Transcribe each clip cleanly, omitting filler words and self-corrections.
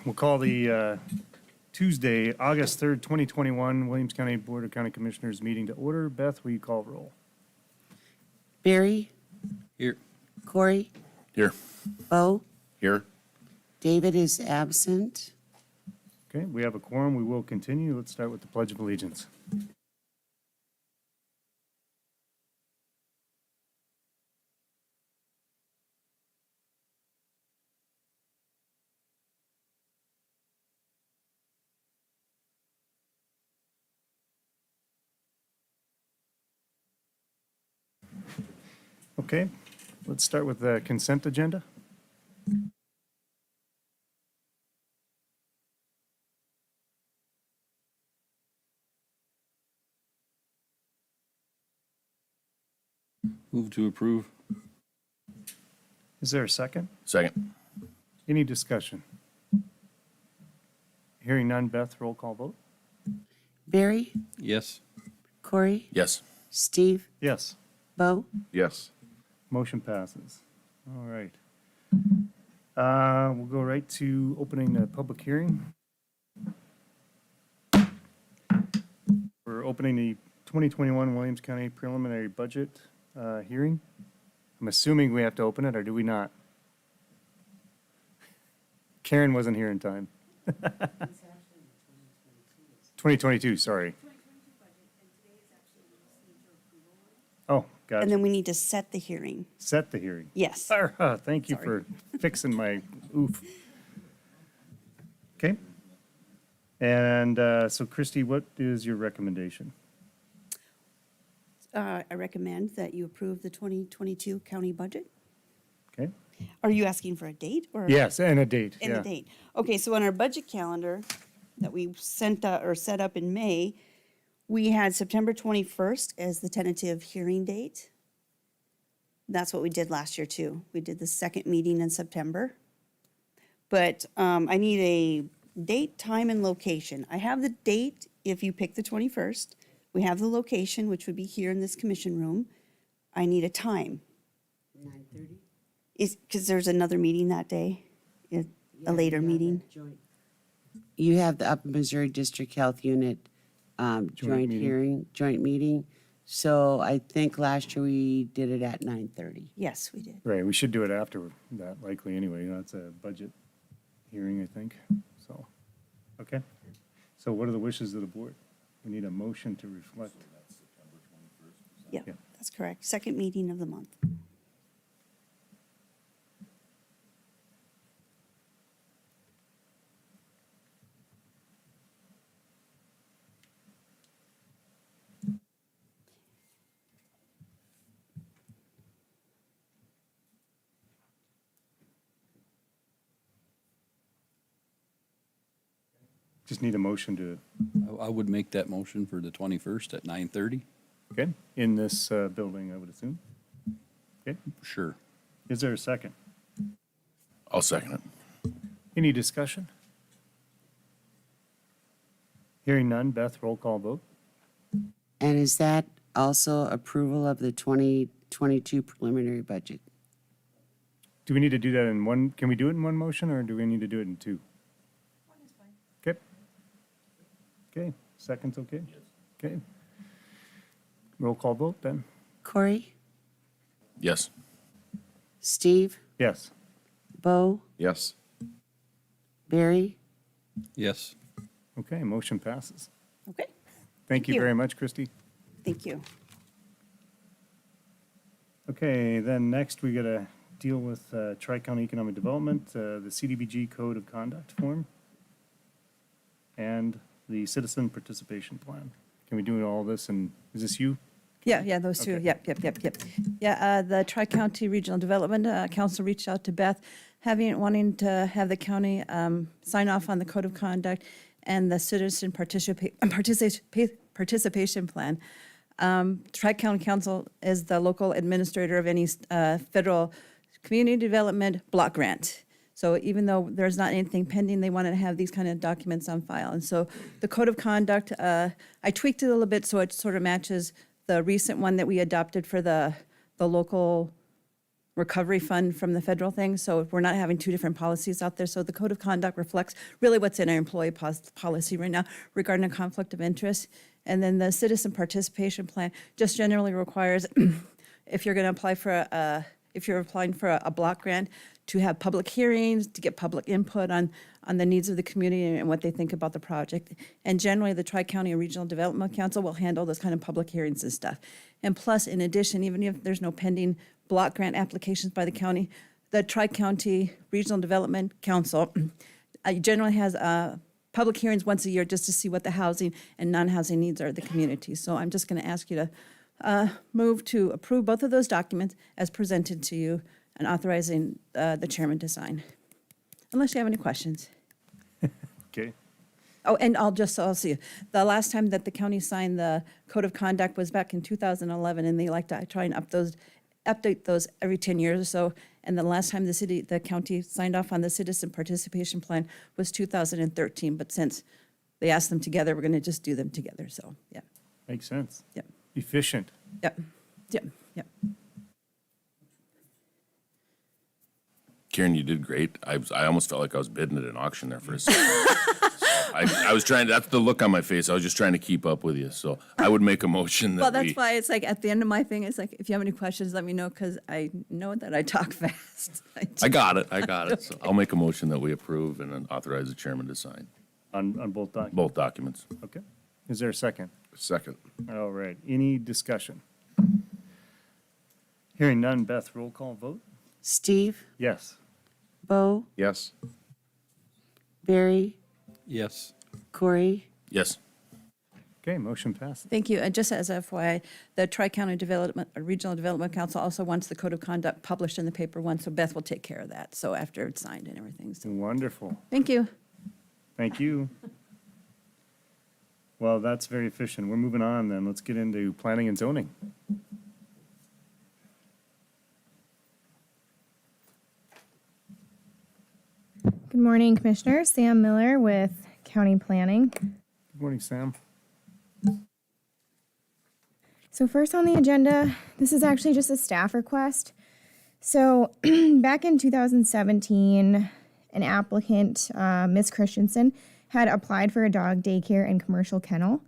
We'll call the Tuesday, August 3rd, 2021, Williams County Board of County Commissioners meeting to order. Beth, will you call roll? Barry, Here. Corey, Here. Bo, Here. David is absent. Okay, we have a quorum. We will continue. Let's start with the Pledge of Allegiance. Okay, let's start with the consent agenda. Move to approve. Is there a second? Second. Any discussion? Hearing none, Beth, roll call vote? Barry, Yes. Corey, Yes. Steve, Yes. Bo, Yes. Motion passes. All right. We'll go right to opening the public hearing. We're opening the 2021 Williams County preliminary budget hearing. I'm assuming we have to open it, or do we not? Karen wasn't here in time. 2022, sorry. Oh, And gotcha. then we need to set the hearing. Set the hearing. Yes. Thank you Sorry. for fixing my oof. Okay. And so Christie, what is your recommendation? I recommend that you approve the 2022 county budget. Okay. Are you asking for a date or? Yes, and a date, And yeah. the date. Okay, so on our budget calendar that we sent or set up in May, we had September 21st as the tentative hearing date. That's what we did last year too. We did the second meeting in September. But I need a date, time, and location. I have the date if you pick the 21st. We have the location, which would be here in this commission room. I need a time. 9:30. Because there's another meeting that day, a later meeting. You have the Upper Missouri District Health Unit joint meeting. hearing, joint meeting. So I think last year we did it at 9:30. Yes, we did. Right, we should do it after that likely anyway. That's a budget hearing, I think, so. Okay. So what are the wishes of the board? We need a motion to reflect. Yeah, Yeah. that's correct. Second meeting of the month. Just need a motion to, I would make that motion for the 21st at 9:30. okay, in this building, I would assume. Okay, Sure. is there a second? I'll second it. Any discussion? Hearing none, Beth, roll call vote? And is that also approval of the 2022 preliminary budget? Do we need to do that in one, can we do it in one motion, or do we need to do it in two? One is fine. Okay. Okay, second's okay? Okay. Roll call vote then? Corey, Yes. Steve, Yes. Bo, Yes. Barry, Yes. Okay, motion passes. Okay, Thank you you. very much, Christie. thank you. Okay, then next we gotta deal with Tri-County Economic Development, the CDBG Code of Conduct form, and the Citizen Participation Plan. Can we do all this, and is this you? Yeah, those two, Okay. yep. Yeah, the Tri-County Regional Development Council reached out to Beth, wanting to have the county sign off on the Code of Conduct and the Citizen Participation Plan. Tri-County Council is the local administrator of any federal community development block grant. So even though there's not anything pending, they wanted to have these kind of documents on file. And so the Code of Conduct, I tweaked it a little bit so it sort of matches the recent one that we adopted for the local recovery fund from the federal thing, so we're not having two different policies out there. So the code of conduct reflects really what's in our employee policy right now regarding a conflict of interest. And then the citizen participation plan just generally requires, if you're gonna apply for if you're applying for a block grant, to have public hearings, to get public input on the needs of the community and what they think about the project. And generally, the Tri-County Regional Development Council will handle those kind of public hearings and stuff. And plus, in addition, even if there's no pending block grant applications by the county, the Tri-County Regional Development Council generally has public hearings once a year just to see what the housing and non-housing needs are of the community. So I'm just going to ask you to move to approve both of those documents as presented to you and authorizing the chairman to sign. Unless you have any questions. Okay, Oh, and I'll see. The last time that the county signed the code of conduct was back in 2011, and they like to try and update those every 10 years or so. And the last time the county signed off on the citizen participation plan was 2013. But since they asked them together, we're going to just do them together. So, yeah, makes sense. Yep. Efficient. yep, yep, yep. Karen, you did great. I almost felt like I was bidding at an auction there for a second. I was trying, that's the look on my face. I was just trying to keep up with you. So I would make a motion Well, that that's why it's like at the end of my thing, it's like, if you have any questions, let me know, because I know that I talk fast. I got it. So I'll make a motion that we approve and then authorize the chairman to sign On both documents? both documents. Okay. Is there a second? Second. All right, any discussion? Hearing none, Beth, roll call vote? Steve, Yes. Bo, Yes. Barry, Yes. Corey, Yes. Okay, motion passes. Thank you. And just as FYI, the Tri-County Regional Development Council also wants the code of conduct published in the paper once, so Beth will take care of that, so after it's signed and everything. So, Wonderful. thank you. Thank you. Well, that's very efficient. We're moving on then. Let's get into planning and zoning. Good morning, Commissioner. Sam Miller with County Planning. Good morning, Sam. So first on the agenda, this is actually just a staff request. So back in 2017, an applicant, Ms. Christensen, had applied for a dog daycare and commercial kennel.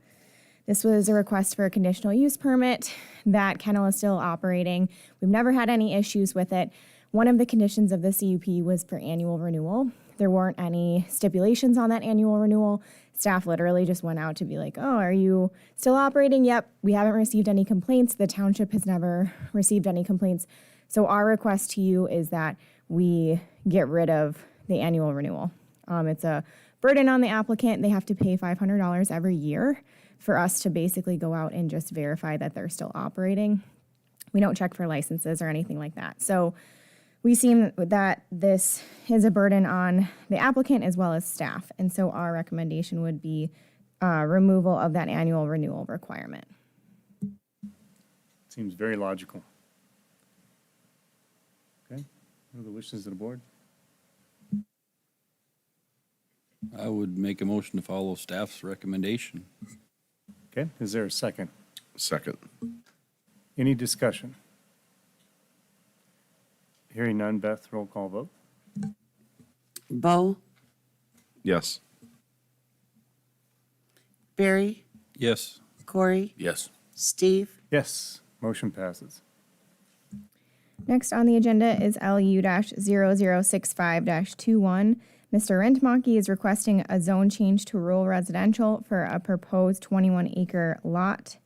This was a request for a conditional use permit. That kennel is still operating. We've never had any issues with it. One of the conditions of the CUP was for annual renewal. There weren't any stipulations on that annual renewal. Staff literally just went out to be like, oh, are you still operating? Yep, we haven't received any complaints. The township has never received any complaints. So our request to you is that we get rid of the annual renewal. It's a burden on the applicant. They have to pay $500 every year for us to basically go out and just verify that they're still operating. We don't check for licenses or anything like that. So we seem that this is a burden on the applicant as well as staff. And so our recommendation would be removal of that annual renewal requirement. Seems very logical. Okay, what are the wishes of the board? I would make a motion to follow staff's recommendation. Okay, is there a second? Second. Any discussion? Hearing none, Beth, roll call vote? Bo, Yes. Barry, Yes. Corey, Yes. Steve, Yes, motion passes. Next on the agenda is LU-0065-21. Mr. Rentmonkey is requesting a zone change to rural residential for a proposed 21-acre lot.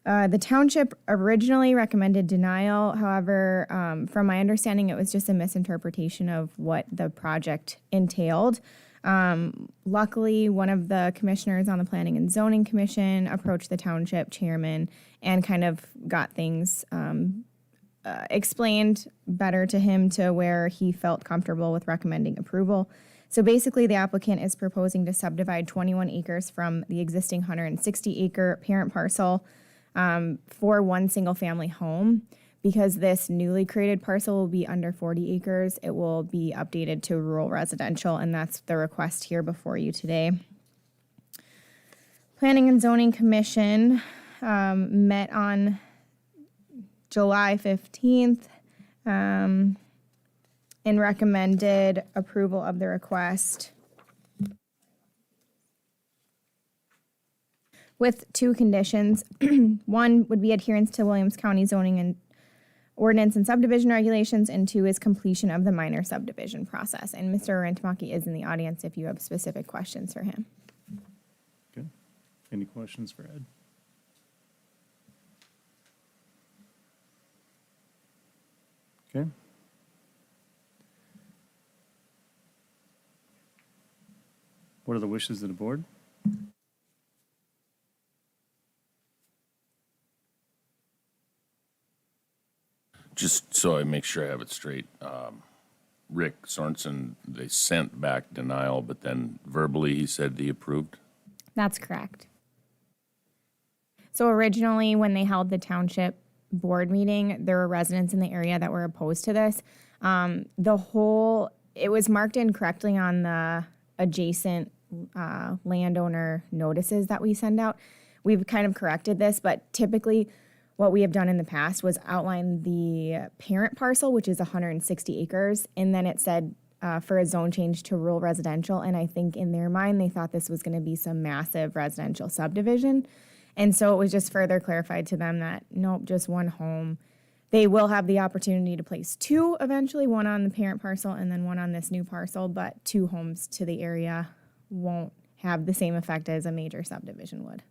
The township originally recommended denial. However, from my understanding, it was just a misinterpretation of what the project entailed. Luckily, one of the commissioners on the Planning and Zoning Commission approached the township chairman and kind of got things explained better to him to where he felt comfortable with recommending approval. So basically, the applicant is proposing to subdivide 21 acres from the existing 160-acre parent parcel for one single-family home. Because this newly created parcel will be under 40 acres, it will be updated to rural residential, and that's the request here before you today. Planning and Zoning Commission met on July 15th and recommended approval of the request with two conditions. One would be adherence to Williams County zoning and ordinance and subdivision regulations, and two is completion of the minor subdivision process. And Mr. Rentamaki is in the audience if you have specific questions for him. Okay. Any questions for Ed? Okay. What are the wishes of the board? Just so I make sure I have it straight, Rick Sorensen, they sent back denial, but then verbally he said he approved? That's correct. So originally, when they held the township board meeting, there were residents in the area that were opposed to this. It was marked incorrectly on the adjacent landowner notices that we send out. We've kind of corrected this, but typically what we have done in the past was outline the parent parcel, which is 160 acres, and then it said for a zone change to rural residential. And I think in their mind, they thought this was going to be some massive residential subdivision. And so it was just further clarified to them that, nope, just one home. They will have the opportunity to place two eventually, one on the parent parcel and then one on this new parcel, but two homes to the area won't have the same effect as a major subdivision would.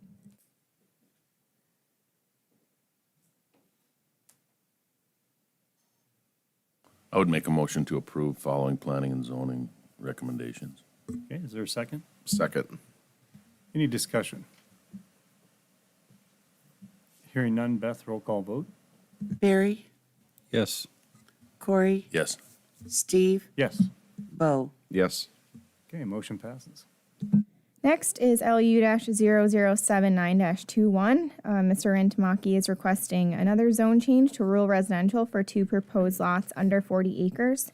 I would make a motion to approve following planning and zoning recommendations. Okay, is there a second? Second. Any discussion? Hearing none, Beth, roll call vote? Barry, Yes. Corey, Yes. Steve, Yes. Bo. Yes. Okay, motion passes. Next is LU-0079-21. Mr. Rentamaki is requesting another zone change to rural residential for two proposed lots under 40 acres.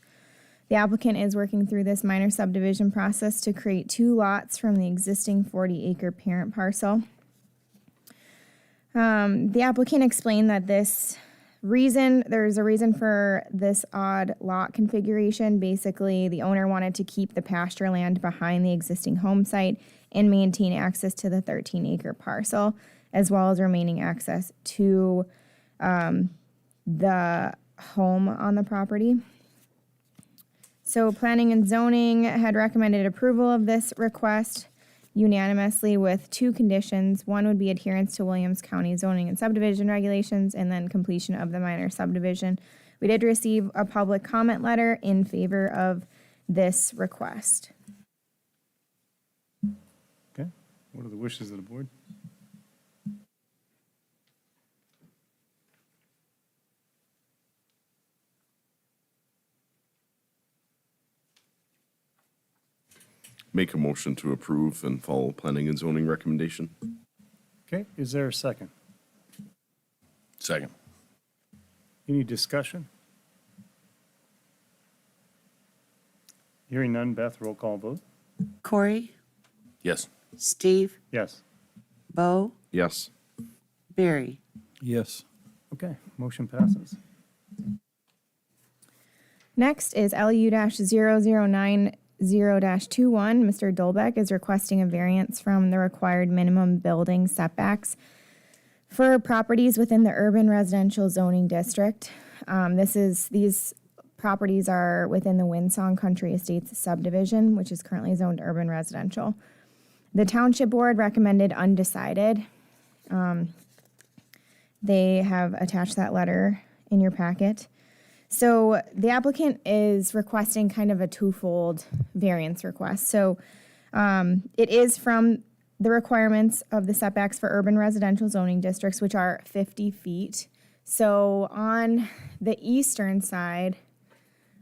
The applicant is working through this minor subdivision process to create two lots from the existing 40-acre parent parcel. The applicant explained that there's a reason for this odd lot configuration. Basically, the owner wanted to keep the pasture land behind the existing home site and maintain access to the 13-acre parcel, as well as remaining access to the home on the property. So planning and zoning had recommended approval of this request unanimously with two conditions. One would be adherence to Williams County zoning and subdivision regulations, and then completion of the minor subdivision. We did receive a public comment letter in favor of this request. Okay, what are the wishes of the board? Make a motion to approve and follow planning and zoning recommendation. Okay, is there a second? Second. Any discussion? Hearing none, Beth, roll call vote? Corey, Yes. Steve, Yes. Bo, Yes. Barry. Yes. Okay, motion passes. Next is LU-0090-21. Mr. Dolbeck is requesting a variance from the required minimum building setbacks for properties within the urban residential zoning district. These properties are within the Windsong Country Estates subdivision, which is currently zoned urban residential. The township board recommended undecided. They have attached that letter in your packet. So the applicant is requesting kind of a twofold variance request. So it is from the requirements of the setbacks for urban residential zoning districts, which are 50 feet. So on the eastern side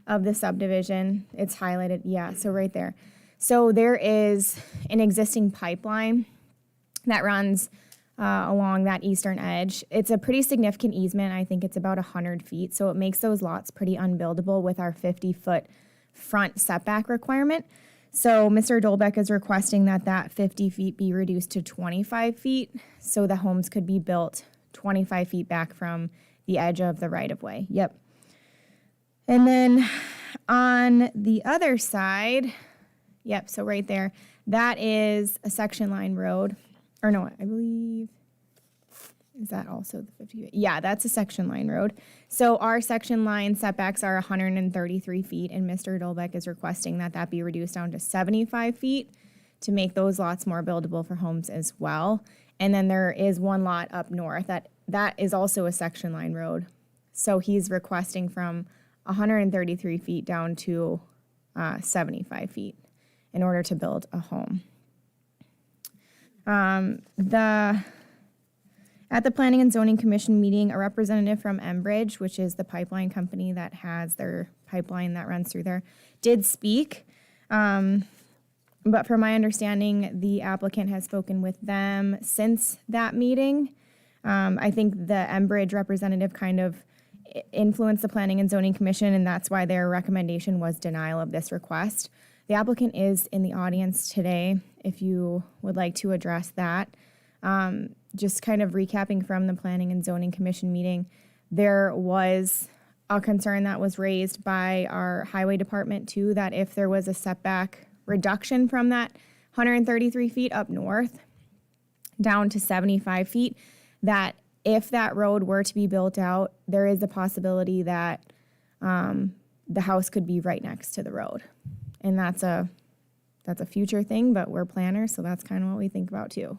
of the subdivision, it's highlighted, yeah, so right there. So there is an existing pipeline that runs along that eastern edge. It's a pretty significant easement. I think it's about 100 feet. So it makes those lots pretty unbuildable with our 50-foot front setback requirement. So Mr. Dolbeck is requesting that 50 feet be reduced to 25 feet so the homes could be built 25 feet back from the edge of the right-of-way. Yep. And then on the other side, yep, so right there, that is a section line road. Or no, I believe, is that also the 50? Yeah, that's a section line road. So our section line setbacks are 133 feet, and Mr. Dolbeck is requesting that that be reduced down to 75 feet to make those lots more buildable for homes as well. And then there is one lot up north that is also a section line road. So he's requesting from 133 feet down to 75 feet in order to build a home. At the Planning and Zoning Commission meeting, a representative from Enbridge, which is the pipeline company that has their pipeline that runs through there, did speak. But from my understanding, the applicant has spoken with them since that meeting. I think the Enbridge representative kind of influenced the Planning and Zoning Commission, and that's why their recommendation was denial of this request. The applicant is in the audience today, if you would like to address that. Just kind of recapping from the Planning and Zoning Commission meeting, there was a concern that was raised by our highway department too, that if there was a setback reduction from that 133 feet up north down to 75 feet, that if that road were to be built out, there is a possibility that the house could be right next to the road. And that's a future thing, but we're planners, so that's kind of what we think about too.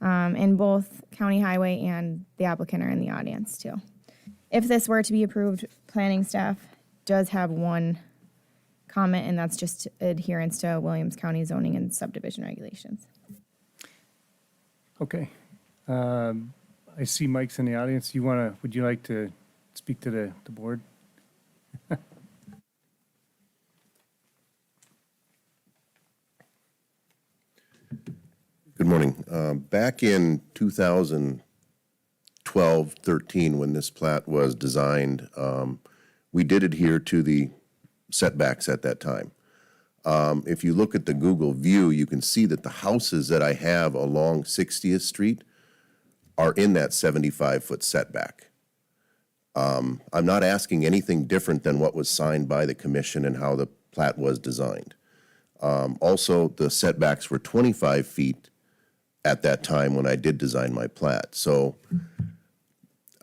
And both County Highway and the applicant are in the audience too. If this were to be approved, planning staff does have one comment, and that's just adherence to Williams County zoning and subdivision regulations. Okay. I see Mike's in the audience. Would you like to speak to the board? Good morning. Back in 2012, 13, when this plat was designed, we did adhere to the setbacks at that time. If you look at the Google view, you can see that the houses that I have along 60th Street are in that 75-foot setback. I'm not asking anything different than what was signed by the commission and how the plat was designed. Also, the setbacks were 25 feet at that time when I did design my plat. So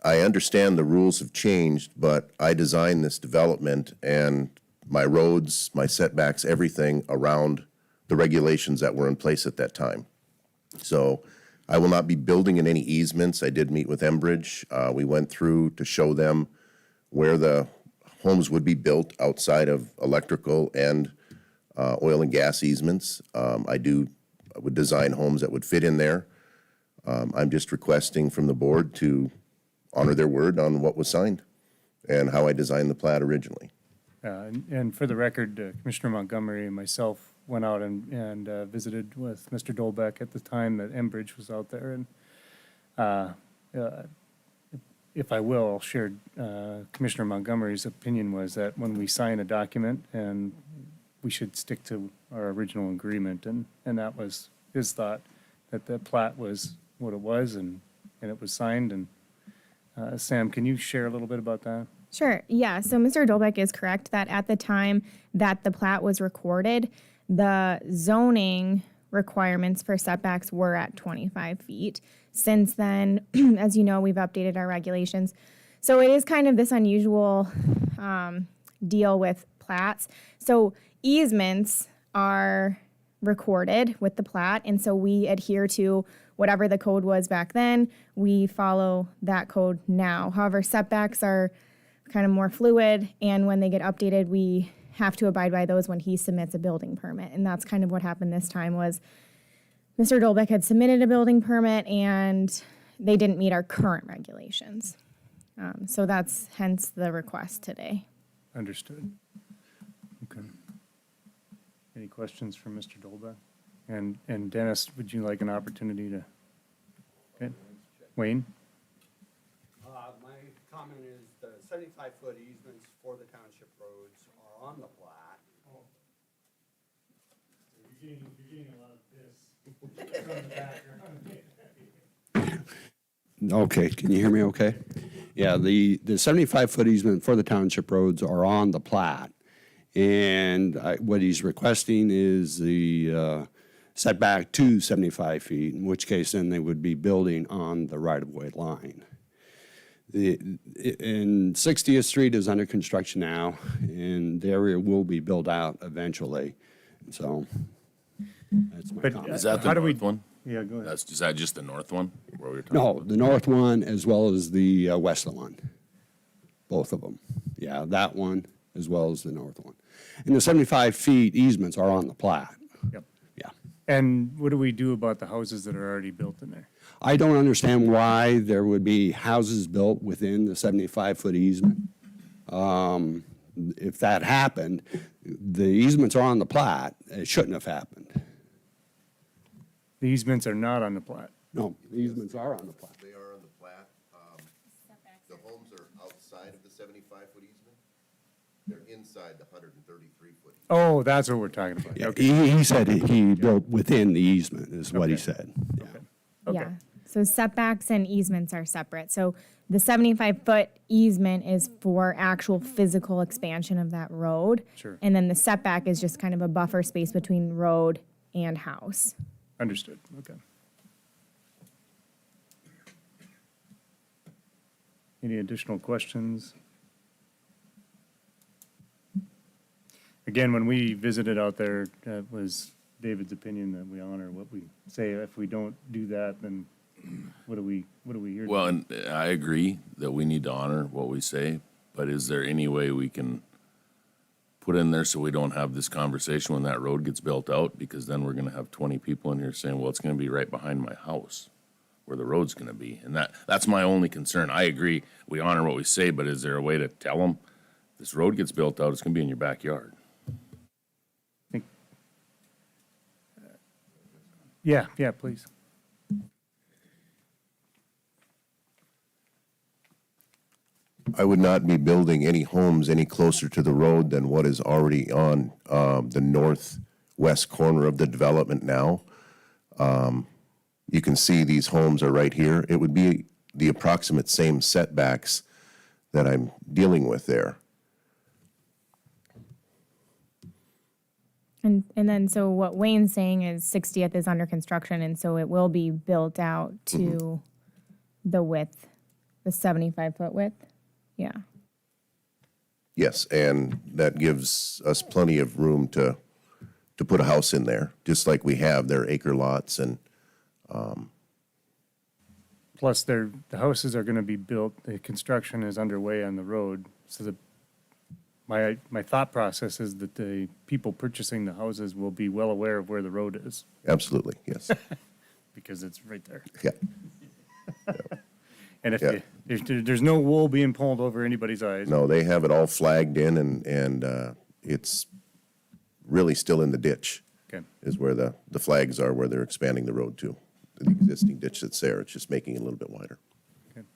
I understand the rules have changed, but I designed this development and my roads, my setbacks, everything around the regulations that were in place at that time. So I will not be building in any easements. I did meet with Enbridge. We went through to show them where the homes would be built outside of electrical and oil and gas easements. I would design homes that would fit in there. I'm just requesting from the board to honor their word on what was signed and how I designed the plat originally. And for the record, Commissioner Montgomery and myself went out and visited with Mr. Dolbeck at the time that Enbridge was out there. And if I will, I'll share Commissioner Montgomery's opinion was that when we sign a document, and we should stick to our original agreement, and that was his thought, that the plat was what it was, and it was signed. And Sam, can you share a little bit about that? Sure, yeah, so Mr. Dolbeck is correct that at the time that the plat was recorded, the zoning requirements for setbacks were at 25 feet. Since then, as you know, we've updated our regulations. So it is kind of this unusual deal with plats. So easements are recorded with the plat, and so we adhere to whatever the code was back then. We follow that code now. However, setbacks are kind of more fluid, and when they get updated, we have to abide by those when he submits a building permit. And that's kind of what happened this time was Mr. Dolbeck had submitted a building permit and they didn't meet our current regulations. So that's hence the request today. Understood. Okay. Any questions from Mr. Dolbeck? And Dennis, would you like an opportunity to? Okay. Wayne? My comment is the 75-foot easements for the township roads are on the plat. You're getting a lot of this from the background. Okay, can you hear me okay? Yeah, the 75-foot easement for the township roads are on the plat. And what he's requesting is the setback to 75 feet, in which case then they would be building on the right-of-way line. And 60th Street is under construction now, and the area will be built out eventually. So that's my But, comment. Is that the How do we- north one? Yeah, go ahead. Is that just the north one where we were talking No, about? the north one as well as the west one. Both of them. Yeah, that one as well as the north one. And the 75 feet easements are on the plat. Yep. Yeah. And what do we do about the houses that are already built in there? I don't understand why there would be houses built within the 75-foot easement. If that happened, the easements are on the plat. It shouldn't have happened. The easements are not on the plat. No, the easements are on the plat. They are on the plat. The homes are outside of the 75-foot easement. They're inside the 133-foot. Oh, that's what we're talking about. Yeah, Okay. he said he built within the easement, is what he Okay. said. Yeah. Okay. Yeah, so setbacks and easements are separate. So the 75-foot easement is for actual physical expansion of that road. Sure. And then the setback is just kind of a buffer space between road and house. Understood, okay. Any additional questions? Again, when we visited out there, it was David's opinion that we honor what we say. If we don't do that, then what do we hear? Well, and I agree that we need to honor what we say, but is there any way we can put in there so we don't have this conversation when that road gets built out? Because then we're gonna have 20 people in here saying, well, it's gonna be right behind my house where the road's gonna be. And that's my only concern. I agree, we honor what we say, but is there a way to tell them, this road gets built out, it's gonna be in your backyard? Yeah, please. I would not be building any homes any closer to the road than what is already on the northwest corner of the development now. You can see these homes are right here. It would be the approximate same setbacks that I'm dealing with there. And then, so what Wayne's saying is 60th is under construction, and so it will be built out to the width, the 75-foot width? Yeah. Yes, and that gives us plenty of room to put a house in there, just like we have their acre lots and Plus, the houses are gonna be built, the construction is underway on the road, so my thought process is that the people purchasing the houses will be well aware of where the road is, absolutely, yes. because it's right there. Yeah, And if Yeah. there's no wool being pulled over anybody's eyes. no, they have it all flagged in and it's really still in the ditch Okay, is where the flags are, where they're expanding the road to. The existing ditch that's there, it's just making it a little bit wider. okay.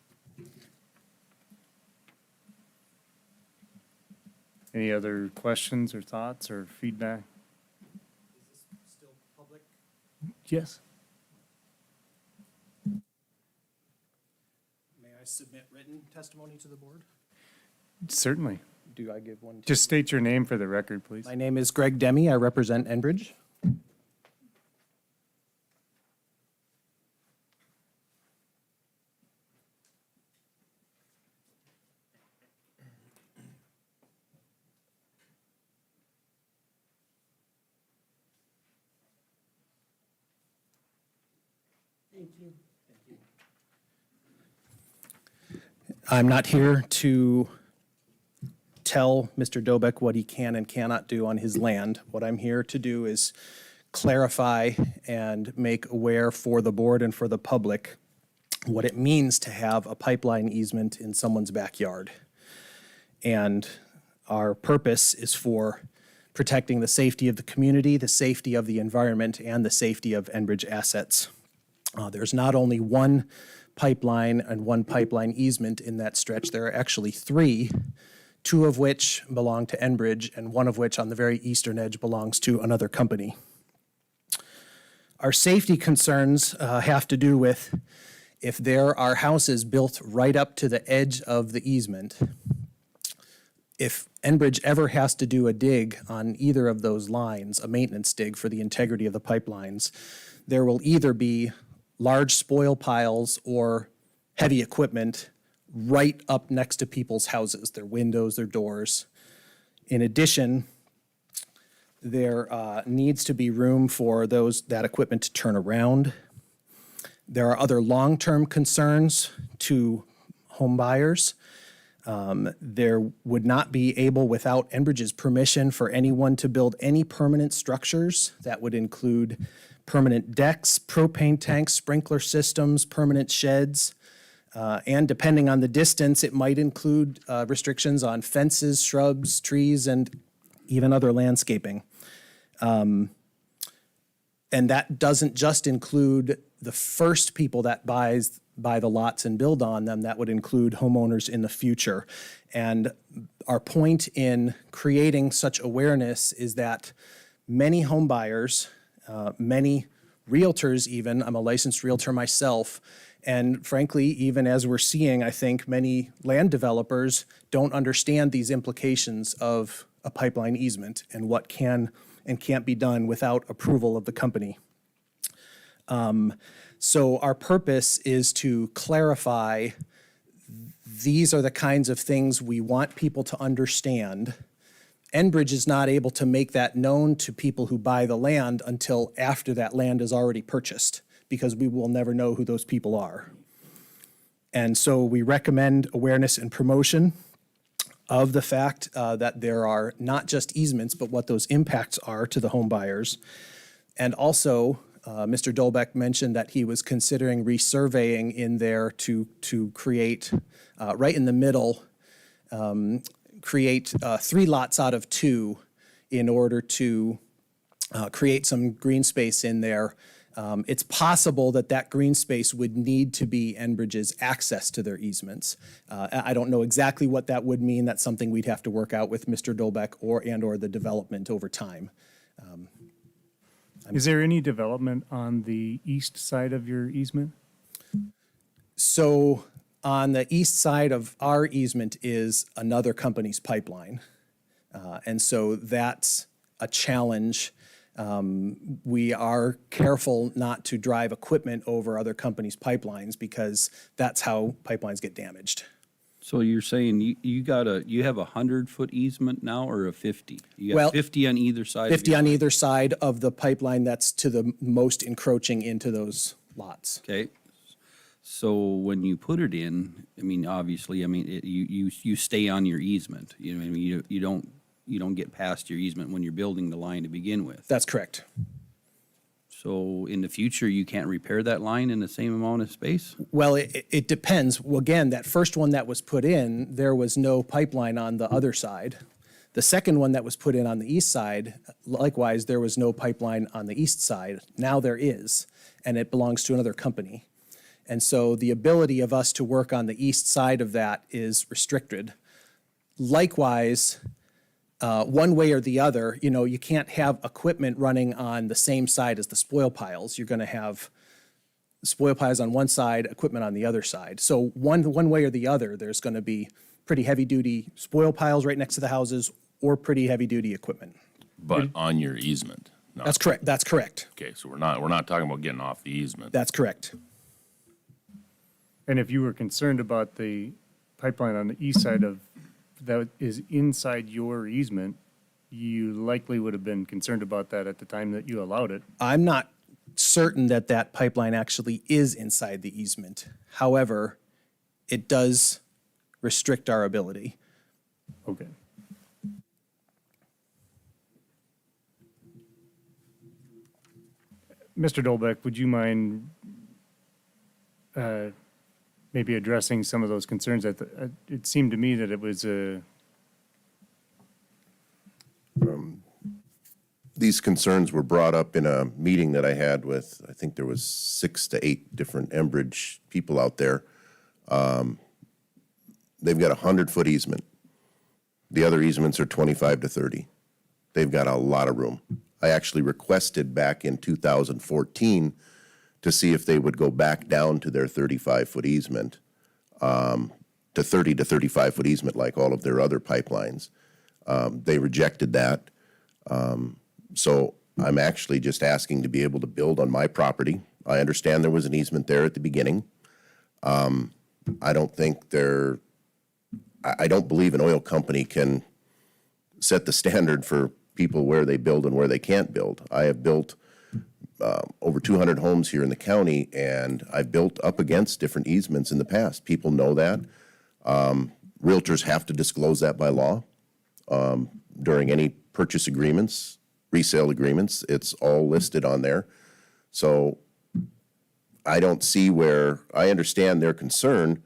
Any other questions or thoughts or feedback? Is this still public? Yes. May I submit written testimony to the board? Certainly. Do I give one? Just state your name for the record, please. My name is Greg Demi. I represent Enbridge. I'm not here to tell Mr. Dobek what he can and cannot do on his land. What I'm here to do is clarify and make aware for the board and for the public what it means to have a pipeline easement in someone's backyard. And our purpose is for protecting the safety of the community, the safety of the environment, and the safety of Enbridge assets. There's not only one pipeline and one pipeline easement in that stretch. There are actually three, two of which belong to Enbridge and one of which on the very eastern edge belongs to another company. Our safety concerns have to do with if there are houses built right up to the edge of the easement, if Enbridge ever has to do a dig on either of those lines, a maintenance dig for the integrity of the pipelines, there will either be large spoil piles or heavy equipment right up next to people's houses, their windows, their doors. In addition, there needs to be room for that equipment to turn around. There are other long-term concerns to home buyers. There would not be able, without Enbridge's permission, for anyone to build any permanent structures. That would include permanent decks, propane tanks, sprinkler systems, permanent sheds. And depending on the distance, it might include restrictions on fences, shrubs, trees, and even other landscaping. And that doesn't just include the first people that buy the lots and build on them. That would include homeowners in the future. And our point in creating such awareness is that many home buyers, many realtors even, I'm a licensed realtor myself, and frankly, even as we're seeing, I think many land developers don't understand these implications of a pipeline easement and what can and can't be done without approval of the company. So our purpose is to clarify these are the kinds of things we want people to understand. Enbridge is not able to make that known to people who buy the land until after that land is already purchased, because we will never know who those people are. And so we recommend awareness and promotion of the fact that there are not just easements, but what those impacts are to the home buyers. And also, Mr. Dolbeck mentioned that he was considering resurveying in there to create, right in the middle, create 3 lots out of 2 in order to create some green space in there. It's possible that that green space would need to be Enbridge's access to their easements. I don't know exactly what that would mean. That's something we'd have to work out with Mr. Dolbeck or the development over time. Is there any development on the east side of your easement? So on the east side of our easement is another company's pipeline. And so that's a challenge. We are careful not to drive equipment over other companies' pipelines because that's how pipelines get damaged. So you're saying you have a 100-foot easement now or a 50? You Well, got 50 on either side? 50 on either side of the pipeline that's to the most encroaching into those lots. Okay. So when you put it in, I mean, obviously, I mean, you stay on your easement. You know, I mean, you don't get past your easement when you're building the line to begin with. That's correct. So in the future, you can't repair that line in the same amount of space? Well, it depends. Well, again, that first one that was put in, there was no pipeline on the other side. The second one that was put in on the east side, likewise, there was no pipeline on the east side. Now there is, and it belongs to another company. And so the ability of us to work on the east side of that is restricted. Likewise, one way or the other, you know, you can't have equipment running on the same side as the spoil piles. You're going to have spoil piles on one side, equipment on the other side. So one way or the other, there's going to be pretty heavy-duty spoil piles right next to the houses or pretty heavy-duty equipment. But on your easement. not- That's correct. That's correct. Okay, so we're not talking about getting off the easement. That's correct. And if you were concerned about the pipeline on the east side of, that is inside your easement, you likely would have been concerned about that at the time that you allowed it. I'm not certain that that pipeline actually is inside the easement. However, it does restrict our ability. Okay. Mr. Dolbeck, would you mind maybe addressing some of those concerns? It seemed to me that it was These concerns were brought up in a meeting that I had with, I think there was 6 to 8 different Enbridge people out there. They've got a 100-foot easement. The other easements are 25 to 30. They've got a lot of room. I actually requested back in 2014 to see if they would go back down to their 35-foot easement, to 30 to 35-foot easement like all of their other pipelines. They rejected that. So I'm actually just asking to be able to build on my property. I understand there was an easement there at the beginning. I don't think I don't believe an oil company can set the standard for people where they build and where they can't build. I have built over 200 homes here in the county, and I've built up against different easements in the past. People know that. Realtors have to disclose that by law during any purchase agreements, resale agreements. It's all listed on there. So I don't see where, I understand their concern,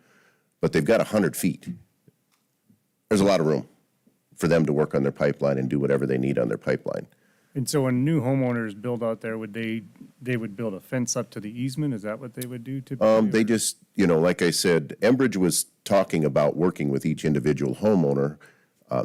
but they've got 100 feet. There's a lot of room for them to work on their pipeline and do whatever they need on their pipeline. And so when new homeowners build out there, they would build a fence up to the easement? Is that what they would do typically? They just, like I said, Enbridge was talking about working with each individual homeowner.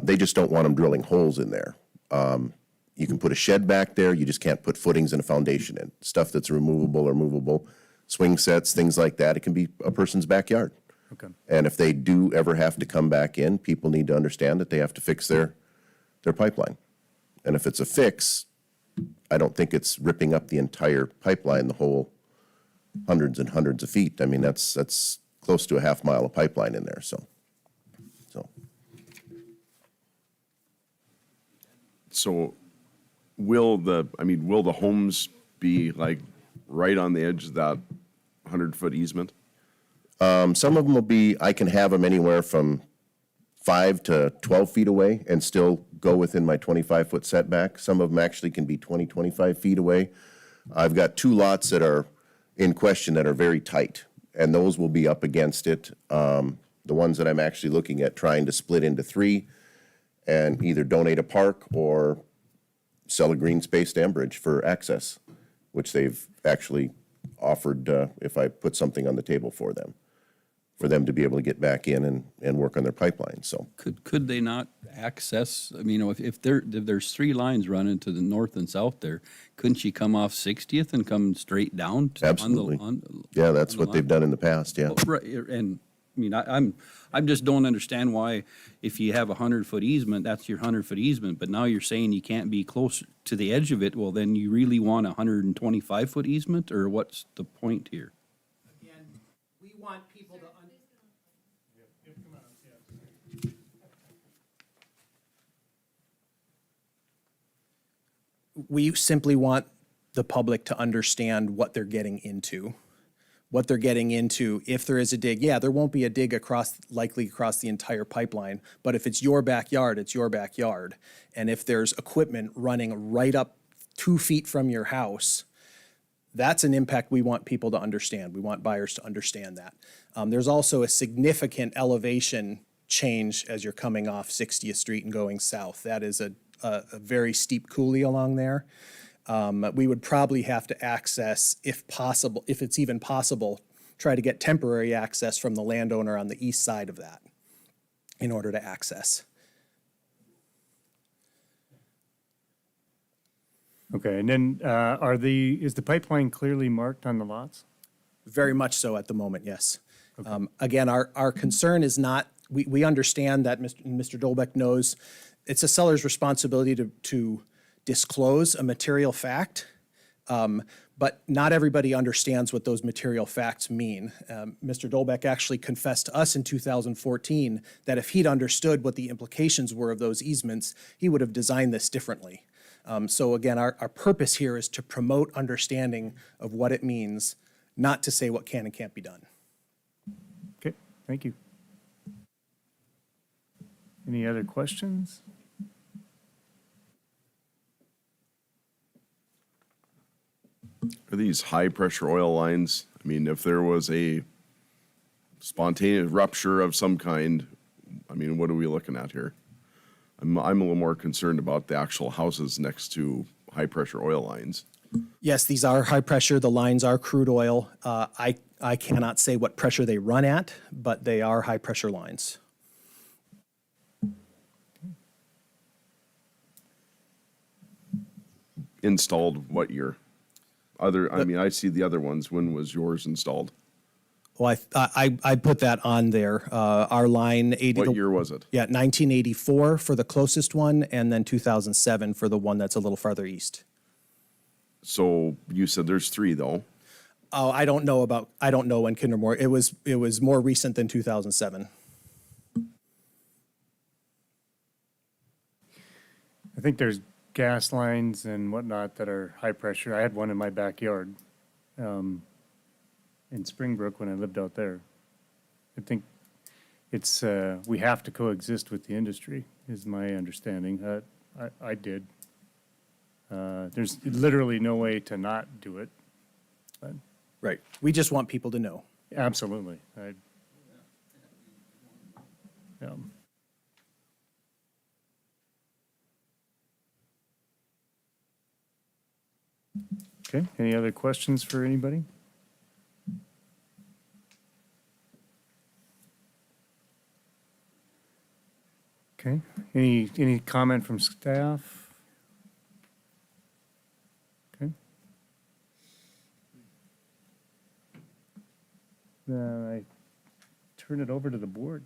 They just don't want them drilling holes in there. You can put a shed back there, you just can't put footings and a foundation in. Stuff that's removable or movable, swing sets, things like that. It can be a person's backyard. Okay. And if they do ever have to come back in, people need to understand that they have to fix their pipeline. And if it's a fix, I don't think it's ripping up the entire pipeline, the whole hundreds and hundreds of feet. I mean, that's close to a half mile of pipeline in there, so. So will the homes be like right on the edge of that 100-foot easement? Some of them will be, I can have them anywhere from 5 to 12 feet away and still go within my 25-foot setback. Some of them actually can be 20, 25 feet away. I've got 2 lots that are in question that are very tight, and those will be up against it. The ones that I'm actually looking at trying to split into 3 and either donate a park or sell a green space to Enbridge for access, which they've actually offered if I put something on the table for them to be able to get back in and work on their pipeline, so. Could they not access, I mean, if there's 3 lines running to the north and south there, couldn't she come off 60th and come straight down? Absolutely. Yeah, that's what they've done in the past, yeah. Right, and, I mean, I'm just don't understand why, if you have a 100-foot easement, that's your 100-foot easement, but now you're saying you can't be close to the edge of it, well, then you really want a 125-foot easement, or what's the point here? Again, we want people to. We simply want the public to understand what they're getting into. What they're getting into, if there is a dig, yeah, there won't be a dig likely across the entire pipeline, but if it's your backyard, it's your backyard. And if there's equipment running right up 2 feet from your house, that's an impact we want people to understand. We want buyers to understand that. There's also a significant elevation change as you're coming off 60th Street and going south. That is a very steep coulee along there. We would probably have to access, if possible, if it's even possible, try to get temporary access from the landowner on the east side of that in order to access. Okay, and then is the pipeline clearly marked on the lots? Very much so at the moment, yes. Again, our concern is not, we understand that Mr. Dolbeck knows it's a seller's responsibility to disclose a material fact, but not everybody understands what those material facts mean. Mr. Dolbeck actually confessed to us in 2014 that if he'd understood what the implications were of those easements, he would have designed this differently. So again, our purpose here is to promote understanding of what it means, not to say what can and can't be done. Okay, thank you. Any other questions? Are these high-pressure oil lines? I mean, if there was a spontaneous rupture of some kind, I mean, what are we looking at here? I'm a little more concerned about the actual houses next to high-pressure oil lines. Yes, these are high pressure. The lines are crude oil. I cannot say what pressure they run at, but they are high pressure lines. Installed what year? I mean, I see the other ones. When was yours installed? Well, I put that on there. Our line 80. What year was it? Yeah, 1984 for the closest one, and then 2007 for the one that's a little farther east. So you said there's 3 though. Oh, I don't know when Kinder Morgan, it was more recent than 2007. I think there's gas lines and whatnot that are high pressure. I had one in my backyard, in Springbrook when I lived out there. I think it's, we have to coexist with the industry, is my understanding. I did. There's literally no way to not do it. But Right. We just want people to know. absolutely. Yeah. Okay, any other questions for anybody? Okay, any comment from staff? Okay. Then I turn it over to the board.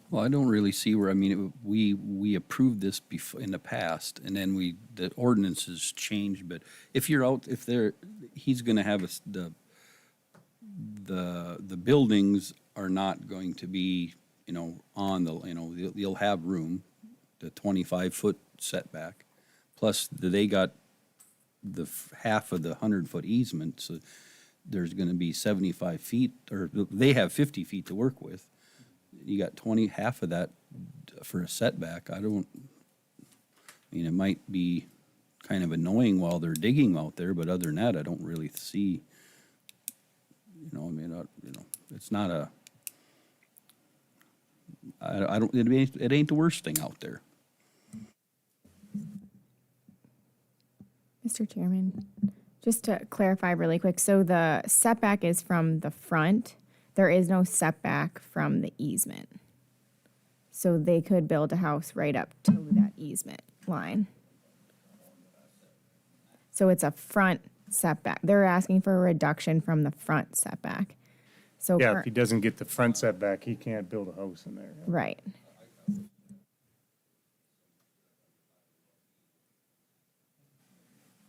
Well, I don't really see where, I mean, we approved this before, in the past, and then the ordinances changed, but if you're out, he's gonna have the buildings are not going to be, on the, you'll have room, the 25-foot setback, plus they got half of the 100-foot easement, so there's gonna be 75 feet, or they have 50 feet to work with. You got half of that for a setback. It might be kind of annoying while they're digging out there, but other than that, I don't really see, it's not it ain't the worst thing out there. Mr. Chairman, just to clarify really quick, so the setback is from the front. There is no setback from the easement. So they could build a house right up to that easement line. So it's a front setback. They're asking for a reduction from the front setback. So Yeah, for- if he doesn't get the front setback, he can't build a house in there. right.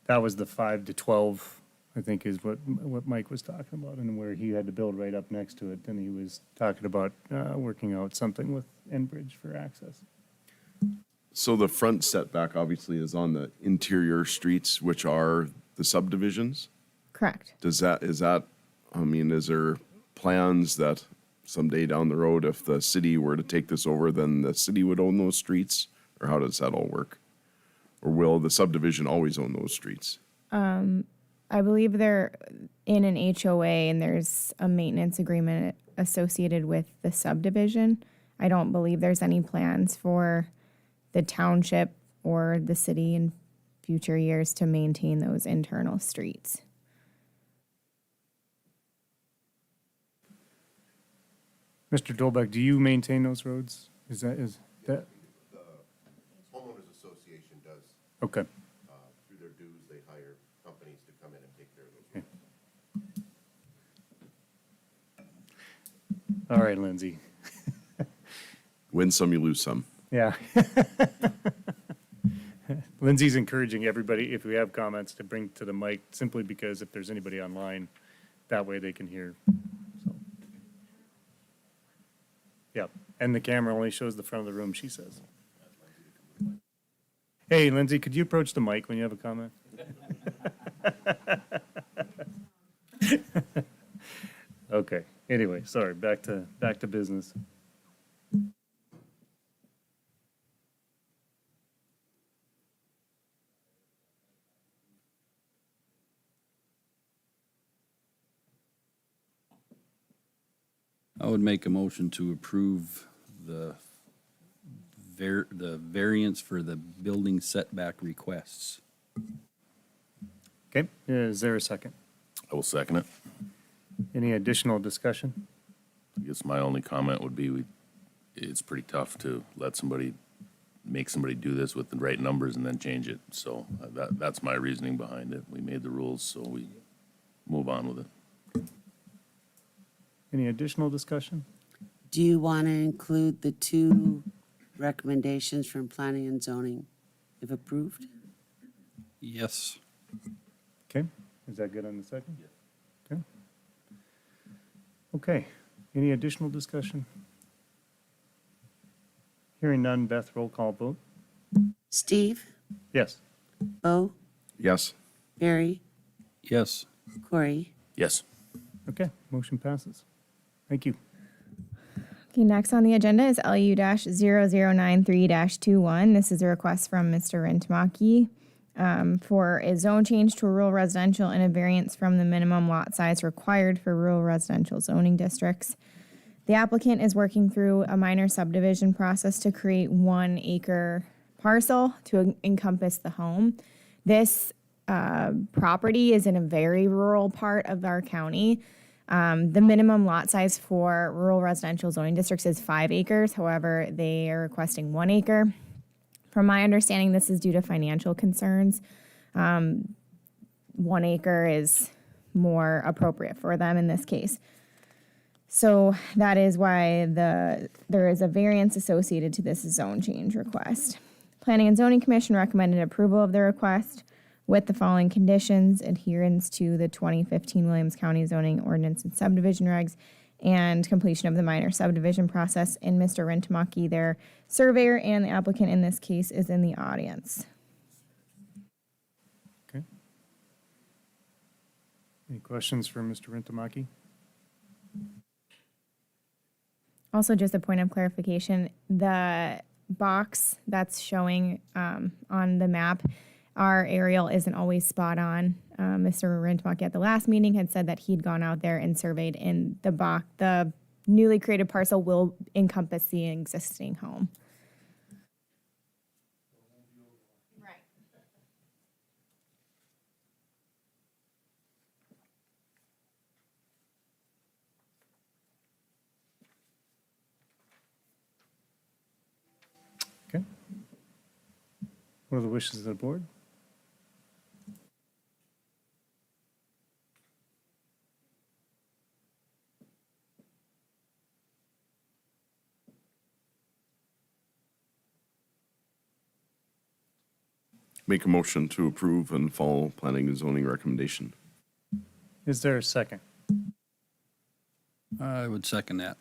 That was the 5 to 12, I think, is what Mike was talking about, and where he had to build right up next to it. Then he was talking about working out something with Enbridge for access. So the front setback obviously is on the interior streets, which are the subdivisions. Correct. Is there plans that someday down the road, if the city were to take this over, then the city would own those streets? Or how does that all work? Or will the subdivision always own those streets? I believe they're in an HOA and there's a maintenance agreement associated with the subdivision. I don't believe there's any plans for the township or the city in future years to maintain those internal streets. Mr. Dolbeck, do you maintain those roads? Is that? The homeowners association does, Okay. through their dues, they hire companies to come in and take care of those roads. All right, Lindsay. Win some, you lose some. Yeah. Lindsay's encouraging everybody, if we have comments, to bring to the mic, simply because if there's anybody online, that way they can hear. So. Yeah, and the camera only shows the front of the room, she says. Hey, Lindsay, could you approach the mic when you have a comment? Okay, anyway, sorry, back to business. I would make a motion to approve the variance for the building setback requests. Okay, is there a second? I will second it. Any additional discussion? I guess my only comment would be, it's pretty tough to make somebody do this with the right numbers and then change it. So that's my reasoning behind it. We made the rules, so we move on with it. Any additional discussion? Do you want to include the two recommendations from planning and zoning, if approved? Yes. Okay, is that good on the second? Okay. Okay, any additional discussion? Hearing none, Beth, roll call vote. Steve, Yes. Bo, Yes. Barry, Yes. Corey. Yes. Okay, motion passes. Thank you. Okay, next on the agenda is LU-0093-21. This is a request from Mr. Rentamaki for a zone change to a rural residential and a variance from the minimum lot size required for rural residential zoning districts. The applicant is working through a minor subdivision process to create 1 acre parcel to encompass the home. This property is in a very rural part of our county. The minimum lot size for rural residential zoning districts is 5 acres. However, they are requesting 1 acre. From my understanding, this is due to financial concerns. 1 acre is more appropriate for them in this case. So that is why there is a variance associated to this zone change request. Planning and Zoning Commission recommended approval of the request with the following conditions: adherence to the 2015 Williams County zoning ordinance and subdivision regs, and completion of the minor subdivision process. And Mr. Rentamaki, their surveyor and the applicant in this case, is in the audience. Okay. Any questions for Mr. Rentamaki? Also, just a point of clarification, the box that's showing on the map, our aerial isn't always spot on. Mr. Rentamaki at the last meeting had said that he'd gone out there and surveyed in the box. The newly created parcel will encompass the existing home. Right. Okay. What are the wishes of the board? Make a motion to approve and follow planning and zoning recommendation. Is there a second? I would second that.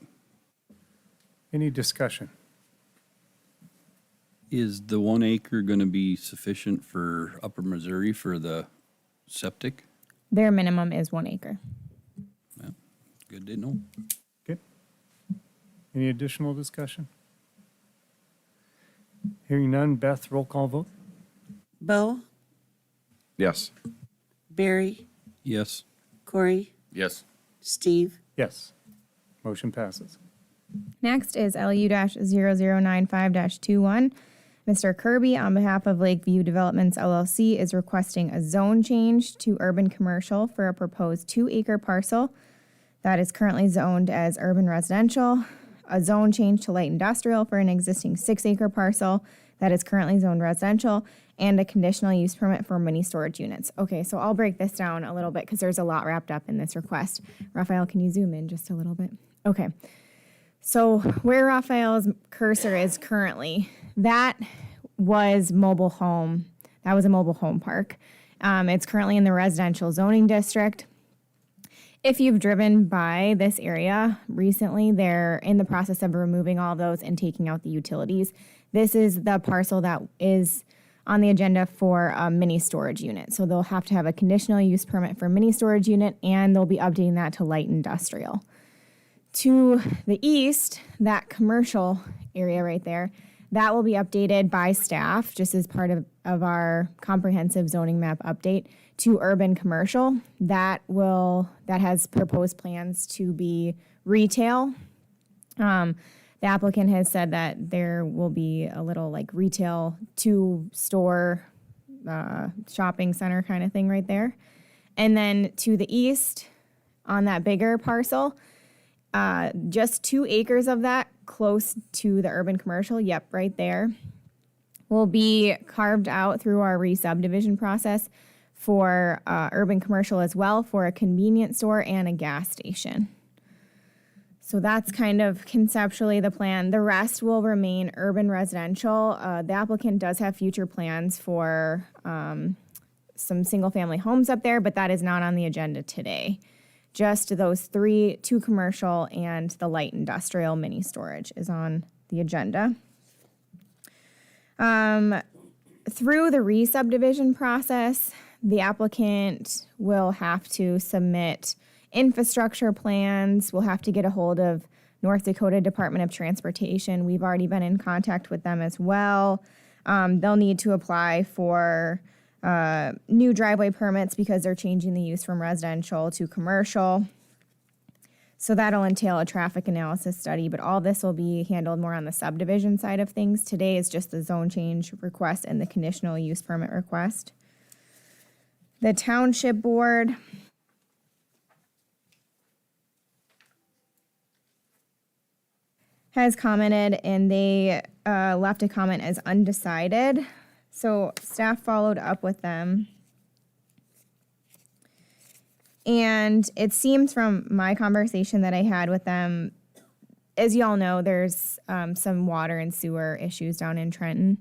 Any discussion? Is the 1 acre going to be sufficient for Upper Missouri for the septic? Their minimum is 1 acre. Yeah, good to know. Okay. Any additional discussion? Hearing none, Beth, roll call vote. Bo, Yes. Barry, Yes. Corey, Yes. Steve. Yes. Motion passes. Next is LU-0095-21. Mr. Kirby, on behalf of Lakeview Developments LLC, is requesting a zone change to urban commercial for a proposed 2 acre parcel that is currently zoned as urban residential, a zone change to light industrial for an existing 6 acre parcel that is currently zoned residential, and a conditional use permit for mini storage units. Okay, so I'll break this down a little bit because there's a lot wrapped up in this request. Raphael, can you zoom in just a little bit? Okay. So where Raphael's cursor is currently, that was mobile home. That was a mobile home park. It's currently in the residential zoning district. If you've driven by this area recently, they're in the process of removing all those and taking out the utilities. This is the parcel that is on the agenda for a mini storage unit. So they'll have to have a conditional use permit for a mini storage unit, and they'll be updating that to light industrial. To the east, that commercial area right there, that will be updated by staff, just as part of our comprehensive zoning map update, to urban commercial. That has proposed plans to be retail The applicant has said that there will be a little like retail two-store shopping center kind of thing right there. And then to the east on that bigger parcel, just 2 acres of that close to the urban commercial, yep, right there, will be carved out through our re-subdivision process for urban commercial as well, for a convenience store and a gas station. So that's kind of conceptually the plan. The rest will remain urban residential. The applicant does have future plans for some single-family homes up there, but that is not on the agenda today. Just those 2 commercial and the light industrial mini storage is on the agenda. Through the re-subdivision process, the applicant will have to submit infrastructure plans. We'll have to get a hold of North Dakota Department of Transportation. We've already been in contact with them as well. They'll need to apply for new driveway permits because they're changing the use from residential to commercial. So that'll entail a traffic analysis study, but all this will be handled more on the subdivision side of things. Today is just the zone change request and the conditional use permit request. The township board has commented, and they left a comment as undecided. So staff followed up with them. And it seems from my conversation that I had with them, as you all know, there's some water and sewer issues down in Trenton.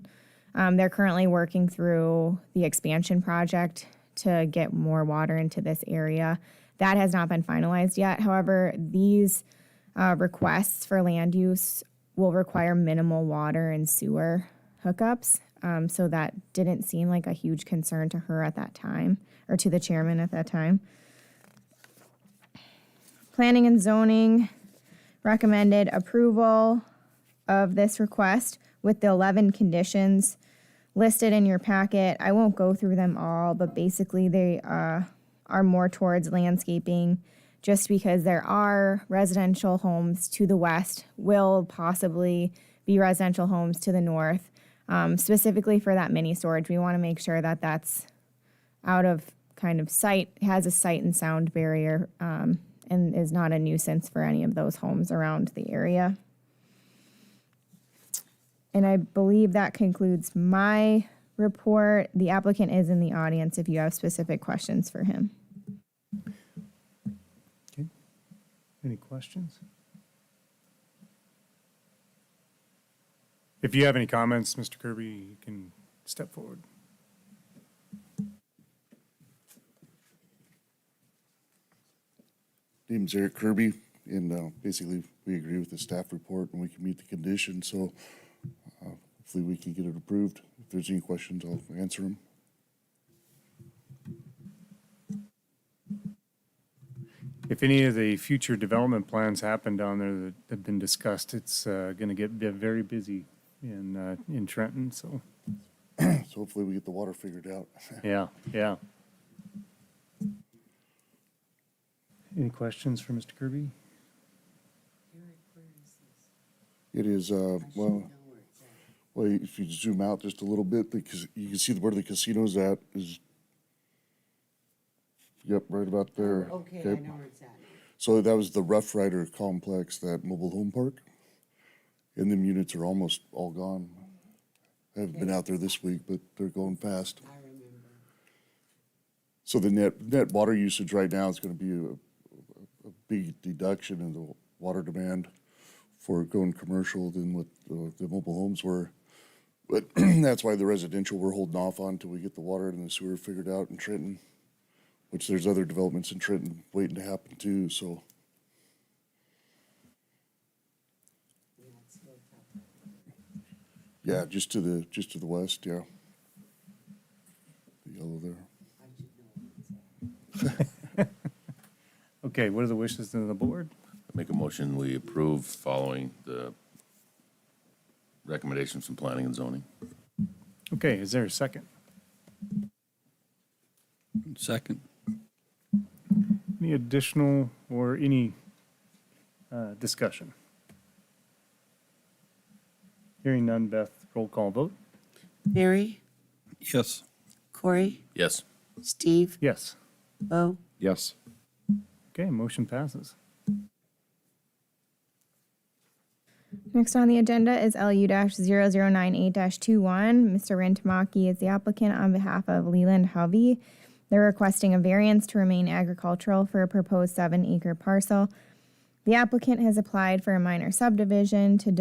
They're currently working through the expansion project to get more water into this area. That has not been finalized yet. However, these requests for land use will require minimal water and sewer hookups. So that didn't seem like a huge concern to her at that time, or to the chairman at that time. Planning and zoning recommended approval of this request with the 11 conditions listed in your packet. I won't go through them all, but basically they are more towards landscaping, just because there are residential homes to the west, will possibly be residential homes to the north. Specifically for that mini storage, we want to make sure that that's out of kind of sight, has a sight and sound barrier, and is not a nuisance for any of those homes around the area. And I believe that concludes my report. The applicant is in the audience if you have specific questions for him. Okay. Any questions? If you have any comments, Mr. Kirby, you can step forward. Name's Eric Kirby, and basically we agree with the staff report and we can meet the conditions, so hopefully we can get it approved. If there's any questions, I'll answer them. If any of the future development plans happen down there that have been discussed, it's going to get very busy in Trenton, so, So hopefully we get the water figured out. yeah, yeah. Any questions for Mr. Kirby? It is, well, if you zoom out just a little bit, because you can see where the casino's at is, yep, right about there. Okay, I know where it's at. So that was the Rough Rider complex, that mobile home park. And them units are almost all gone. I haven't been out there this week, but they're going fast. I remember. So the net water usage right now is gonna be a big deduction in the water demand for going commercial than what the mobile homes were. But that's why the residential we're holding off on until we get the water and the sewer figured out in Trenton, which there's other developments in Trenton waiting to happen too, so. Yeah, just to the west, yeah. The yellow there. Okay, what are the wishes of the board? Make a motion, we approve following the recommendations from planning and zoning. Okay, is there a second? Second. Any additional or any discussion? Hearing none, Beth, roll call vote. Barry, Yes. Corey, Yes. Steve, Yes. Bo, Yes. Okay, motion passes. Next on the agenda is LU-0098-21. Mr. Rentamaki is the applicant on behalf of Leland Hovey. They're requesting a variance to remain agricultural for a proposed 7-acre parcel. The applicant has applied for a minor subdivision to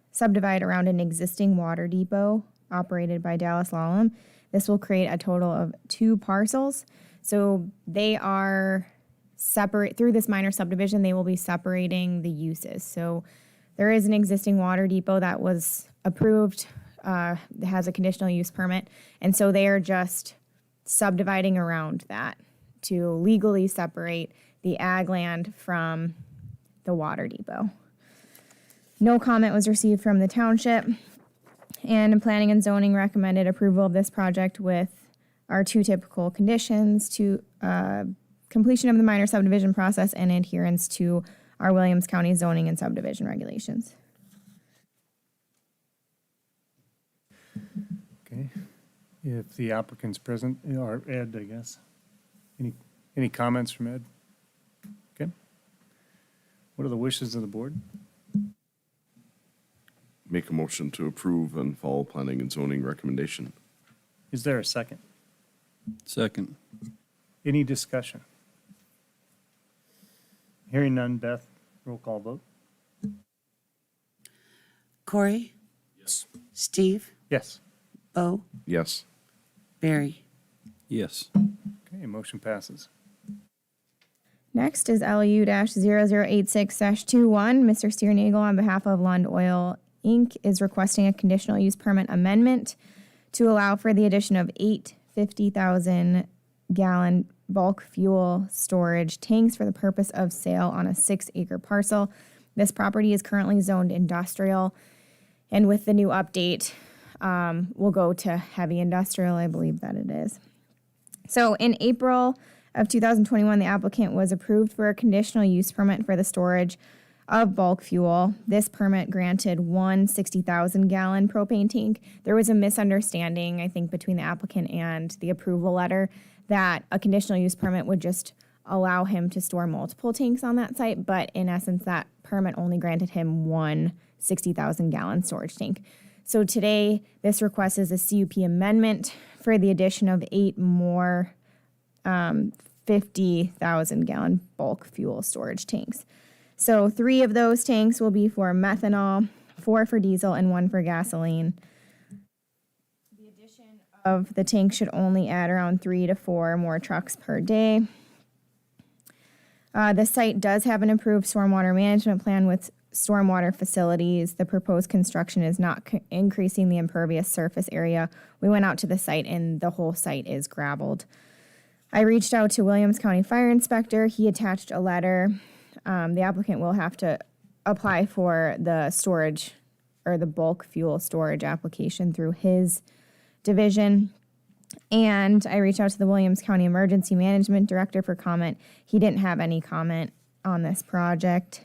subdivide around an existing water depot operated by Dallas Lallam. This will create a total of 2 parcels. So they are separate, through this minor subdivision, they will be separating the uses. So there is an existing water depot that was approved, has a conditional use permit, and so they are just subdividing around that to legally separate the ag land from the water depot. No comment was received from the township, and Planning and Zoning recommended approval of this project with our 2 typical conditions to completion of the minor subdivision process and adherence to our Williams County zoning and subdivision regulations. Okay. If the applicant's present, or Ed, I guess. Any comments from Ed? Okay. What are the wishes of the board? Make a motion to approve and follow planning and zoning recommendation. Is there a second? Second. Any discussion? Hearing none, Beth, roll call vote. Corey, Yes. Steve, Yes. Bo, Yes. Barry. Yes. Okay, motion passes. Next is LU-0086-21. Mr. Steernagel, on behalf of Lund Oil, Inc., is requesting a conditional use permit amendment to allow for the addition of 8 50,000-gallon bulk fuel storage tanks for the purpose of sale on a 6-acre parcel. This property is currently zoned industrial, and with the new update, will go to heavy industrial, I believe that it is. So in April of 2021, the applicant was approved for a conditional use permit for the storage of bulk fuel. This permit granted one 60,000-gallon propane tank. There was a misunderstanding, I think, between the applicant and the approval letter that a conditional use permit would just allow him to store multiple tanks on that site, but in essence, that permit only granted him one 60,000-gallon storage tank. So today, this request is a CUP amendment for the addition of 8 more 50,000-gallon bulk fuel storage tanks. So 3 of those tanks will be for methanol, 4 for diesel, and 1 for gasoline. The addition of the tank should only add around 3 to 4 more trucks per day. The site does have an approved stormwater management plan with stormwater facilities. The proposed construction is not increasing the impervious surface area. We went out to the site and the whole site is gravelled. I reached out to Williams County Fire Inspector. He attached a letter. The applicant will have to apply for the storage or the bulk fuel storage application through his division. And I reached out to the Williams County Emergency Management Director for comment. He didn't have any comment on this project.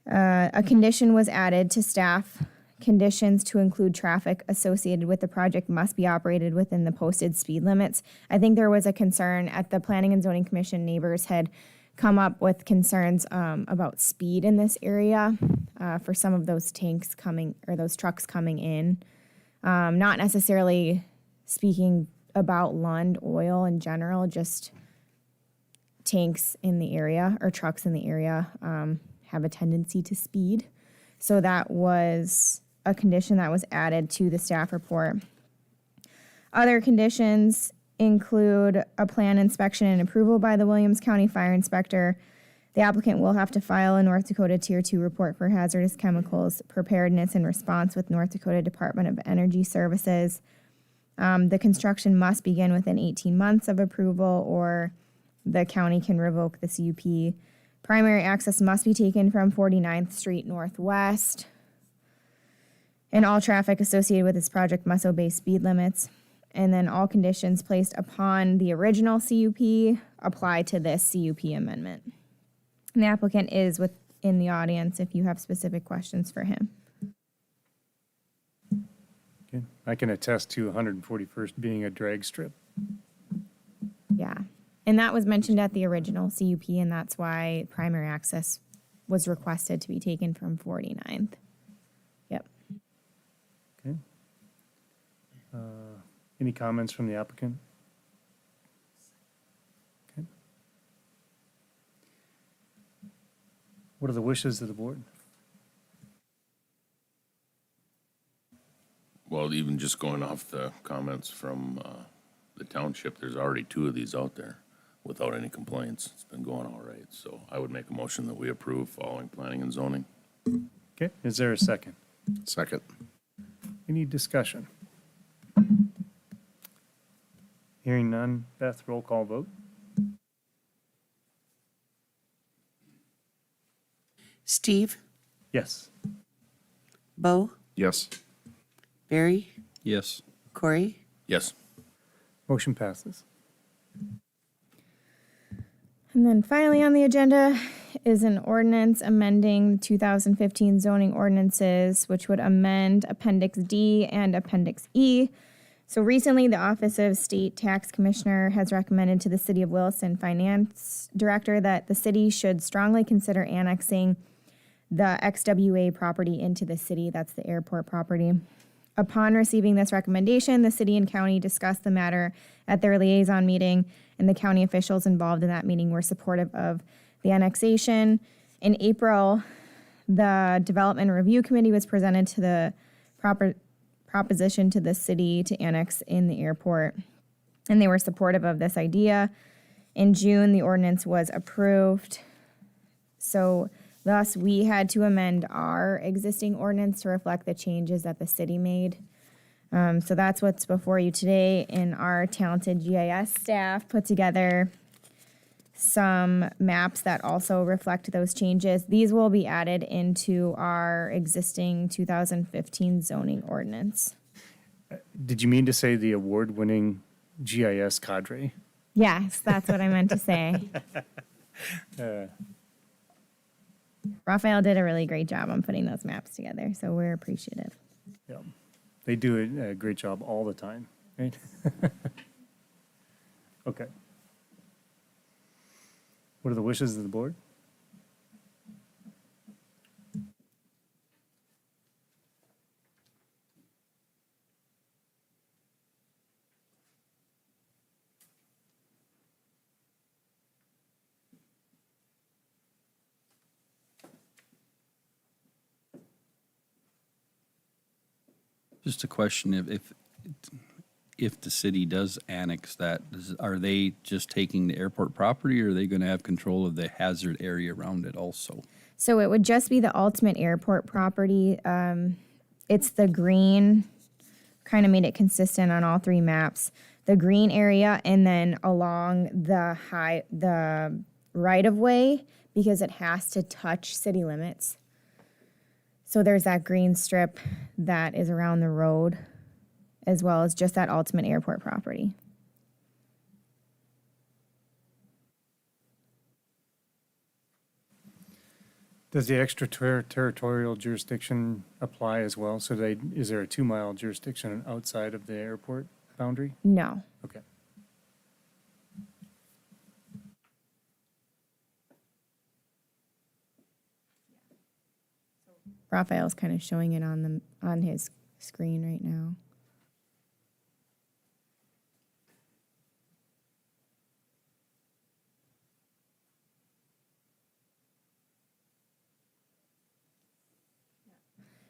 A condition was added to staff conditions to include traffic associated with the project must be operated within the posted speed limits. I think there was a concern at the Planning and Zoning Commission. Neighbors had come up with concerns about speed in this area for some of those tanks coming or those trucks coming in. Not necessarily speaking about Lund Oil in general, just tanks in the area or trucks in the area have a tendency to speed. So that was a condition that was added to the staff report. Other conditions include a plan inspection and approval by the Williams County Fire Inspector. The applicant will have to file a North Dakota Tier 2 report for hazardous chemicals preparedness and response with North Dakota Department of Energy Services. The construction must begin within 18 months of approval or the county can revoke the CUP. Primary access must be taken from 49th Street Northwest. And all traffic associated with this project must obey speed limits. And then all conditions placed upon the original CUP apply to this CUP amendment. And the applicant is within the audience if you have specific questions for him. Okay. I can attest to 141st being a drag strip. Yeah. And that was mentioned at the original CUP, and that's why primary access was requested to be taken from 49th. Yep. Okay. Any comments from the applicant? Okay. What are the wishes of the board? Well, even just going off the comments from the township, there's already 2 of these out there without any complaints. It's been going all right. So I would make a motion that we approve following planning and zoning. Okay, is there a second? Second. Any discussion? Hearing none. Beth, roll call vote. Steve, Yes. Bo, Yes. Barry, Yes. Corey, Yes. Motion passes. And then finally on the agenda is an ordinance amending 2015 zoning ordinances, which would amend Appendix D and Appendix E. So recently, the Office of State Tax Commissioner has recommended to the City of Williston Finance Director that the city should strongly consider annexing the XWA property into the city. That's the airport property. Upon receiving this recommendation, the city and county discussed the matter at their liaison meeting, and the county officials involved in that meeting were supportive of the annexation. In April, the Development Review Committee was presented to the proposition to the city to annex in the airport, and they were supportive of this idea. In June, the ordinance was approved. So thus, we had to amend our existing ordinance to reflect the changes that the city made. So that's what's before you today, and our talented GIS staff put together some maps that also reflect those changes. These will be added into our existing 2015 zoning ordinance. Did you mean to say the award-winning GIS cadre? Yes, that's what I meant to say. Raphael did a really great job on putting those maps together, so we're appreciative. Yeah. They do a great job all the time, right? Okay. What are the wishes of the board? Just a question, if the city does annex that, are they just taking the airport property, or are they gonna have control of the hazard area around it also? So it would just be the ultimate airport property. It's the green, kind of made it consistent on all 3 maps. The green area, and then along the right of way, because it has to touch city limits. So there's that green strip that is around the road, as well as just that ultimate airport property. Does the extraterritorial jurisdiction apply as well? So is there a 2-mile jurisdiction outside of the airport boundary? No. Okay. Raphael's kind of showing it on his screen right now.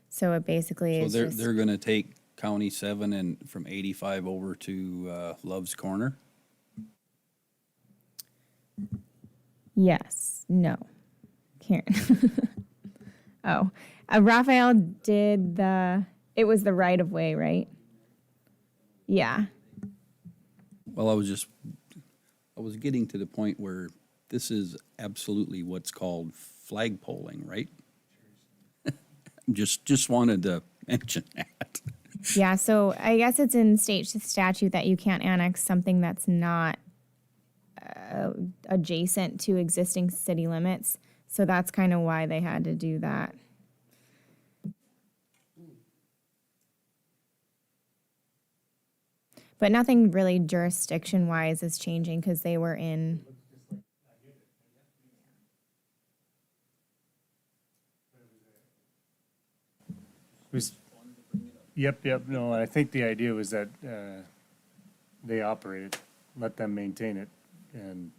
So it basically So is they're, just, they're gonna take County 7 and from 85 over to Love's Corner? yes, no. Karen. Oh, Raphael did it was the right of way, right? Yeah. Well, I was getting to the point where this is absolutely what's called flagpoling, right? Just wanted to mention that. Yeah, so I guess it's in state statute that you can't annex something that's not adjacent to existing city limits. So that's kind of why they had to do that. But nothing really jurisdiction-wise is changing because they were in. Was, yep, no, I think the idea was that, they operate it, let them maintain it, and,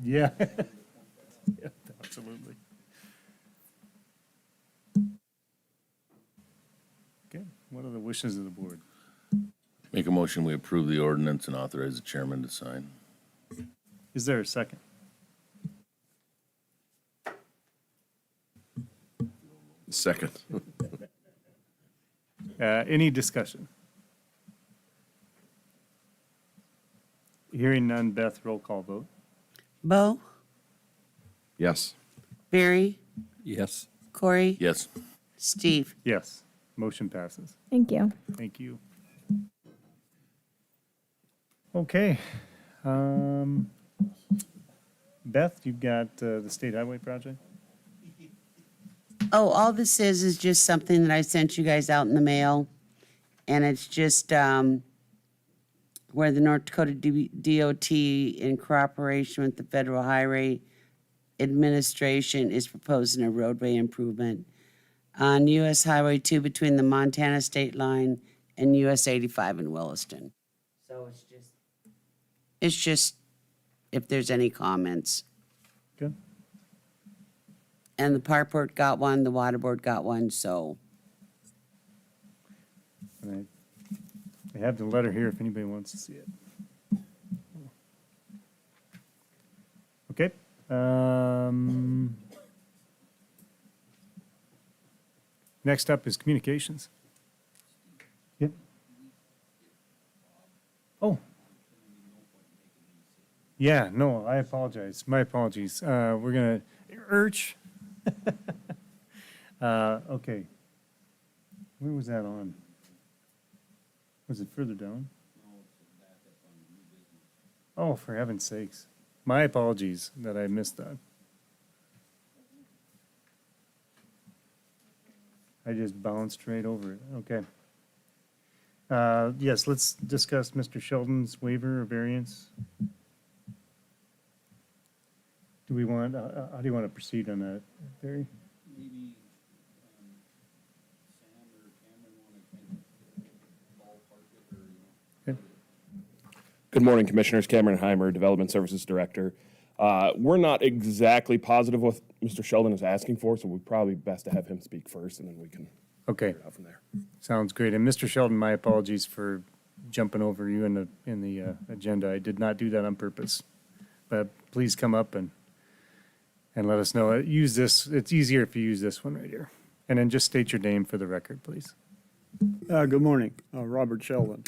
yeah. Yeah, absolutely. Okay, what are the wishes of the board? Make a motion, we approve the ordinance and authorize the chairman to sign. Is there a second? Second. Any discussion? Hearing none, Beth, roll call vote. Bo, Yes. Barry, Yes. Corey, Yes. Steve. Yes, motion passes. Thank you. Thank you. Okay. Beth, you've got the state highway project? Oh, all this is just something that I sent you guys out in the mail. And it's just, where the North Dakota DOT in cooperation with the Federal Highway Administration is proposing a roadway improvement on US Highway 2 between the Montana state line and US 85 in Williston. So it's just if there's any comments. Good. And the park board got one, the water board got one, so. And I have the letter here if anybody wants to see it. Okay. Next up is communications. Yep. Oh. Yeah, no, I apologize. My apologies. We're gonna, okay. Where was that on? Was it further down? Oh, for heaven's sakes. My apologies that I missed that. I just bounced right over it. Okay. Yes, let's discuss Mr. Sheldon's waiver or variance. Do we want, how do you want to proceed on that, Barry? Maybe Sam or Cameron want to ballpark it or, Okay. Good morning, Commissioners. Cameron Heimer, Development Services Director. We're not exactly positive what Mr. Sheldon is asking for, so we're probably best to have him speak first, and then we can Okay, figure it out from there. sounds great. And Mr. Sheldon, my apologies for jumping over you in the agenda. I did not do that on purpose. But please come up and let us know. Use this, it's easier if you use this one right here. And then just state your name for the record, please. Good morning, Robert Sheldon.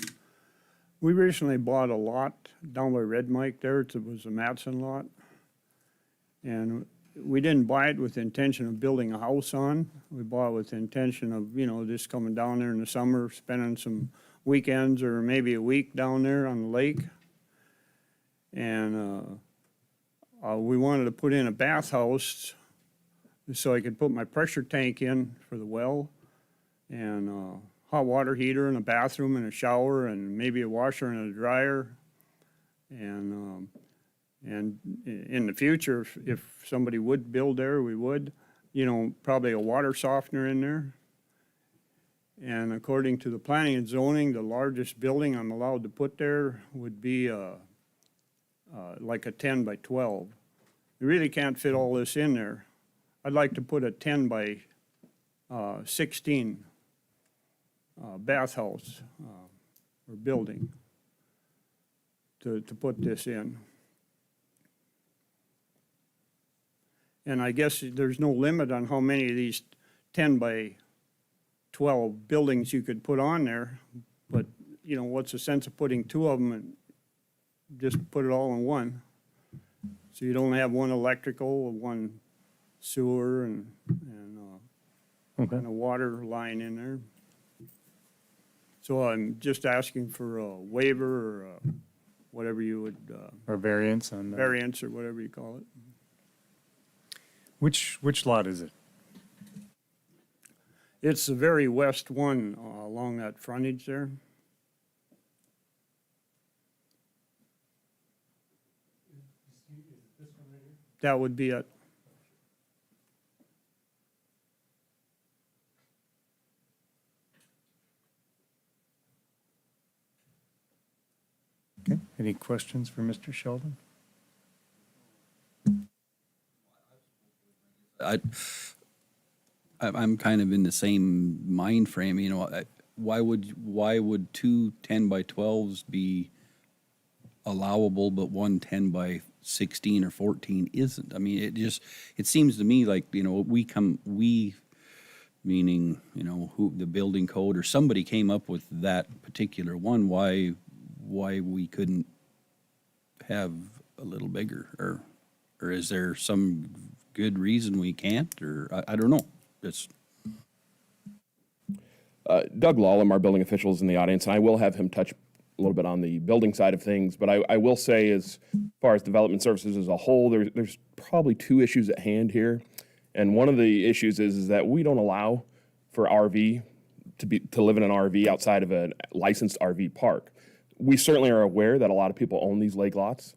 We recently bought a lot down by Red Mike there. It was a Matson lot. And we didn't buy it with the intention of building a house on. We bought it with the intention of, just coming down there in the summer, spending some weekends or maybe a week down there on the lake. And we wanted to put in a bathhouse so I could put my pressure tank in for the well and hot water heater and a bathroom and a shower and maybe a washer and a dryer. And in the future, if somebody would build there, we would, probably a water softener in there. And according to the planning and zoning, the largest building I'm allowed to put there would be like a 10 by 12. You really can't fit all this in there. I'd like to put a 10 by 16 bathhouse or building to put this in. And I guess there's no limit on how many of these 10 by 12 buildings you could put on there, but, what's the sense of putting two of them and just put it all in one? So you don't have one electrical, one sewer, and Okay. a water line in there. So I'm just asking for a waiver or whatever you would, Or variance on, variance or whatever you call it. which lot is it? It's the very west one along that frontage there. That would be it. Okay, any questions for Mr. Sheldon? I'm kind of in the same mind frame, you know, why would two 10 by 12s be allowable, but one 10 by 16 or 14 isn't? I mean, it seems to me like, you know, we, meaning, you know, who, the building code or somebody came up with that particular one, why we couldn't have a little bigger, or is there some good reason we can't, or I don't know. It's Doug Lawlem, our building official, is in the audience, and I will have him touch a little bit on the building side of things. But I will say, as far as development services as a whole, there's probably two issues at hand here. And one of the issues is that we don't allow for RV to live in an RV outside of a licensed RV park. We certainly are aware that a lot of people own these lake lots.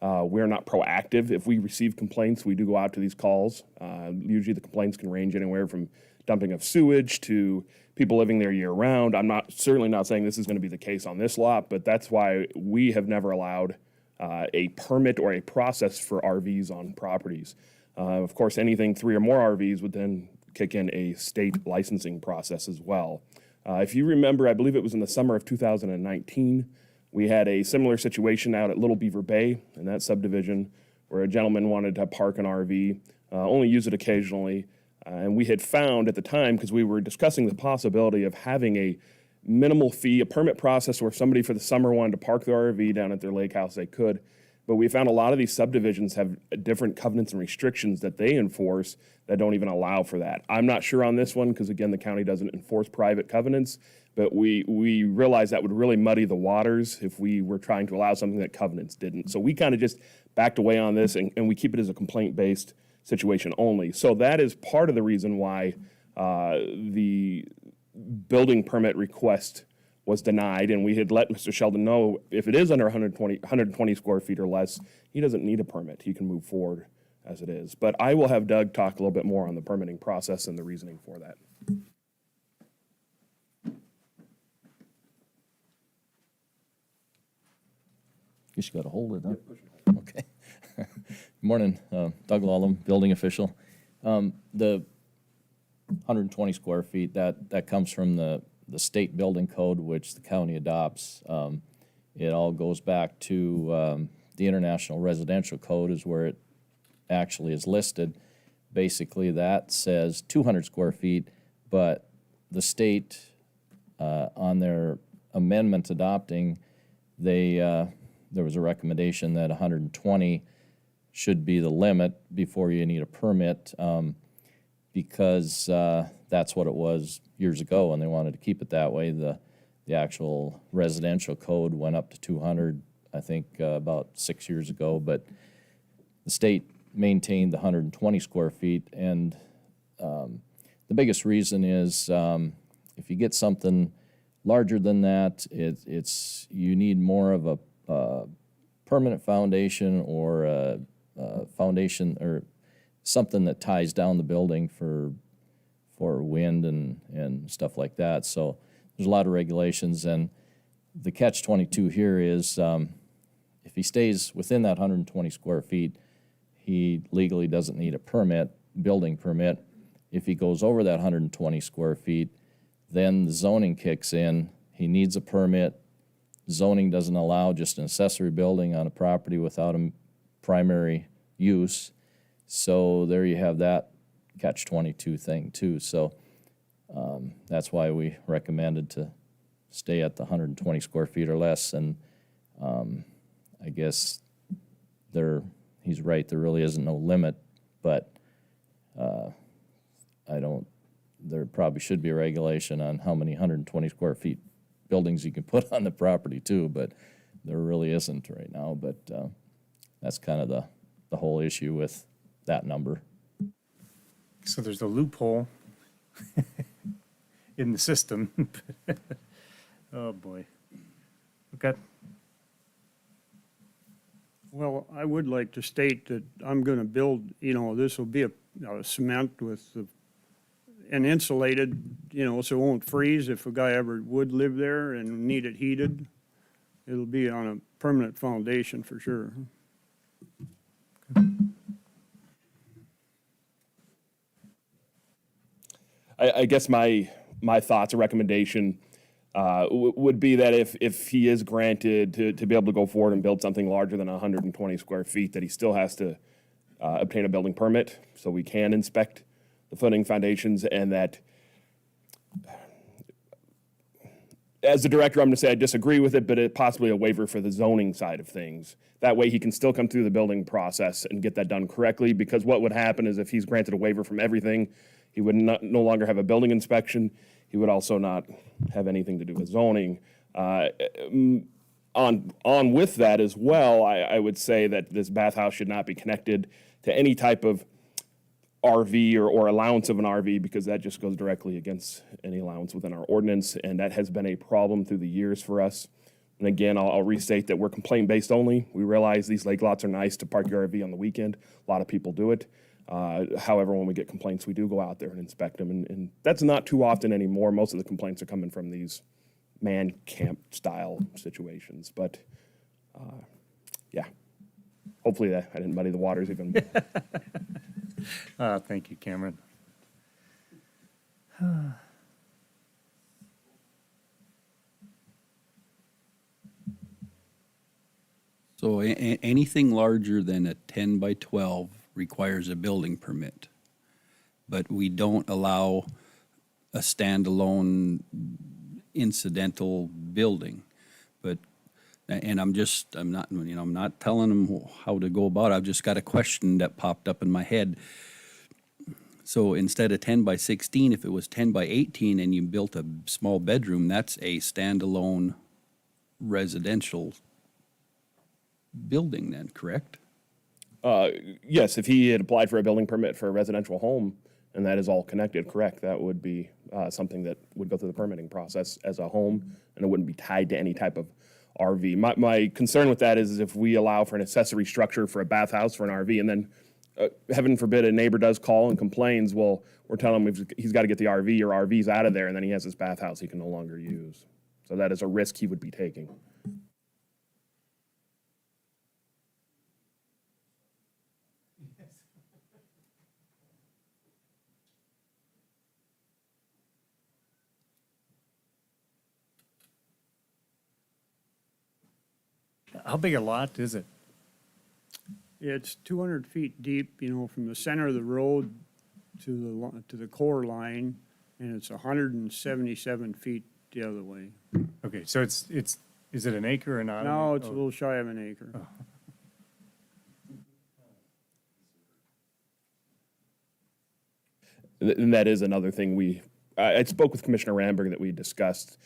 We're not proactive. If we receive complaints, we do go out to these calls. Usually the complaints can range anywhere from dumping of sewage to people living there year round. I'm certainly not saying this is going to be the case on this lot, but that's why we have never allowed a permit or a process for RVs on properties. Of course, anything 3 or more RVs would then kick in a state licensing process as well. If you remember, I believe it was in the summer of 2019, we had a similar situation out at Little Beaver Bay in that subdivision where a gentleman wanted to park an RV, only use it occasionally. And we had found at the time, because we were discussing the possibility of having a minimal fee, a permit process where if somebody for the summer wanted to park their RV down at their lake house, they could. But we found a lot of these subdivisions have different covenants and restrictions that they enforce that don't even allow for that. I'm not sure on this one because, again, the county doesn't enforce private covenants, but we realized that would really muddy the waters if we were trying to allow something that covenants didn't. So we kind of just backed away on this, and we keep it as a complaint-based situation only. So that is part of the reason why the building permit request was denied, and we had let Mr. Sheldon know if it is under 120 square feet or less, he doesn't need a permit. He can move forward as it is. But I will have Doug talk a little bit more on the permitting process and the reasoning for that. Guess you got to hold it, huh? Okay. Good morning, Doug Lawlem, building official. The 120 square feet, that comes from the state building code, which the county adopts. It all goes back to the International Residential Code is where it actually is listed. Basically, that says 200 square feet, but the state, on their amendment adopting, there was a recommendation that 120 should be the limit before you need a permit, because that's what it was years ago, and they wanted to keep it that way. The actual residential code went up to 200, I think, about 6 years ago, but the state maintained the 120 square feet, and the biggest reason is if you get something larger than that, you need more of a permanent foundation or a foundation or something that ties down the building for wind and stuff like that. So there's a lot of regulations, and the catch-22 here is if he stays within that 120 square feet, he legally doesn't need a building permit. If he goes over that 120 square feet, then the zoning kicks in. He needs a permit. Zoning doesn't allow just an accessory building on a property without a primary use. So there you have that catch-22 thing too. So that's why we recommended to stay at the 120 square feet or less. And I guess he's right, there really isn't no limit, but there probably should be a regulation on how many 120 square feet buildings you can put on the property too, but there really isn't right now. But that's kind of the whole issue with that number. So there's a loophole in the system. Oh, boy. Okay. Well, I would like to state that I'm gonna build, this will be a cement with and insulated, so it won't freeze if a guy ever would live there and need it heated. It'll be on a permanent foundation for sure. I guess my thoughts or recommendation would be that if he is granted to be able to go forward and build something larger than 120 square feet, that he still has to obtain a building permit so we can inspect the footing foundations, and that as the director, I'm going to say I disagree with it, but possibly a waiver for the zoning side of things. That way he can still come through the building process and get that done correctly, because what would happen is if he's granted a waiver from everything, he would no longer have a building inspection. He would also not have anything to do with zoning. On with that as well, I would say that this bathhouse should not be connected to any type of RV or allowance of an RV, because that just goes directly against any allowance within our ordinance, and that has been a problem through the years for us. And again, I'll restate that we're complaint-based only. We realize these lake lots are nice to park your RV on the weekend. A lot of people do it. However, when we get complaints, we do go out there and inspect them, and that's not too often anymore. Most of the complaints are coming from these man camp style situations, but yeah. Hopefully that I didn't muddy the waters even. Thank you, Cameron. So anything larger than a 10 by 12 requires a building permit. But we don't allow a standalone incidental building. But, and I'm not telling them how to go about it. I've just got a question that popped up in my head. So instead of 10 by 16, if it was 10 by 18 and you built a small bedroom, that's a standalone residential building then, correct? Yes, if he had applied for a building permit for a residential home and that is all connected, correct, that would be something that would go through the permitting process as a home, and it wouldn't be tied to any type of RV. My concern with that is if we allow for an accessory structure for a bathhouse for an RV, and then heaven forbid a neighbor does call and complains, well, we're telling him he's got to get the RV or RV's out of there, and then he has his bathhouse he can no longer use. So that is a risk he would be taking. How big a lot is it? It's 200 feet deep, from the center of the road to the core line, and it's 177 feet the other way. Okay, so is it an acre or not? No, it's a little shy of an acre. And that is another thing I spoke with Commissioner Ramberg that we discussed.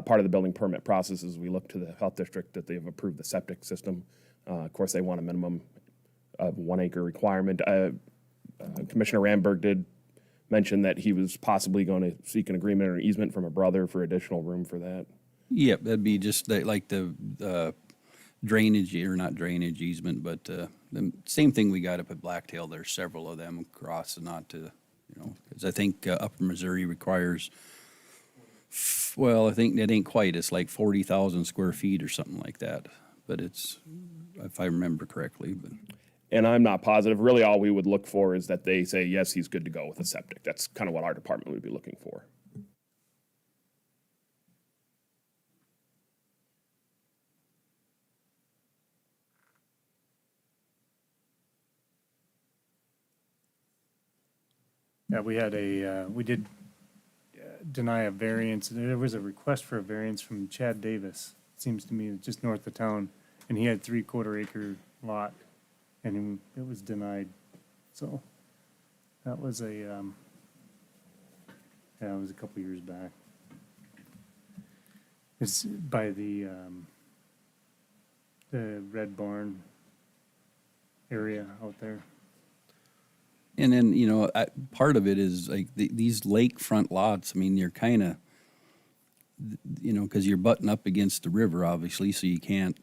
Part of the building permit process is we look to the health district that they've approved the septic system. Of course, they want a minimum of 1 acre requirement. Commissioner Ramberg did mention that he was possibly going to seek an agreement or an easement from a brother for additional room for that. Yep, that'd be just like the drainage, or not drainage easement, but the same thing we got up at Blacktail. There's several of them across, and not to, because I think Upper Missouri requires, well, I think that ain't quite. It's like 40,000 square feet or something like that. But it's, if I remember correctly. But. And I'm not positive. Really, all we would look for is that they say, yes, he's good to go with a septic. That's kind of what our department would be looking for. Yeah, we did deny a variance. There was a request for a variance from Chad Davis, it seems to me, just north of town, and he had 3/4 acre lot, and it was denied. So that was it was a couple years back. It's by the Red Barn area out there. And then, part of it is like these lakefront lots. I mean, you're kind of, because you're butting up against the river, obviously, so you can't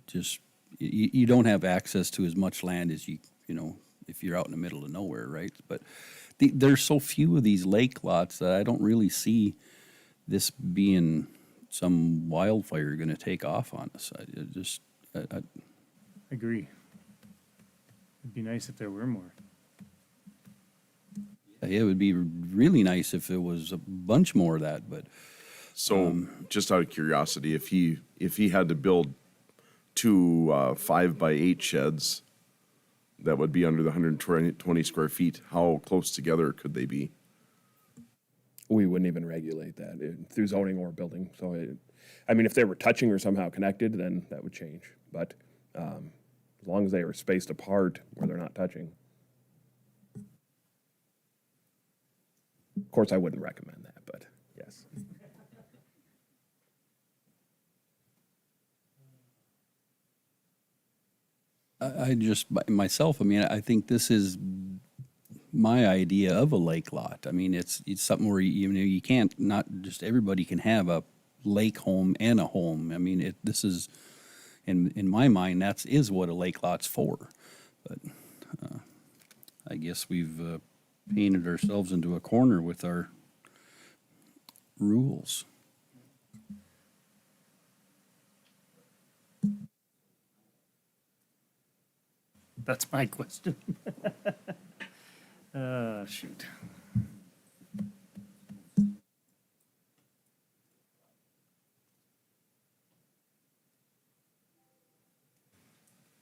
just, you don't have access to as much land as you know, if you're out in the middle of nowhere, right? But there's so few of these lake lots that I don't really see this being some wildfire gonna take off on us. I Agree. It'd be nice if there were more. it would be really nice if there was a bunch more of that, but So, just out of curiosity, if he had to build two 5x8 sheds that would be under the 120 square feet, how close together could they be? We wouldn't even regulate that through zoning or building. So, I mean, if they were touching or somehow connected, then that would change. But as long as they were spaced apart where they're not touching. Of course, I wouldn't recommend that, but yes. I just, myself, I mean, I think this is my idea of a lake lot. I mean, it's something where, you know, you can't, not just everybody can have a lake home and a home. I mean, this is, in my mind, is what a lake lot's for. But I guess we've painted ourselves into a corner with our rules. That's my question. Shoot.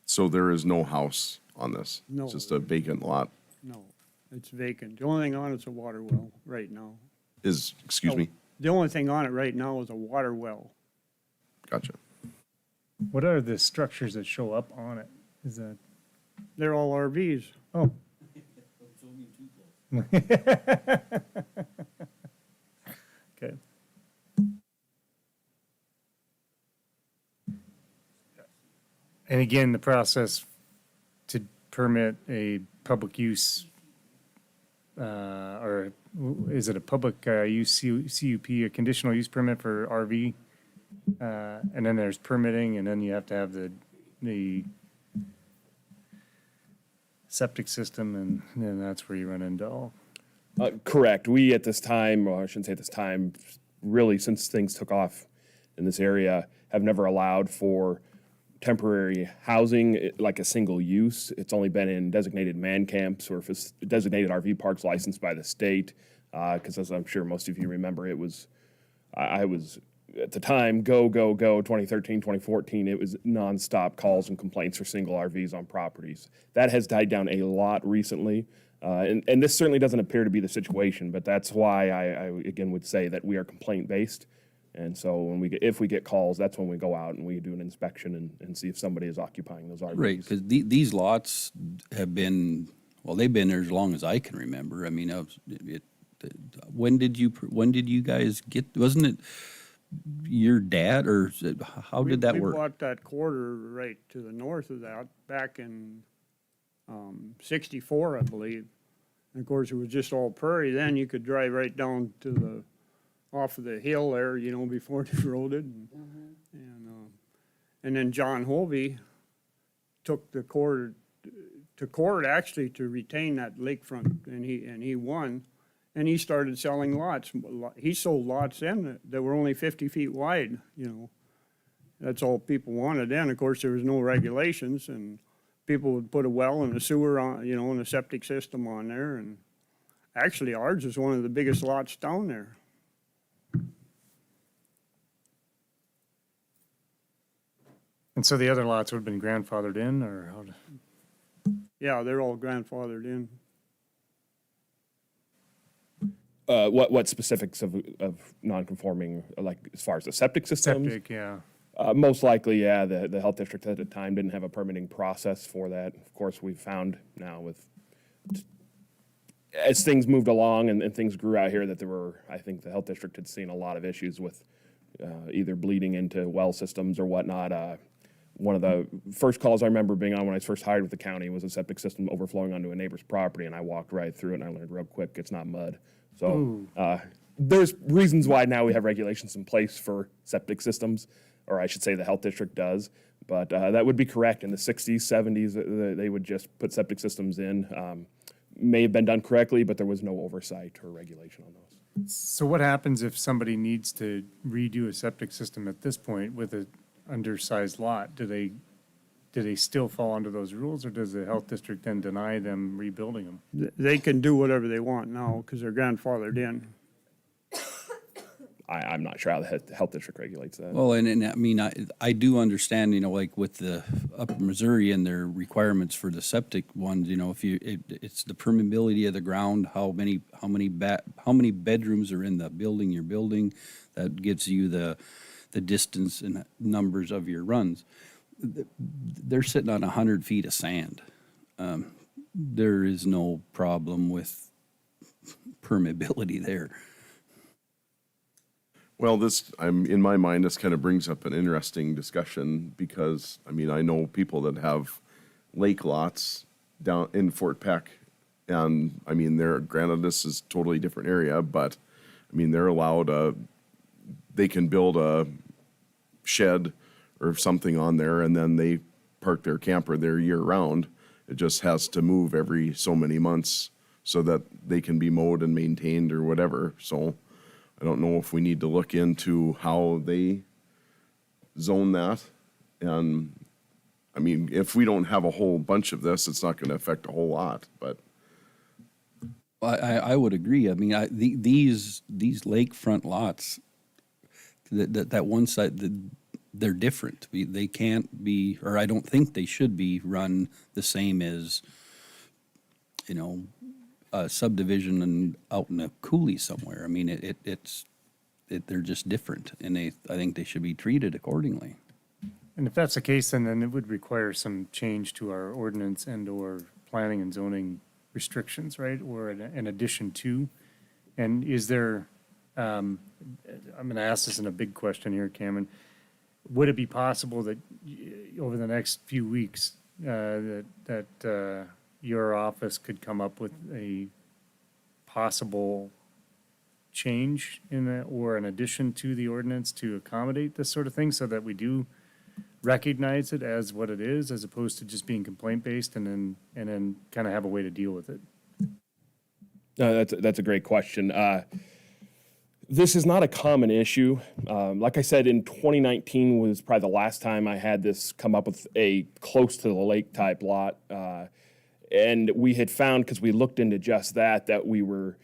So there is no house on this? No. It's just a vacant lot? No, it's vacant. The only thing on it's a water well right now. Excuse me? The only thing on it right now is a water well. Gotcha. What are the structures that show up on it? Is that, They're all RVs. oh. Okay. And again, the process to permit a public use, or is it a public use CUP, a conditional use permit for RV? And then there's permitting, and then you have to have the septic system, and then that's where you run into all. Correct. We at this time, or I shouldn't say at this time, really since things took off in this area, have never allowed for temporary housing like a single use. It's only been in designated man camps or designated RV parks licensed by the state. Because as I'm sure most of you remember, I was at the time, go, 2013, 2014, it was nonstop calls and complaints for single RVs on properties. That has died down a lot recently. And this certainly doesn't appear to be the situation, but that's why I again would say that we are complaint-based. And so if we get calls, that's when we go out and we do an inspection and see if somebody is occupying those RVs. Right, because these lots have been, well, they've been there as long as I can remember. I mean, when did you guys get, wasn't it your dad, or how did that work? We bought that quarter right to the north of that back in 64, I believe. And of course, it was just all prairie then. You could drive right down to off of the hill there, you know, before it eroded. And then John Hovey took the quarter to court actually to retain that lakefront, and he won. And he started selling lots. He sold lots then that were only 50 feet wide, you know. That's all people wanted then. Of course, there was no regulations, and people would put a well and a sewer on, you know, and a septic system on there. And actually, ours is one of the biggest lots down there. And so the other lots would have been grandfathered in, or how? Yeah, they're all grandfathered in. What specifics of non-conforming, like as far as the septic systems? Septic, yeah. Most likely, yeah, the health district at the time didn't have a permitting process for that. Of course, we've found now as things moved along and things grew out here that I think the health district had seen a lot of issues with either bleeding into well systems or whatnot. One of the first calls I remember being on when I was first hired with the county was a septic system overflowing onto a neighbor's property, and I walked right through it and I learned real quick it's not mud. So there's reasons why now we have regulations in place for septic systems, or I should say the health district does. But that would be correct. In the 60s, 70s, they would just put septic systems in. May have been done correctly, but there was no oversight or regulation on those. So what happens if somebody needs to redo a septic system at this point with an undersized lot? Do they still fall under those rules, or does the health district then deny them rebuilding them? They can do whatever they want now because they're grandfathered in. I'm not sure how the health district regulates that. Well, and I mean, I do understand, you know, like with the Upper Missouri and their requirements for the septic ones, you know, if it's the permeability of the ground, how many bedrooms are in the building you're building, that gives you the distance and numbers of your runs. They're sitting on 100 feet of sand. There is no problem with permeability there. Well, in my mind, this kind of brings up an interesting discussion because, I mean, I know people that have lake lots down in Fort Peck. And, I mean, granted, this is totally different area, but, I mean, they're allowed they can build a shed or something on there, and then they park their camper there year round. It just has to move every so many months so that they can be mowed and maintained or whatever. So I don't know if we need to look into how they zone that. And, I mean, if we don't have a whole bunch of this, it's not going to affect a whole lot, but. I would agree. I mean, these lakefront lots, that one side, they're different. They can't be, or I don't think they should be run the same as, you know, a subdivision and out in a coulee somewhere. I mean, they're just different, and I think they should be treated accordingly. And if that's the case, then it would require some change to our ordinance and/or planning and zoning restrictions, right? Or an addition to. And is there, I'm going to ask this in a big question here, Cameron. Would it be possible that over the next few weeks, that your office could come up with a possible change or an addition to the ordinance to accommodate this sort of thing, so that we do recognize it as what it is, as opposed to just being complaint-based and then kind of have a way to deal with it? That's a great question. This is not a common issue. Like I said, in 2019 was probably the last time I had this come up with a close to the lake type lot. And we had found, because we looked into just that we were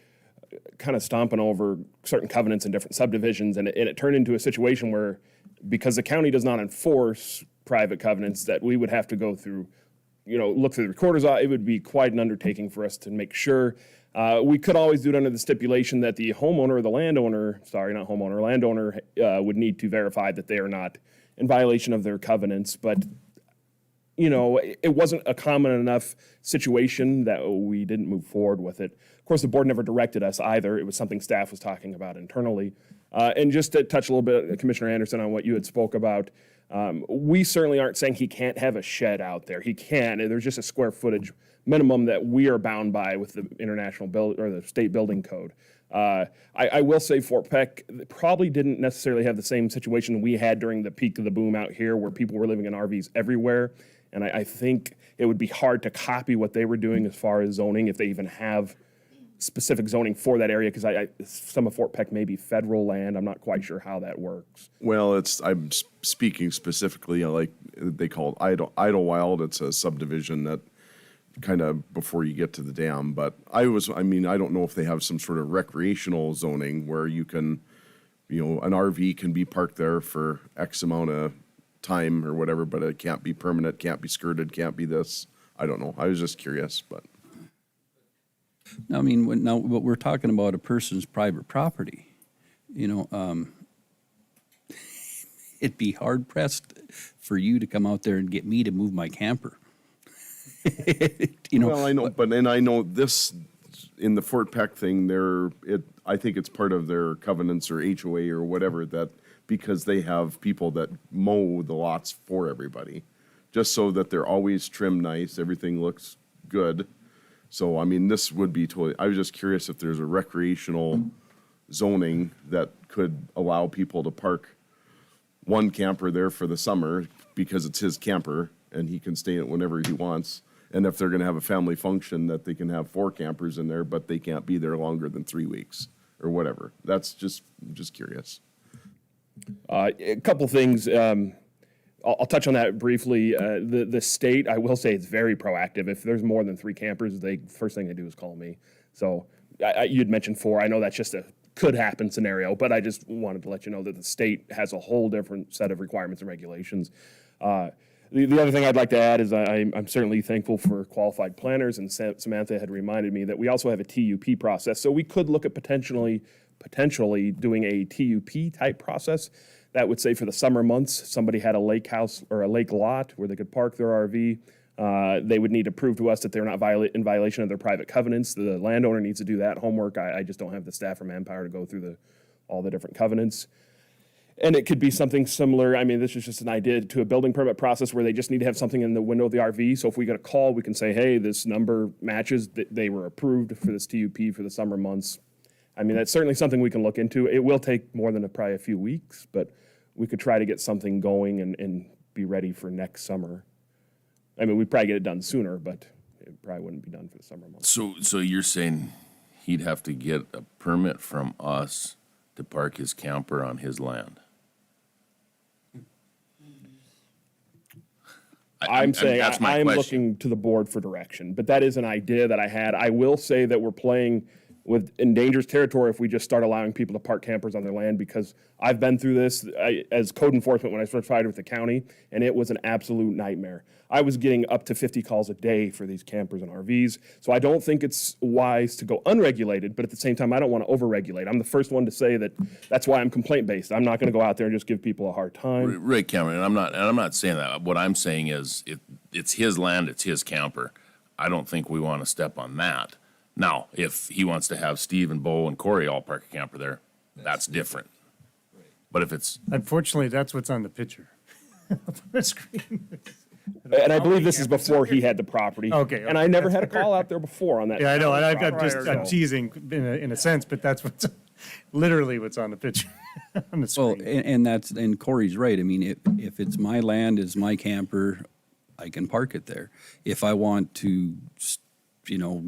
kind of stomping over certain covenants in different subdivisions. And it turned into a situation where, because the county does not enforce private covenants, that we would have to go through, look through the recorder's office. It would be quite an undertaking for us to make sure. We could always do it under the stipulation that the homeowner or the landowner, landowner would need to verify that they are not in violation of their covenants. But, it wasn't a common enough situation that we didn't move forward with it. Of course, the board never directed us either. It was something staff was talking about internally. And just to touch a little bit, Commissioner Anderson, on what you had spoke about, we certainly aren't saying he can't have a shed out there. He can. There's just a square footage minimum that we are bound by with the international or the state building code. I will say Fort Peck probably didn't necessarily have the same situation we had during the peak of the boom out here, where people were living in RVs everywhere. And I think it would be hard to copy what they were doing as far as zoning, if they even have specific zoning for that area, because some of Fort Peck may be federal land. I'm not quite sure how that works. Well, I'm speaking specifically, like they call it Idlewild. It's a subdivision that kind of before you get to the dam. But I don't know if they have some sort of recreational zoning where you can, an RV can be parked there for X amount of time or whatever, but it can't be permanent, can't be skirted, can't be this. I don't know. I was just curious, but. I mean, what we're talking about, a person's private property, it'd be hard pressed for you to come out there and get me to move my camper. Well, I know, and I know this in the Fort Peck thing. I think it's part of their covenants or HOA or whatever, that because they have people that mow the lots for everybody, just so that they're always trimmed nice, everything looks good. So, I mean, this would be totally, I was just curious if there's a recreational zoning that could allow people to park one camper there for the summer because it's his camper and he can stay in it whenever he wants. And if they're gonna have a family function, that they can have 4 campers in there, but they can't be there longer than 3 weeks or whatever. That's just curious. A couple things. I'll touch on that briefly. The state, I will say, it's very proactive. If there's more than 3 campers, first thing they do is call me. So you'd mentioned 4. I know that's just a could happen scenario, but I just wanted to let you know that the state has a whole different set of requirements and regulations. The other thing I'd like to add is I'm certainly thankful for qualified planners, and Samantha had reminded me that we also have a TUP process. So we could look at potentially doing a TUP type process. That would say for the summer months, somebody had a lake house or a lake lot where they could park their RV. They would need to prove to us that they're not in violation of their private covenants. The landowner needs to do that homework. I just don't have the staff or manpower to go through all the different covenants. And it could be something similar. I mean, this is just an idea to a building permit process where they just need to have something in the window of the RV. So if we get a call, we can say, hey, this number matches, they were approved for this TUP for the summer months. I mean, that's certainly something we can look into. It will take more than probably a few weeks, but we could try to get something going and be ready for next summer. I mean, we'd probably get it done sooner, but it probably wouldn't be done for the summer months. So you're saying he'd have to get a permit from us to park his camper on his land? I'm saying that's my I'm question. looking to the board for direction, but that is an idea that I had. I will say that we're playing with in dangerous territory if we just start allowing people to park campers on their land, because I've been through this as code enforcement when I first tried with the county, and it was an absolute nightmare. I was getting up to 50 calls a day for these campers and RVs, so I don't think it's wise to go unregulated, but at the same time, I don't want to overregulate. I'm the first one to say that that's why I'm complaint-based. I'm not going to go out there and just give people a hard time. Right, Cameron, and I'm not saying that. What I'm saying is it's his land, it's his camper. I don't think we want to step on that. Now, if he wants to have Steve and Bo and Corey all park a camper there, that's different. But if it's, Unfortunately, that's what's on the picture. Up on the screen. And I believe this is before he had the property. Okay, And I never had a call out there before on that. Yeah, I know, and I'm property, so- teasing in a sense, but that's what's, literally what's on the picture, on the Well, screen. and Corey's right. I mean, if it's my land, it's my camper, I can park it there. If I want to,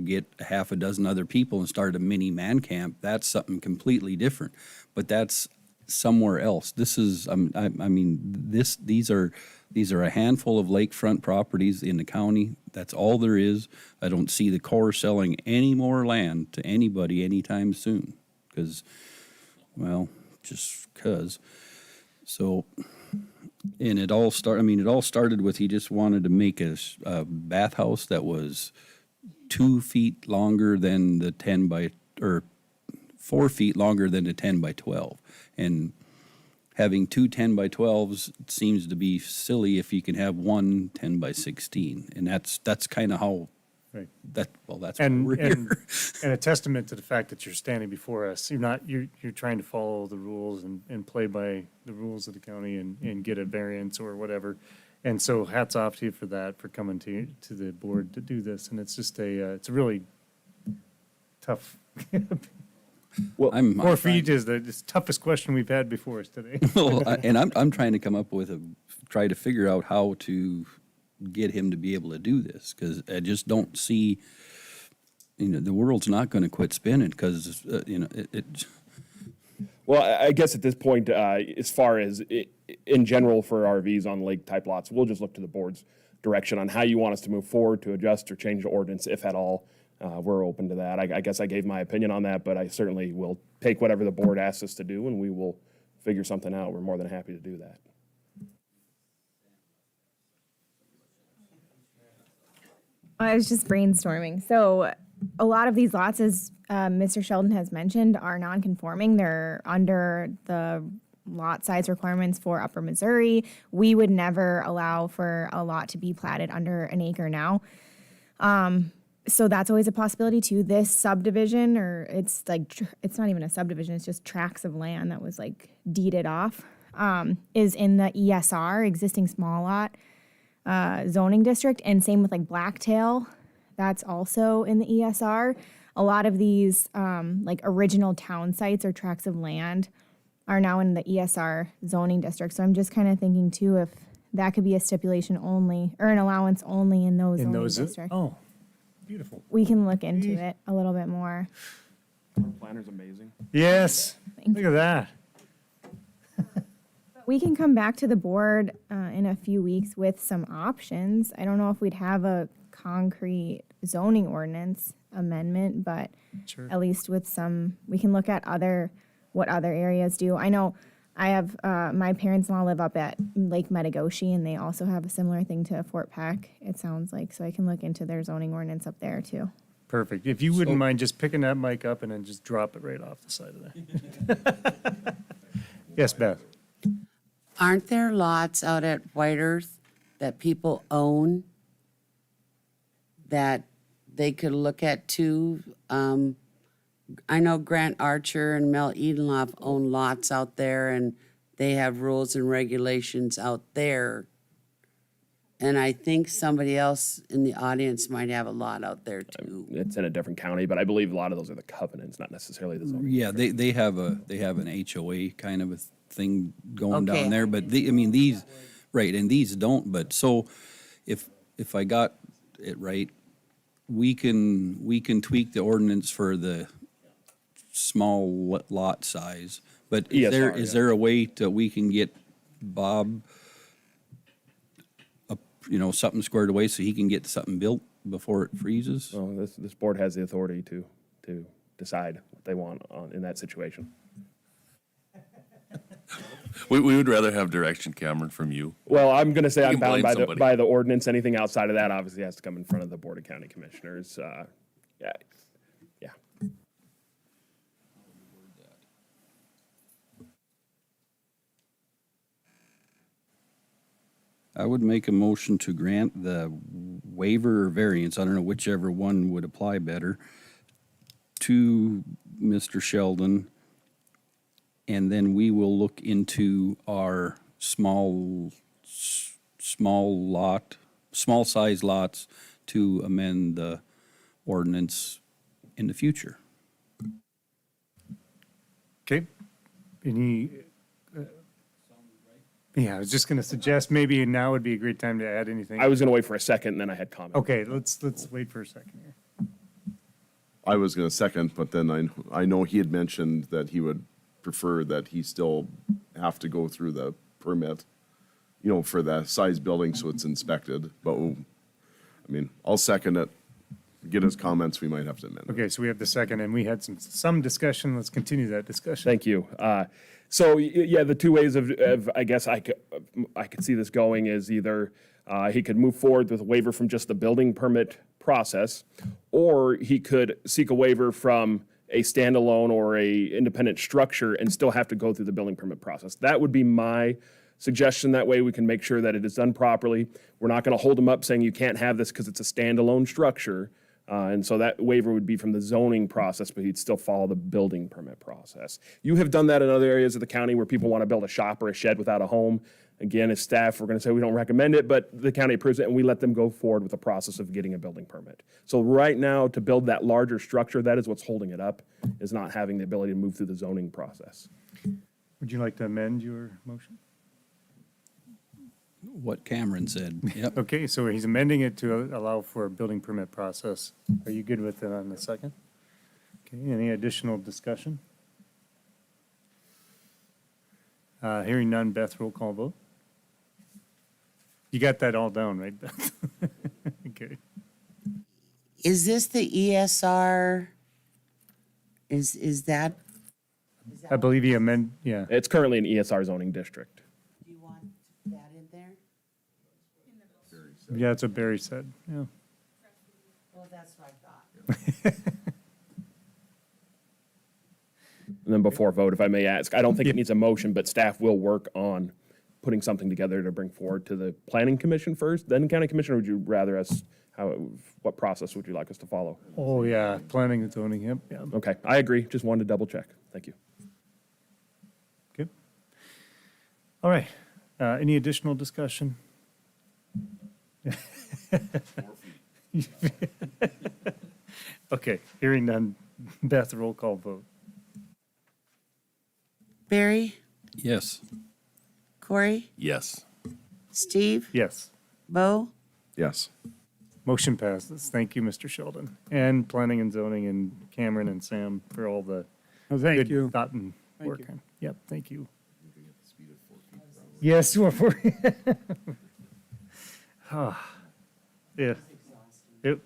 get a half a dozen other people and start a mini man camp, that's something completely different. But that's somewhere else. This is, these are a handful of lakefront properties in the county. That's all there is. I don't see the Corps selling any more land to anybody anytime soon, because, just because. So, and it all started with he just wanted to make a bathhouse that was 2 feet longer than the 4 feet longer than the 10 by 12. And having 2 10 by 12s seems to be silly if you can have one 10 by 16. And that's kind of how, Right. that's why And, we're and, here. and a testament to the fact that you're standing before us. You're trying to follow the rules and play by the rules of the county and get a variance or whatever. And so hats off to you for that, for coming to the board to do this. And it's just it's a really tough, I'm 4 feet is the toughest question we've had before us today. And I'm trying to come up with try to figure out how to get him to be able to do this, because I just don't see, the world's not going to quit spinning, because, Well, I guess at this point, as far as in general for RVs on lake-type lots, we'll just look to the board's direction on how you want us to move forward to adjust or change the ordinance, if at all. We're open to that. I guess I gave my opinion on that, but I certainly will take whatever the board asks us to do, and we will figure something out. We're more than happy to do that. I was just brainstorming. So a lot of these lots, as Mr. Sheldon has mentioned, are non-conforming. They're under the lot size requirements for Upper Missouri. We would never allow for a lot to be platted under an acre now. So that's always a possibility too. This subdivision, or it's not even a subdivision, it's just tracts of land that was deeded off, is in the ESR, existing small lot zoning district, and same with Blacktail, that's also in the ESR. A lot of these original town sites or tracts of land are now in the ESR zoning district. So I'm just kind of thinking too, if that could be a stipulation only, or an allowance only in those In zoning those, districts. oh, beautiful. We can look into it a little bit more. Planner's amazing. Yes, Thank look at that. We can come back to the board in a few weeks with some options. I don't know if we'd have a concrete zoning ordinance amendment, but Sure. at least with some, we can look at what other areas do. I know I have, my parents-in-law live up at Lake Metagoshi, and they also have a similar thing to Fort Peck, it sounds like, so I can look into their zoning ordinance up there too. Perfect. If you wouldn't mind just picking that mic up and then just drop it right off the side of there. Yes, Beth? Aren't there lots out at White Earth that people own that they could look at too? I know Grant Archer and Mel Edenloff own lots out there, and they have rules and regulations out there. And I think somebody else in the audience might have a lot out there too. It's in a different county, but I believe a lot of those are the covenants, not necessarily the zoning. Yeah, they have an HOA kind of a thing going Okay. down there, but these, right, and these don't, but so if I got it right, we can tweak the ordinance for the small lot size, but ESR, is yeah. there a way that we can get Bob something squared away so he can get something built before it freezes? Well, this board has the authority to decide what they want in that situation. We would rather have direction, Cameron, from you. Well, I'm going to say You I'm can bound blame somebody. by the ordinance. Anything outside of that obviously has to come in front of the Board of County Commissioners. Yeah. I would make a motion to grant the waiver or variance, I don't know whichever one would apply better, to Mr. Sheldon. And then we will look into our small size lots to amend the ordinance in the future. Okay. Any? Yeah, I was just gonna suggest maybe now would be a great time to add anything. I was going to wait for a second, and then I had comment. Okay, let's wait for a second here. I was gonna second, but then I know he had mentioned that he would prefer that he still have to go through the permit, for the size building, so it's inspected, but, I'll second it, get his comments, we might have to amend it. Okay, so we have the second, and we had some discussion. Let's continue that discussion. Thank you. So, yeah, the two ways of I guess I could see this going is either he could move forward with a waiver from just the building permit process, or he could seek a waiver from a standalone or a independent structure and still have to go through the building permit process. That would be my suggestion. That way we can make sure that it is done properly. We're not going to hold him up saying you can't have this because it's a standalone structure. And so that waiver would be from the zoning process, but he'd still follow the building permit process. You have done that in other areas of the county where people want to build a shop or a shed without a home. Again, as staff, we're going to say we don't recommend it, but the county approves it, and we let them go forward with the process of getting a building permit. So right now, to build that larger structure, that is what's holding it up, is not having the ability to move through the zoning process. Would you like to amend your motion? What Cameron said, yep. Okay, so he's amending it to allow for a building permit process. Are you good with it on the second? Okay, any additional discussion? Hearing none, Beth, roll call vote. You got that all down, right, Beth? Okay. Is this the ESR? Is that? I believe you yeah. It's currently an ESR zoning district. Do you want that in there? Yeah, that's what Barry said, yeah. Well, that's what I thought. And then before vote, if I may ask, I don't think it needs a motion, but staff will work on putting something together to bring forward to the planning commission first, then county commission, or would you rather us, what process would you like us to follow? Oh, yeah, planning and zoning, yep, yeah. Okay, I agree. Just wanted to double check. Thank you. Good. All right, any additional discussion? Okay, hearing none, Beth, roll call vote. Barry, Yes. Corey, Yes. Steve, Yes. Bo? Yes. Motion passes. Thank you, Mr. Sheldon, and Planning and Zoning, and Cameron and Sam for all the Well, thank good you. thought and Thank work. you. on- Yep, thank you. Yes, yeah,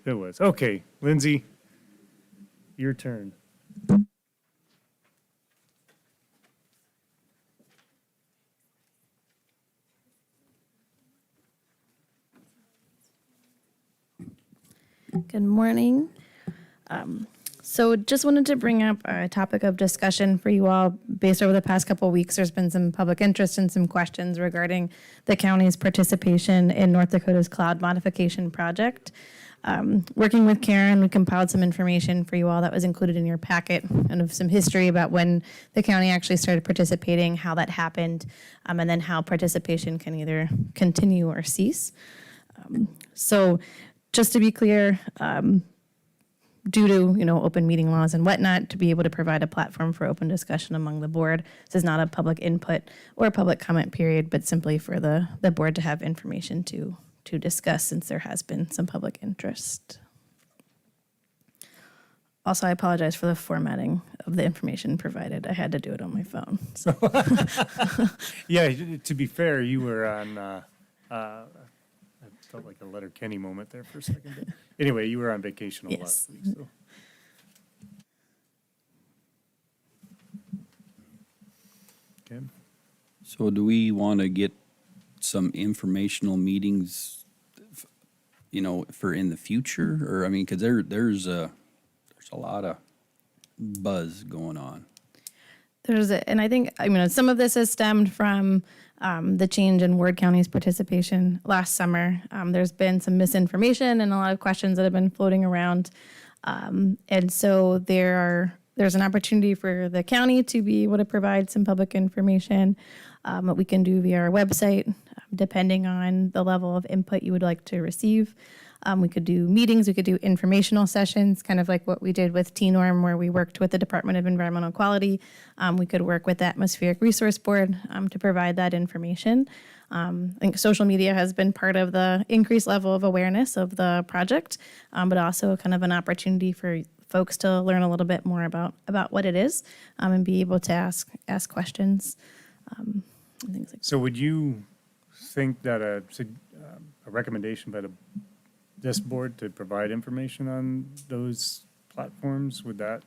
it was. Okay, Lindsay, your turn. Good morning. So just wanted to bring up a topic of discussion for you all. Based over the past couple of weeks, there's been some public interest and some questions regarding the county's participation in North Dakota's cloud modification project. Working with Karen, we compiled some information for you all that was included in your packet and of some history about when the county actually started participating, how that happened, and then how participation can either continue or cease. So just to be clear, due to, open meeting laws and whatnot, to be able to provide a platform for open discussion among the board. This is not a public input or a public comment period, but simply for the board to have information to discuss, since there has been some public interest. Also, I apologize for the formatting of the information provided. I had to do it on my phone. So. Yeah, to be fair, you were on, I felt like a Letterkenny moment there for a second. But anyway, you were on vacation Yes. last week, so. Okay. So do we want to get some informational meetings, for in the future? Or, I mean, because there's a lot of buzz going on. And I think, some of this has stemmed from the change in Ward County's participation last summer. There's been some misinformation and a lot of questions that have been floating around. And so there's an opportunity for the county to be able to provide some public information that we can do via our website, depending on the level of input you would like to receive. We could do meetings, we could do informational sessions, kind of like what we did with TNORM, where we worked with the Department of Environmental Quality. We could work with the Atmospheric Resource Board to provide that information. I think social media has been part of the increased level of awareness of the project, but also kind of an opportunity for folks to learn a little bit more about what it is, and be able to ask questions, and things like that. So would you think that a recommendation by this board to provide information on those platforms, would that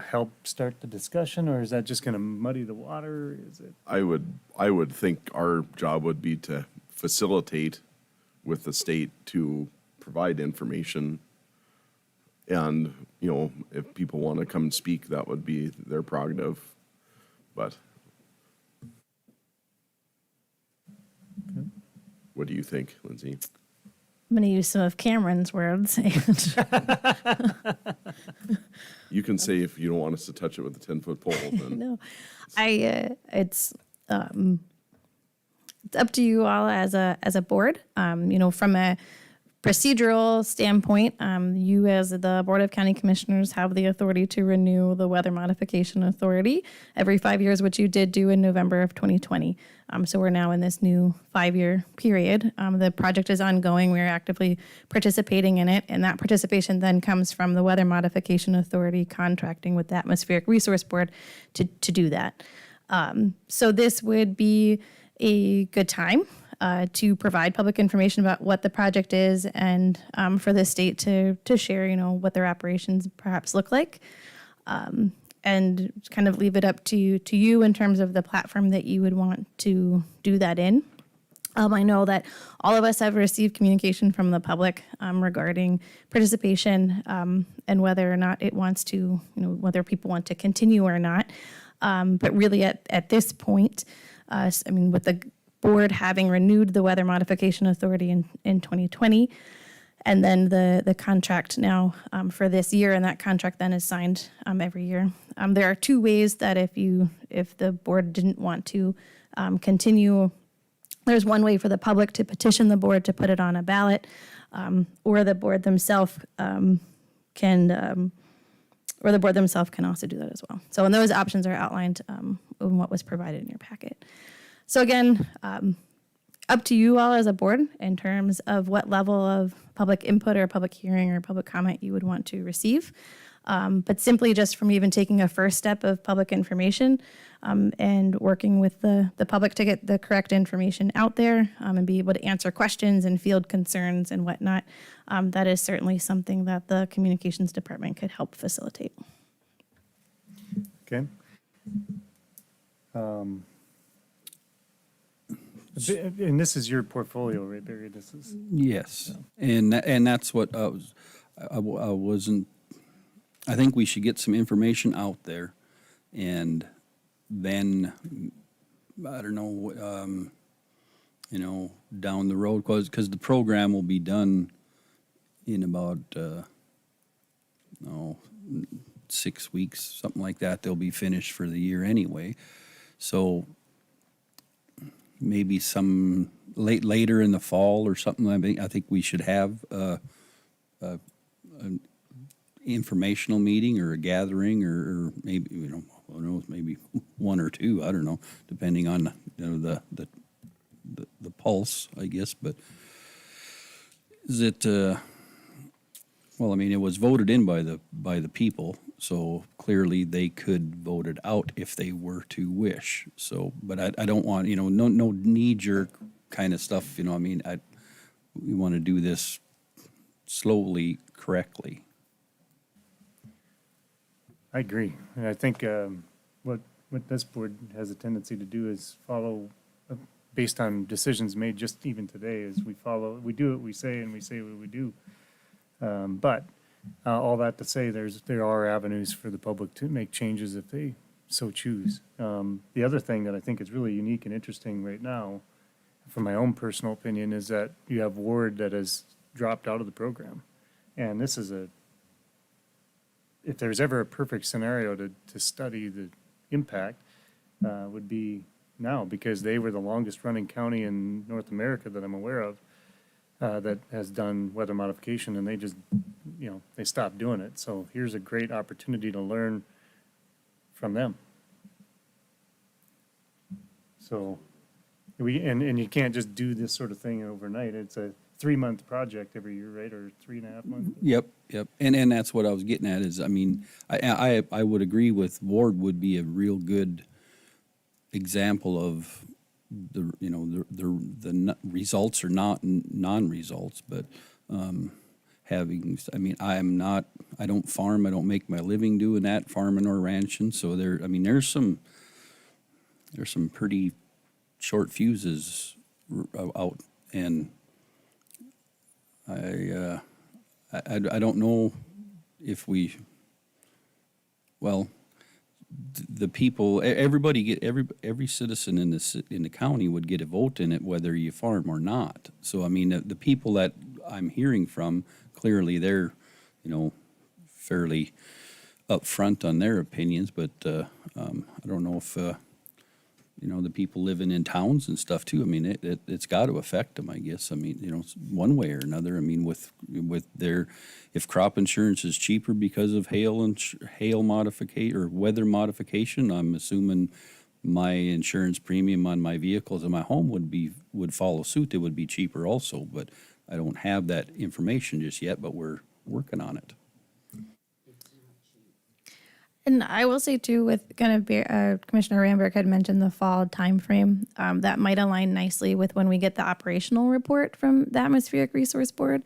help start the discussion, or is that just going to muddy the water? Is it? I would think our job would be to facilitate with the state to provide information. And, if people want to come and speak, that would be their prerogative. But what do you think, Lindsay? I'm going to use some of Cameron's words. You can say if you don't want us to touch it with a 10-foot pole, then. No, it's up to you all as a board. From a procedural standpoint, you as the Board of County Commissioners have the authority to renew the Weather Modification Authority every 5 years, which you did do in November of 2020. So we're now in this new 5-year period. The project is ongoing. We're actively participating in it, and that participation then comes from the Weather Modification Authority contracting with the Atmospheric Resource Board to do that. So this would be a good time to provide public information about what the project is, and for the state to share, what their operations perhaps look like, and kind of leave it up to you in terms of the platform that you would want to do that in. I know that all of us have received communication from the public regarding participation, and whether or not it wants to, whether people want to continue or not. But really at this point, with the board having renewed the Weather Modification Authority in 2020, and then the contract now for this year, and that contract then is signed every year. There are two ways that if the board didn't want to continue, there's one way for the public to petition the board to put it on a ballot, or the board themselves can or the board themselves can also do that as well. So, and those options are outlined in what was provided in your packet. So again, up to you all as a board in terms of what level of public input or public hearing or public comment you would want to receive. But simply just from even taking a first step of public information and working with the public to get the correct information out there and be able to answer questions and field concerns and whatnot, that is certainly something that the communications department could help facilitate. Okay. And this is your portfolio, right, Barry? This is, Yes, and that's what I wasn't, I think we should get some information out there, and then, I don't know, down the road, because the program will be done in about, 6 weeks, something like that. They'll be finished for the year anyway. So maybe some later in the fall or something. I think we should have an informational meeting or a gathering, or maybe, who knows, maybe one or two, I don't know, depending on the pulse, I guess. But is it, well, I mean, it was voted in by the people, so clearly they could vote it out if they were to wish. So, but I don't want, no knee-jerk kind of stuff, I mean, we want to do this slowly, correctly. I agree. And I think what this board has a tendency to do is follow, based on decisions made just even today, is we do what we say and we say what we do. But all that to say, there are avenues for the public to make changes if they so choose. The other thing that I think is really unique and interesting right now, from my own personal opinion, is that you have Ward that has dropped out of the program. And this is if there's ever a perfect scenario to study the impact, would be now, because they were the longest running county in North America that I'm aware of that has done weather modification, and they just, they stopped doing it. So here's a great opportunity to learn from them. So and you can't just do this sort of thing overnight. It's a 3-month project every year, right? Or 3.5 months? Yep. And that's what I was getting at is, I mean, I would agree with Ward would be a real good example of the results or not non-results, but having, I mean, I don't farm, I don't make my living doing that, farming or ranching, so there's some pretty short fuses out, and I don't know if the people, every citizen in the county would get a vote in it, whether you farm or not. So, I mean, the people that I'm hearing from, clearly they're, fairly upfront on their opinions, but I don't know if, the people living in towns and stuff too. I mean, it's got to affect them, I guess. I mean, one way or another. I mean, with if crop insurance is cheaper because of hail modification or weather modification, I'm assuming my insurance premium on my vehicles in my home would follow suit. It would be cheaper also, but I don't have that information just yet, but we're working on it. And I will say too, with kind of Commissioner Ramberg had mentioned the fall timeframe, that might align nicely with when we get the operational report from the Atmospheric Resource Board.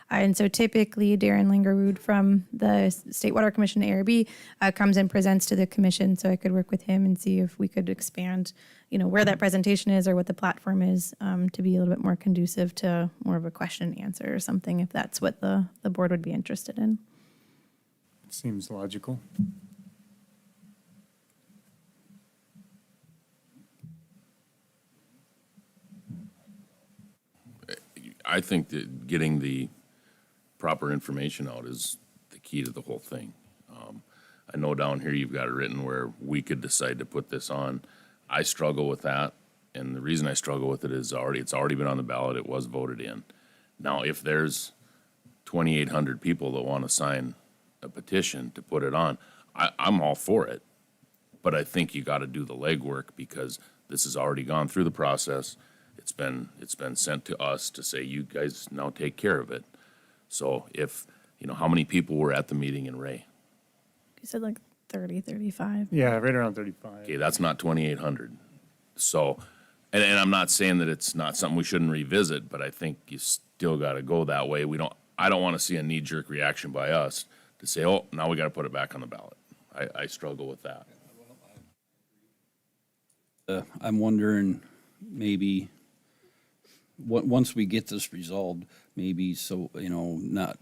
And so typically Darren Lingerud from the State Water Commission, ARB, comes and presents to the commission. So I could work with him and see if we could expand, where that presentation is or what the platform is, to be a little bit more conducive to more of a question and answer or something, if that's what the board would be interested in. Seems logical. I think that getting the proper information out is the key to the whole thing. I know down here you've got it written where we could decide to put this on. I struggle with that, and the reason I struggle with it is it's already been on the ballot. It was voted in. Now, if there's 2,800 people that want to sign a petition to put it on, I'm all for it. But I think you gotta do the legwork because this has already gone through the process. It's been sent to us to say, you guys now take care of it. So if, how many people were at the meeting in Ray? You said like 30, 35. Yeah, right around 35. Okay, that's not 2,800. So, and I'm not saying that it's not something we shouldn't revisit, but I think you still gotta go that way. I don't wanna see a knee-jerk reaction by us to say, oh, now we gotta put it back on the ballot. I struggle with that. I'm wondering, maybe, once we get this resolved, maybe so, not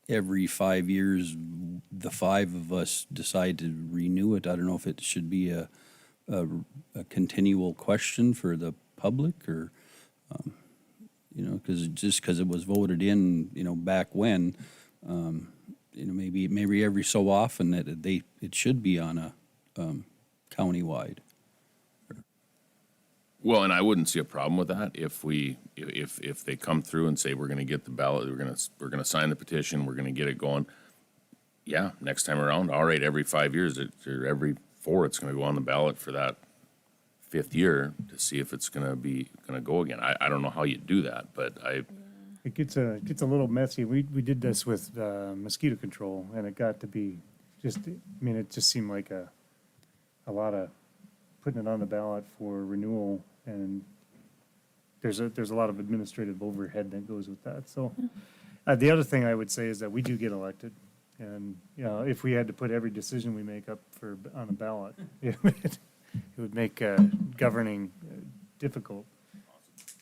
every 5 years, the five of us decide to renew it. I don't know if it should be a continual question for the public or, because it was voted in, back when, maybe every so often that it should be on a, countywide. Well, and I wouldn't see a problem with that if they come through and say, we're gonna get the ballot, we're gonna sign the petition, we're gonna get it going. Yeah, next time around, all right, every 5 years, or every 4, it's gonna go on the ballot for that 5th year to see if it's gonna go again. I don't know how you do that, but It gets a little messy. We did this with mosquito control, and it got to be it just seemed like a lot of putting it on the ballot for renewal, and there's a lot of administrative overhead that goes with that. So the other thing I would say is that we do get elected, and if we had to put every decision we make up on a ballot, it would make governing difficult.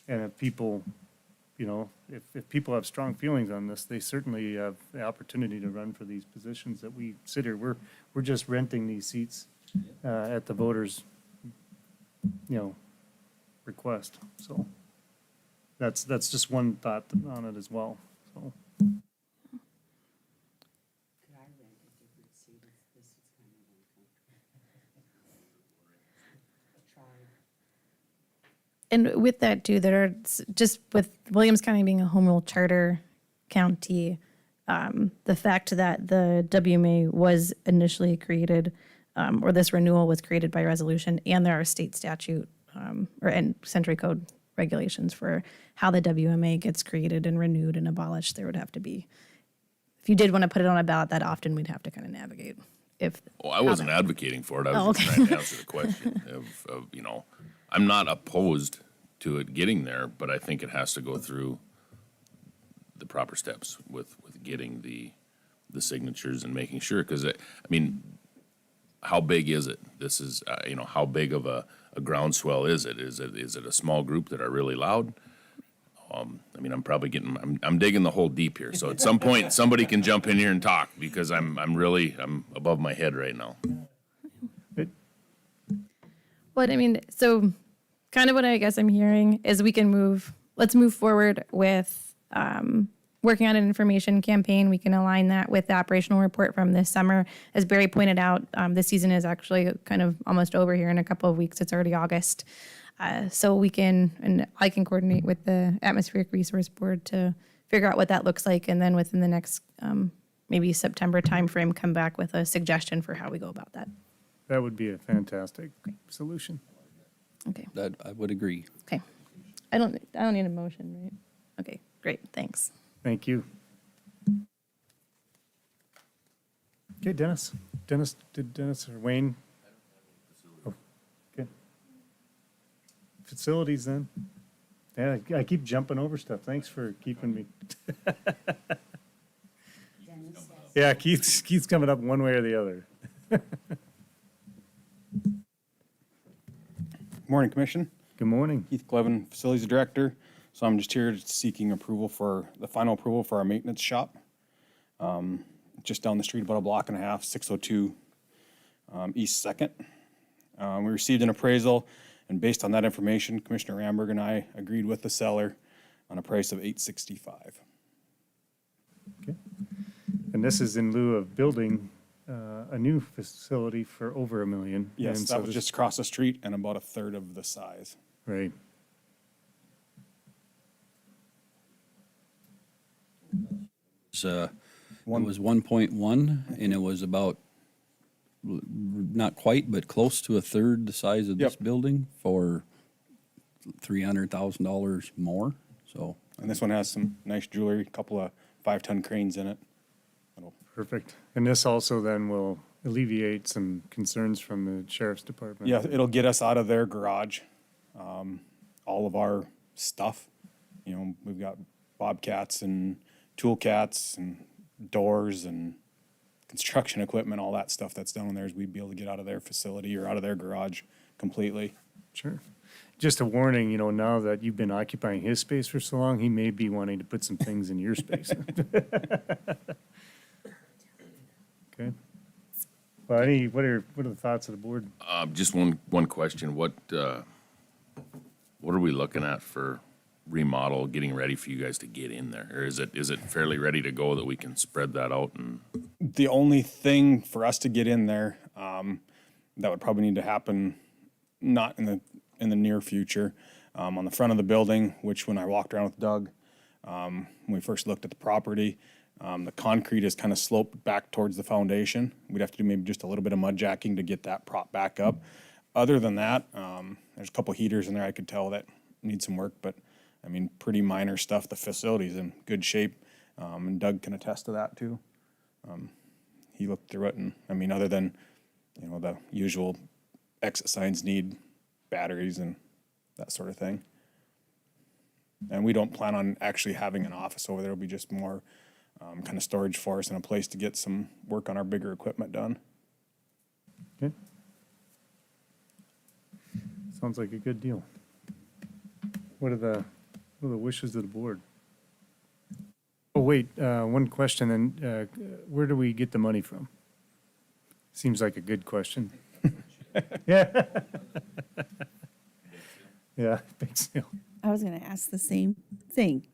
And if people, if people have strong feelings on this, they certainly have the opportunity to run for these positions that we sit here. We're just renting these seats at the voters' request. So that's just one thought on it as well. So And with that too, just with Williams County being a home rule charter county, the fact that the WMA was initially created, or this renewal was created by resolution, and there are state statute and century code regulations for how the WMA gets created and renewed and abolished, there would have to be, if you did want to put it on a ballot that often, we'd have to kind of navigate. I wasn't advocating for it. I was just trying to answer the question of, I'm not opposed to it getting there, but I think it has to go through the proper steps with getting the signatures and making sure, because how big is it? This is, how big of a groundswell is it? Is it a small group that are really loud? I'm probably I'm digging the hole deep here. So at some point, somebody can jump in here and talk, because I'm above my head right now. But so kind of what I guess I'm hearing is let's move forward with working on an information campaign. We can align that with the operational report from this summer. As Barry pointed out, this season is actually kind of almost over here in a couple of weeks. It's already August. So I can coordinate with the Atmospheric Resource Board to figure out what that looks like. And then within the next maybe September timeframe, come back with a suggestion for how we go about that. that would be a fantastic solution. Okay. That, I would agree. Okay. I don't need a motion, right? Okay, great, thanks. Thank you. Okay, Dennis. Did Dennis or Wayne? Oh, okay. Facilities then. Yeah, I keep jumping over stuff. Thanks for keeping me. Yeah, Keith's coming up one way or the other. Morning, Commission. Good morning. Keith Clevin, Facilities Director. So I'm just here seeking the final approval for our maintenance shop. Just down the street, about a block and a half, 602 East 2nd. We received an appraisal, and based on that information, Commissioner Ramberg and I agreed with the seller on a price of $865. Okay. And this is in lieu of building a new facility for over $1 million. Yes, And that so was this- just across the street and about a third of the size. Right. It was 1.1, and it was about, not quite, but close to a third the size of this Yep. building for $300,000 more, so. And this one has some nice jewelry, a couple of 5-ton cranes in it. Perfect. And this also then will alleviate some concerns from the sheriff's department. Yeah, it'll get us out of their garage, all of our stuff. You know, we've got bobcats and tool cats and doors and construction equipment, all that stuff that's down there, is we'd be able to get out of their facility or out of their garage completely. Sure. Just a warning, you know, now that you've been occupying his space for so long, he may be wanting to put some things in your space. Okay. Well, what are the thoughts of the board? Just one question. What are we looking at for remodel, getting ready for you guys to get in there? Or is it fairly ready to go that we can spread that out and? The only thing for us to get in there, that would probably need to happen, not in the near future, on the front of the building, which when I walked around with Doug, when we first looked at the property, the concrete is kind of sloped back towards the foundation. We'd have to do maybe just a little bit of mud jacking to get that prop back up. Other than that, there's a couple heaters in there I could tell that need some work, but I mean, pretty minor stuff. The facility's in good shape, and Doug can attest to that too. He looked through it, and I mean, other than, you know, the usual exit signs need batteries and that sort of thing. And we don't plan on actually having an office over there. It'll be just more kind of storage for us and a place to get some work on our bigger equipment done. Okay. Sounds like a good deal. What are the wishes of the board? Oh, wait, one question, and where do we get the money from? Seems like a good question. Yeah. Yeah, big sale. I was gonna ask the same thing.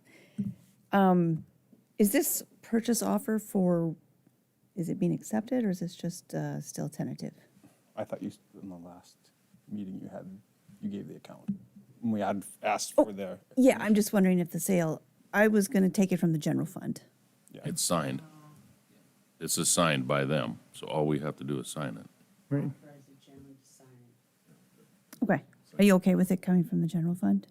Is this purchase offer is it being accepted, or is this just still tentative? I thought in the last meeting you gave the account. We had asked for the. Yeah, I'm just wondering if the sale, I was gonna take it from the general fund. It's signed. It's assigned by them, so all we have to do is sign it. Right. Okay. Are you okay with it coming from the general fund?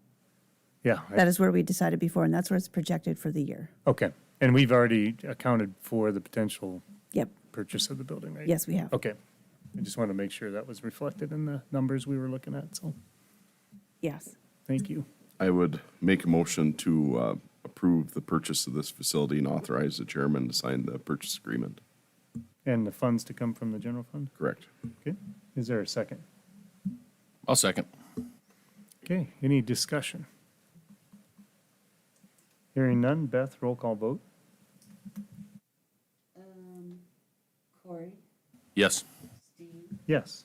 Yeah. That is where we decided before, and that's where it's projected for the year. Okay, and we've already accounted for the potential Yep. purchase of the building, right? Yes, we have. Okay. I just wanted to make sure that was reflected in the numbers we were looking at, so, Yes. thank you. I would make a motion to approve the purchase of this facility and authorize the chairman to sign the purchase agreement. And the funds to come from the general fund? Correct. Okay, is there a second? I'll second. Okay, any discussion? Hearing none, Beth, roll call vote? Corey? Yes. Yes.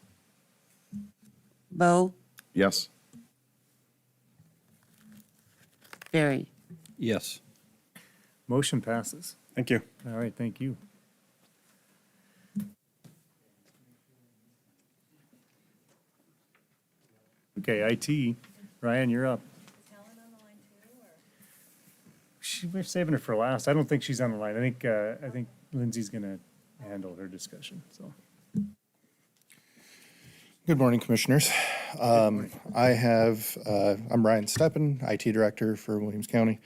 Bo? Yes. Barry? Yes. Motion passes. Thank you. All right, thank you. Okay, IT, Ryan, you're up. We're saving her for last. I don't think she's on the line. I think Lindsay's gonna handle her discussion, so. Good morning, Commissioners. I'm Ryan Steppen, IT Director for Williams County.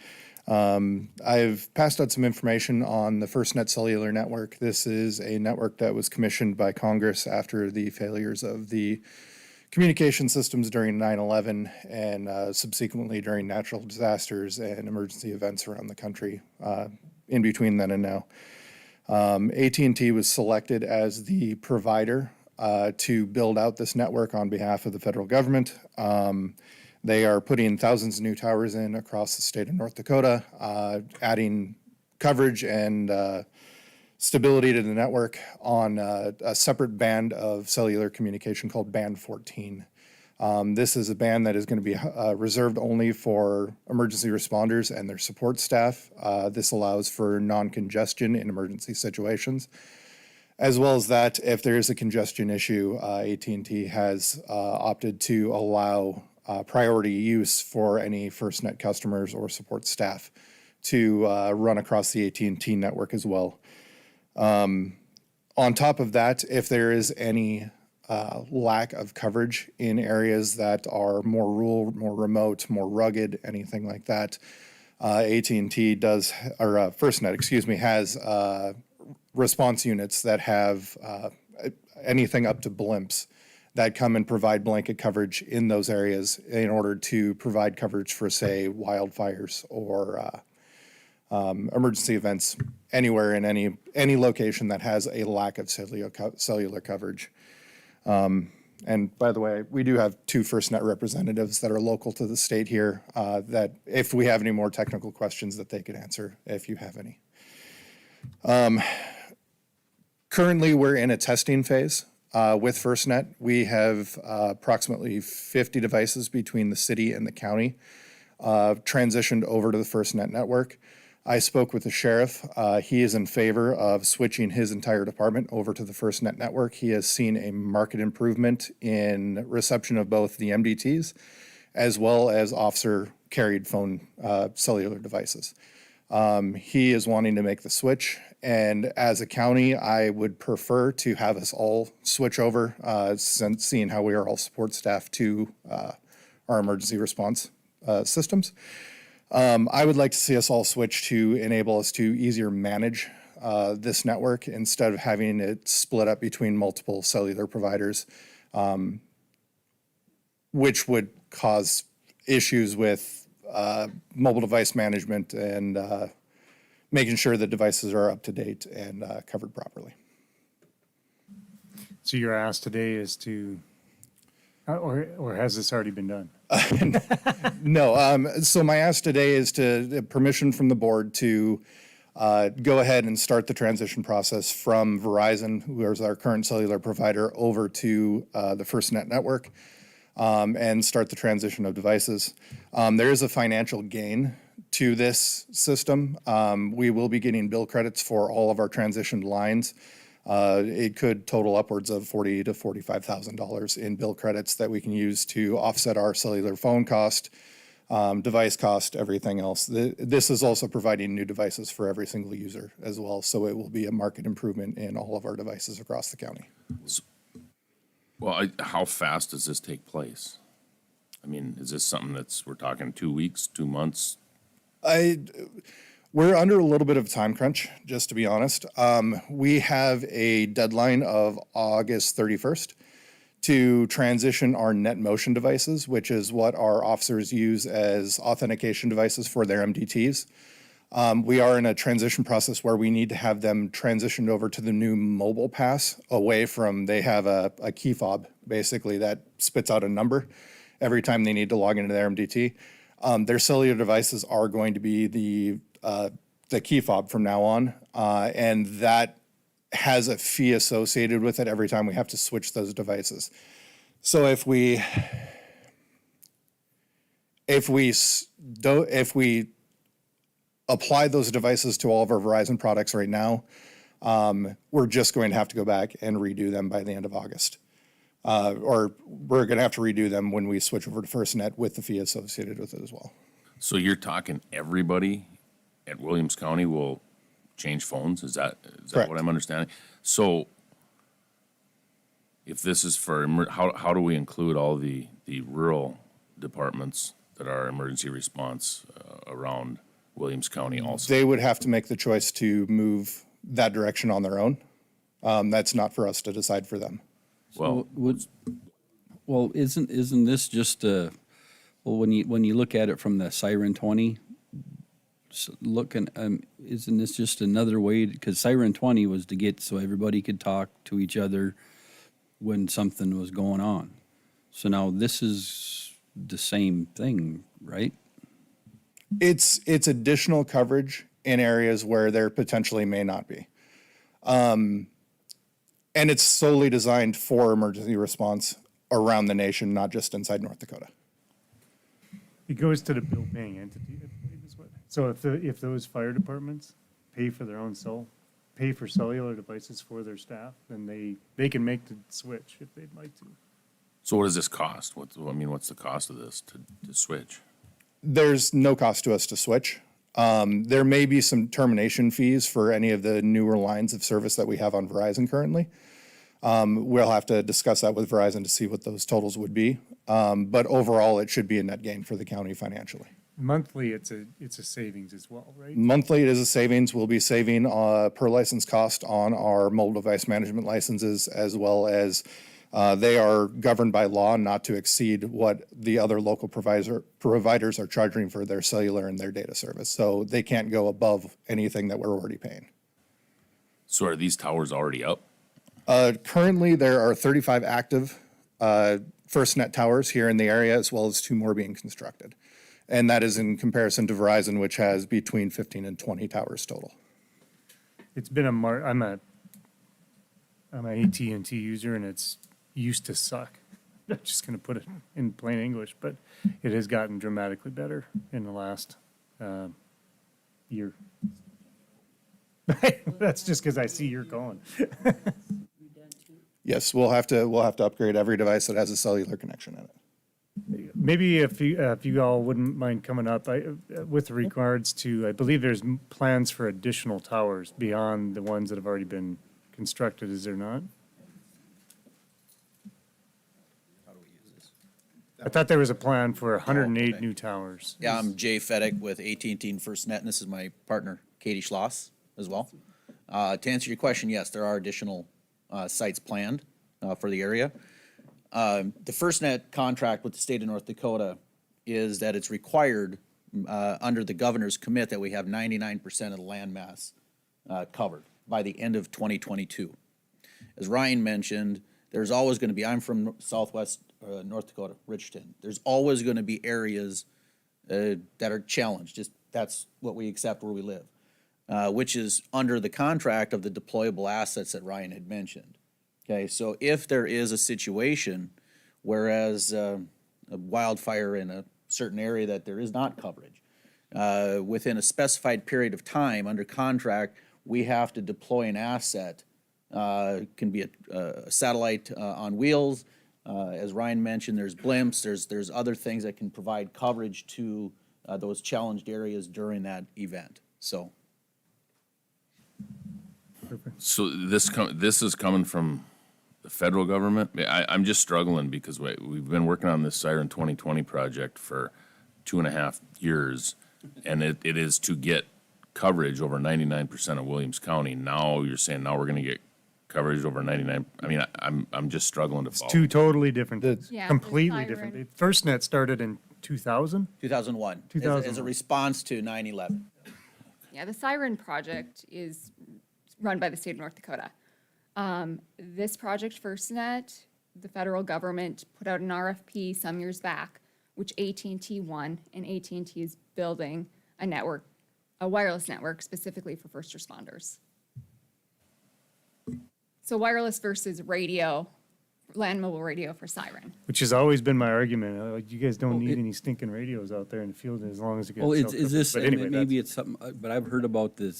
I've passed out some information on the FirstNet cellular network. This is a network that was commissioned by Congress after the failures of the communication systems during 9/11 and subsequently during natural disasters and emergency events around the country in between then and now. AT&T was selected as the provider to build out this network on behalf of the federal government. They are putting thousands of new towers in across the state of North Dakota, adding coverage and stability to the network on a separate band of cellular communication called Band 14. This is a band that is going to be reserved only for emergency responders and their support staff. This allows for non-congestion in emergency situations. As well as that, if there is a congestion issue, AT&T has opted to allow priority use for any FirstNet customers or support staff to run across the AT&T network as well. On top of that, if there is any lack of coverage in areas that are more rural, more remote, more rugged, anything like that, AT&T does, or FirstNet, excuse me, has response units that have anything up to blimps that come and provide blanket coverage in those areas in order to provide coverage for, say, wildfires or emergency events anywhere in any location that has a lack of cellular coverage. And by the way, we do have 2 FirstNet representatives that are local to the state here, that if we have any more technical questions that they could answer if you have any. Currently, we're in a testing phase with FirstNet. We have approximately 50 devices between the city and the county transitioned over to the FirstNet network. I spoke with the sheriff. He is in favor of switching his entire department over to the FirstNet network. He has seen a marked improvement in reception of both the MDTs as well as officer-carried phone cellular devices. He is wanting to make the switch, and as a county, I would prefer to have us all switch over, since seeing how we are all support staff to our emergency response systems. I would like to see us all switch to enable us to easier manage this network instead of having it split up between multiple cellular providers, which would cause issues with mobile device management and making sure that devices are up to date and covered properly. So your ask today is to, or has this already been done? No, so my ask today is to permission from the board to go ahead and start the transition process from Verizon, who is our current cellular provider, over to the FirstNet network, and start the transition of devices. There is a financial gain to this system. We will be getting bill credits for all of our transitioned lines. It could total upwards of $40,000 to $45,000 in bill credits that we can use to offset our cellular phone cost, device cost, everything else. This is also providing new devices for every single user as well, so it will be a market improvement in all of our devices across the county. Well, how fast does this take place? I mean, is this something we're talking 2 weeks, 2 months? We're under a little bit of a time crunch, just to be honest. We have a deadline of August 31st to transition our NetMotion devices, which is what our officers use as authentication devices for their MDTs. We are in a transition process where we need to have them transitioned over to the new mobile pass away from, they have a key fob, basically, that spits out a number every time they need to log into their MDT. Their cellular devices are going to be the key fob from now on, and that has a fee associated with it every time we have to switch those devices. So if we apply those devices to all of our Verizon products right now, we're just going to have to go back and redo them by the end of August. Or we're going to have to redo them when we switch over to FirstNet with the fee associated with it as well. So you're talking everybody at Williams County will change phones? Is that what I'm understanding? So if this is for, how do we include all the rural departments that are emergency response around Williams County also? They would have to make the choice to move that direction on their own. That's not for us to decide for them. Well, isn't this just when you look at it from the Siren 20, isn't this just another way? Because Siren 20 was to get so everybody could talk to each other when something was going on. So now this is the same thing, right? It's additional coverage in areas where there potentially may not be. And it's solely designed for emergency response around the nation, not just inside North Dakota. It goes to the bill paying entity, I believe is what. So if those fire departments pay for their own pay for cellular devices for their staff, then they can make the switch if they'd like to. So what does this cost? What's the cost of this to switch? There's no cost to us to switch. There may be some termination fees for any of the newer lines of service that we have on Verizon currently. We'll have to discuss that with Verizon to see what those totals would be. But overall, it should be a net gain for the county financially. Monthly, it's a savings as well, right? Monthly, it is a savings. We'll be saving per license cost on our mobile device management licenses, as well as they are governed by law not to exceed what the other local providers are charging for their cellular and their data service. So they can't go above anything that we're already paying. So are these towers already up? Currently, there are 35 active FirstNet towers here in the area, as well as 2 more being constructed. And that is in comparison to Verizon, which has between 15 and 20 towers total. It's been I'm a AT&T user, and it's used to suck. I'm just gonna put it in plain English, but it has gotten dramatically better in the last year. That's just because I see you're going. Yes, we'll have to upgrade every device that has a cellular connection in it. Maybe if you all wouldn't mind coming up, with regards to, I believe there's plans for additional towers beyond the ones that have already been constructed, is there not? I thought there was a plan for 108 new towers. Yeah, I'm Jay Fedek with AT&T and FirstNet, and this is my partner, Katie Schloss, as well. To answer your question, yes, there are additional sites planned for the area. The FirstNet contract with the state of North Dakota is that it's required under the governor's commit that we have 99% of the landmass covered by the end of 2022. As Ryan mentioned, there's always going to be, I'm from southwest North Dakota, Richton. There's always going to be areas that are challenged. Just that's what we accept where we live, which is under the contract of the deployable assets that Ryan had mentioned. Okay, so if there is a situation, whereas a wildfire in a certain area that there is not coverage, within a specified period of time under contract, we have to deploy an asset. Can be a satellite on wheels. As Ryan mentioned, there's blimps, there's other things that can provide coverage to those challenged areas during that event. So this is coming from the federal government? I'm just struggling because we've been working on this Siren 2020 project for 2.5 years, and it is to get coverage over 99% of Williams County. Now you're saying now we're going to get coverage over 99. I mean, I'm just struggling to follow. It's two totally different things, Yeah, completely the siren. different. FirstNet started in 2000? 2001, as a response to 9/11. Yeah, the Siren project is run by the state of North Dakota. This project, FirstNet, the federal government put out an RFP some years back, which AT&T won, and AT&T is building a network, a wireless network specifically for first responders. So wireless versus radio, land mobile radio for Siren. Which has always been my argument. Like, you guys don't need any stinking radios out there in the field as long as it gets. Well, is self-covered. this, But anyway, maybe it's something, but I've heard about the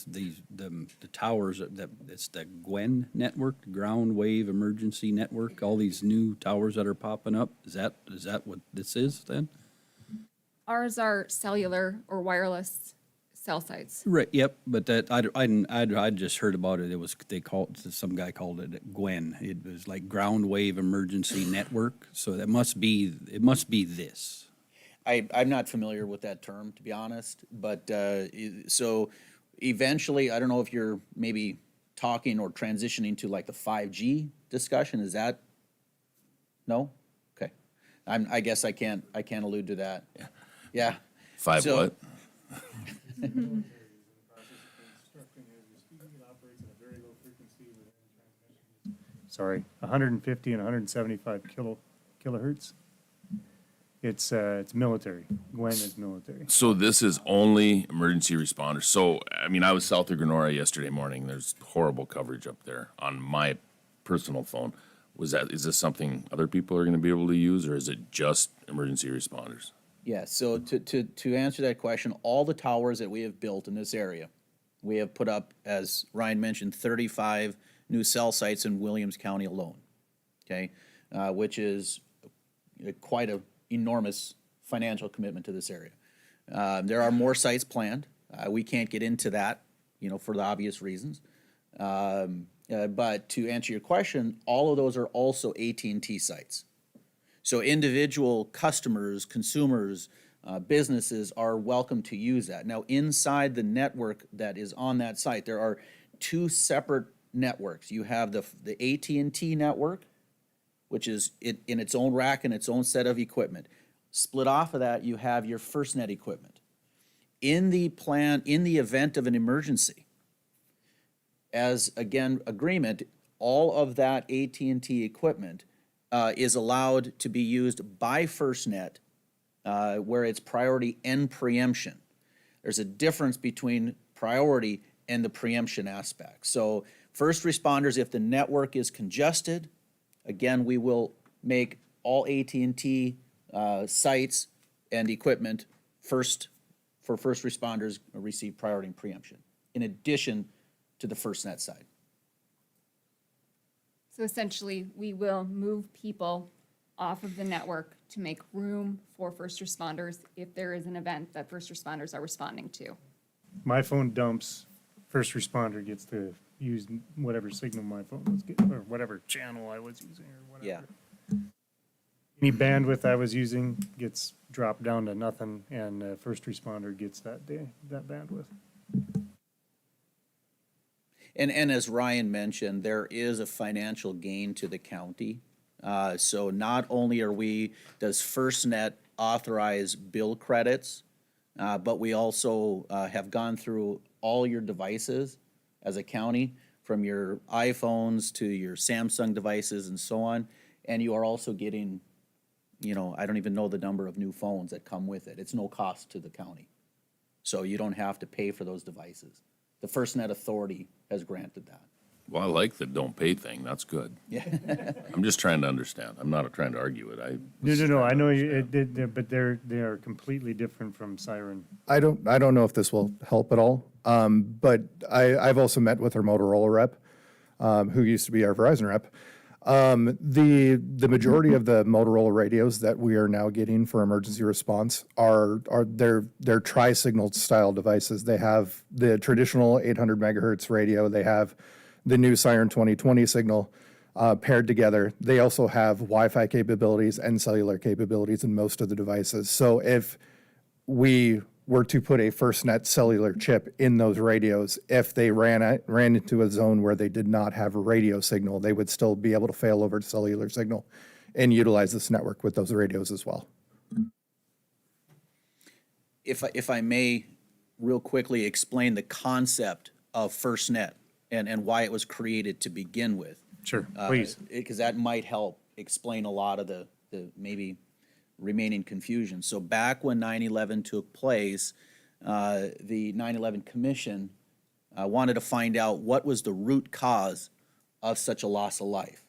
towers, it's the Gwen network, ground wave emergency network, all these new towers that are popping up. Is that what this is then? Ours are cellular or wireless cell sites. Right, yep, but that, I just heard about it, some guy called it Gwen. It was like ground wave emergency network, so it must be this. I'm not familiar with that term, to be honest, but so eventually, I don't know if you're maybe talking or transitioning to like the 5G discussion. Is that, no? Okay. I guess I can't allude to that. Yeah. Five So- what? Sorry, 150 and 175 kilohertz. It's military. Gwen is military. So this is only emergency responders. So, I mean, I was south of Grenora yesterday morning. There's horrible coverage up there on my personal phone. Is this something other people are going to be able to use, or is it just emergency responders? Yeah, so to answer that question, all the towers that we have built in this area, we have put up, as Ryan mentioned, 35 new cell sites in Williams County alone, okay? Which is quite an enormous financial commitment to this area. There are more sites planned. We can't get into that, for the obvious reasons. But to answer your question, all of those are also AT&T sites. So individual customers, consumers, businesses are welcome to use that. Now, inside the network that is on that site, there are two separate networks. You have the AT&T network, which is in its own rack and its own set of equipment. Split off of that, you have your FirstNet equipment. In the event of an emergency, as again, agreement, all of that AT&T equipment is allowed to be used by FirstNet where it's priority and preemption. There's a difference between priority and the preemption aspect. So first responders, if the network is congested, again, we will make all AT&T sites and equipment for first responders receive priority and preemption, in addition to the FirstNet side. So essentially, we will move people off of the network to make room for first responders if there is an event that first responders are responding to. My phone dumps, first responder gets to use whatever signal my phone was getting, or whatever channel I was using, or whatever. Yeah. Any bandwidth I was using gets dropped down to nothing, and first responder gets that bandwidth. And as Ryan mentioned, there is a financial gain to the county. So not only does FirstNet authorize bill credits, but we also have gone through all your devices as a county, from your iPhones to your Samsung devices and so on. And you are also getting, I don't even know the number of new phones that come with it. It's no cost to the county. So you don't have to pay for those devices. The FirstNet Authority has granted that. Well, I like the don't pay thing. That's good. Yeah. I'm just trying to understand. I'm not trying to argue it. No, I know you, but they are completely different from Siren. I don't know if this will help at all, but I've also met with our Motorola rep, who used to be our Verizon rep. The majority of the Motorola radios that we are now getting for emergency response are they're tri-signal style devices. They have the traditional 800 megahertz radio. They have the new Siren 2020 signal paired together. They also have Wi-Fi capabilities and cellular capabilities in most of the devices. So if we were to put a FirstNet cellular chip in those radios, if they ran into a zone where they did not have a radio signal, they would still be able to fail over to cellular signal and utilize this network with those radios as well. If I may real quickly explain the concept of FirstNet and why it was created to begin with. Sure, please. Because that might help explain a lot of the maybe remaining confusion. So back when 9/11 took place, the 9/11 Commission wanted to find out what was the root cause of such a loss of life.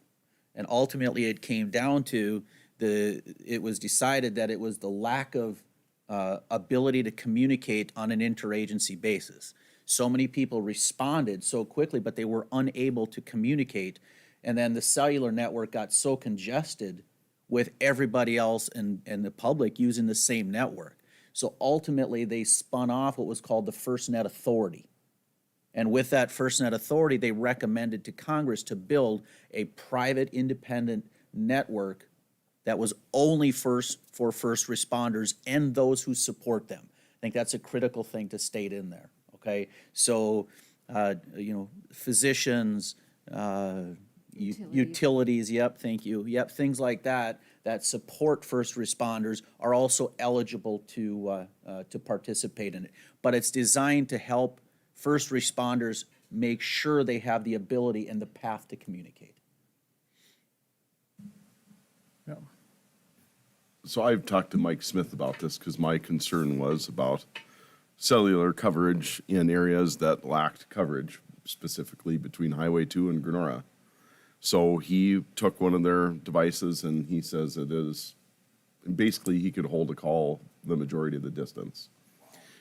And ultimately it came down to it was decided that it was the lack of ability to communicate on an interagency basis. So many people responded so quickly, but they were unable to communicate. And then the cellular network got so congested with everybody else and the public using the same network. So ultimately, they spun off what was called the FirstNet Authority. And with that FirstNet Authority, they recommended to Congress to build a private independent network that was only for first responders and those who support them. I think that's a critical thing to state in there, okay? So, physicians, utilities, yep, thank you. Yep, things like that support first responders are also eligible to participate in it. But it's designed to help first responders make sure they have the ability and the path to communicate. Yeah. So I've talked to Mike Smith about this because my concern was about cellular coverage in areas that lacked coverage, specifically between Highway 2 and Grenora. So he took one of their devices and he says it is, basically he could hold a call the majority of the distance.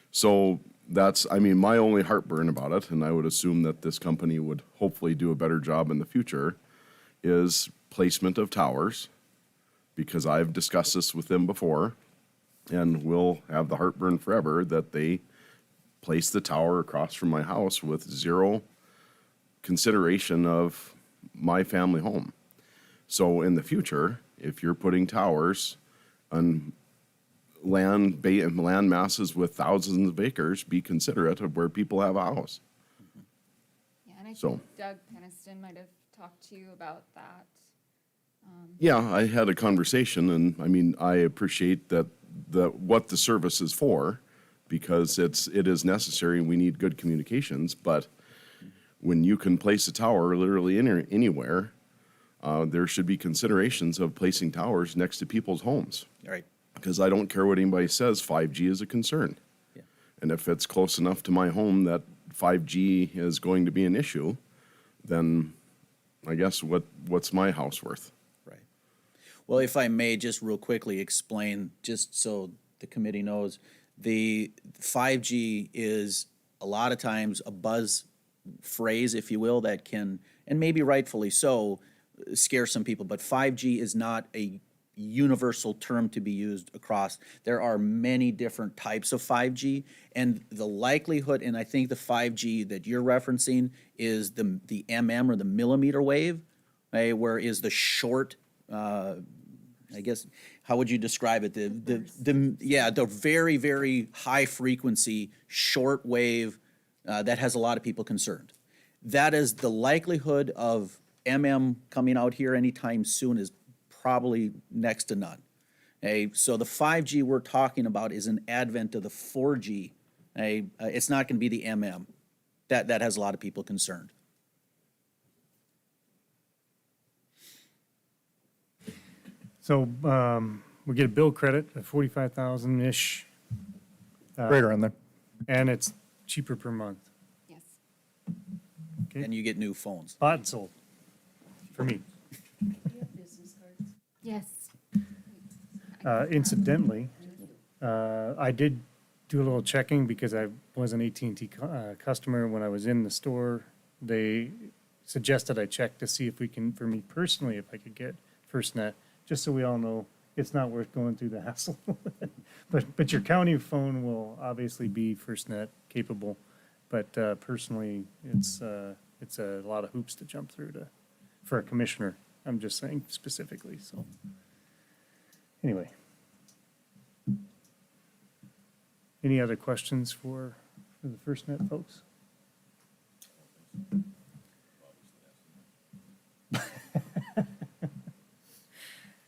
So that's, my only heartburn about it, and I would assume that this company would hopefully do a better job in the future, is placement of towers, because I've discussed this with them before, and we'll have the heartburn forever that they place the tower across from my house with zero consideration of my family home. So in the future, if you're putting towers on land masses with thousands of acres, be considerate of where people have a house. Yeah, and I So- think Doug Peniston might have talked to you about that. Yeah, I had a conversation, and I mean, I appreciate that what the service is for, because it is necessary and we need good communications, but when you can place a tower literally anywhere, there should be considerations of placing towers next to people's homes. Right. Because I don't care what anybody says, 5G is a concern. Yeah. And if it's close enough to my home that 5G is going to be an issue, then I guess what's my house worth? Right. Well, if I may just real quickly explain, just so the committee knows, the 5G is a lot of times a buzz phrase, if you will, that can, and maybe rightfully so, scare some people, but 5G is not a universal term to be used across. There are many different types of 5G, and the likelihood, and I think the 5G that you're referencing is the MM or the millimeter wave, where is the short, I guess, how would you describe it? The very, very high frequency, short wave that has a lot of people concerned. That is the likelihood of MM coming out here anytime soon is probably next to none. So the 5G we're talking about is an advent of the 4G. It's not going to be the MM. That has a lot of people concerned. So we get a bill credit of 45,000-ish. Right around there. And it's cheaper per month. Yes. Okay. And you get new phones. Bought and sold, for me. Yes. Incidentally, I did do a little checking because I was an AT&T customer when I was in the store. They suggested I check to see if we can, for me personally, if I could get FirstNet, just so we all know it's not worth going through the hassle. But your county phone will obviously be FirstNet capable. But personally, it's a lot of hoops to jump through for a commissioner. I'm just saying specifically, so. Anyway. Any other questions for the FirstNet folks?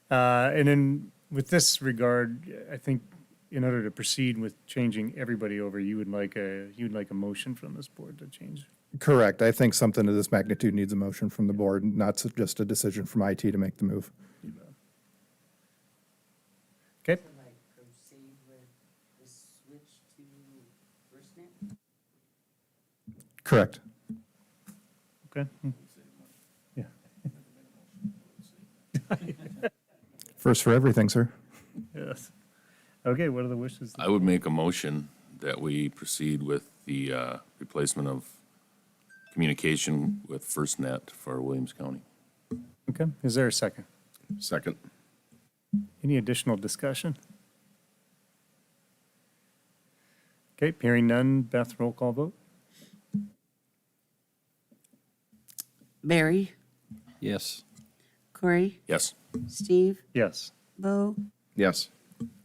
And then with this regard, I think in order to proceed with changing everybody over, you'd like a motion from this board to change. Correct. I think something of this magnitude needs a motion from the board, not just a decision from IT to make the move. Okay. Proceed with the switch to FirstNet? Correct. Okay. Yeah. First for everything, sir. Yes. Okay, what are the wishes? I would make a motion that we proceed with the replacement of communication with FirstNet for Williams County. Okay, is there a second? Second. Any additional discussion? Okay, hearing none, Beth, roll call vote? Barry, Yes. Corey, Yes. Steve, Yes. Bo, Yes.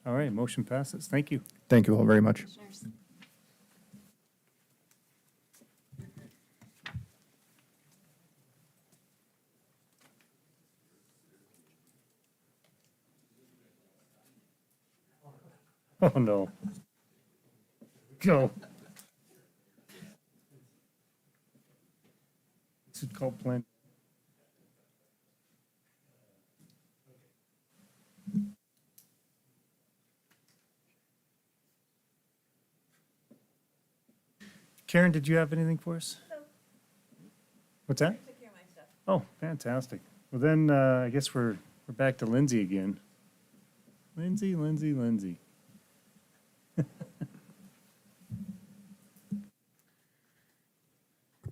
All right, motion passes. Thank you. Thank you all very much. Oh, no. Go. This is called plan. Karen, did you have anything for us? No. What's that? Took care of my stuff. Oh, fantastic. Well, then, I guess we're back to Lindsay again. Lindsay.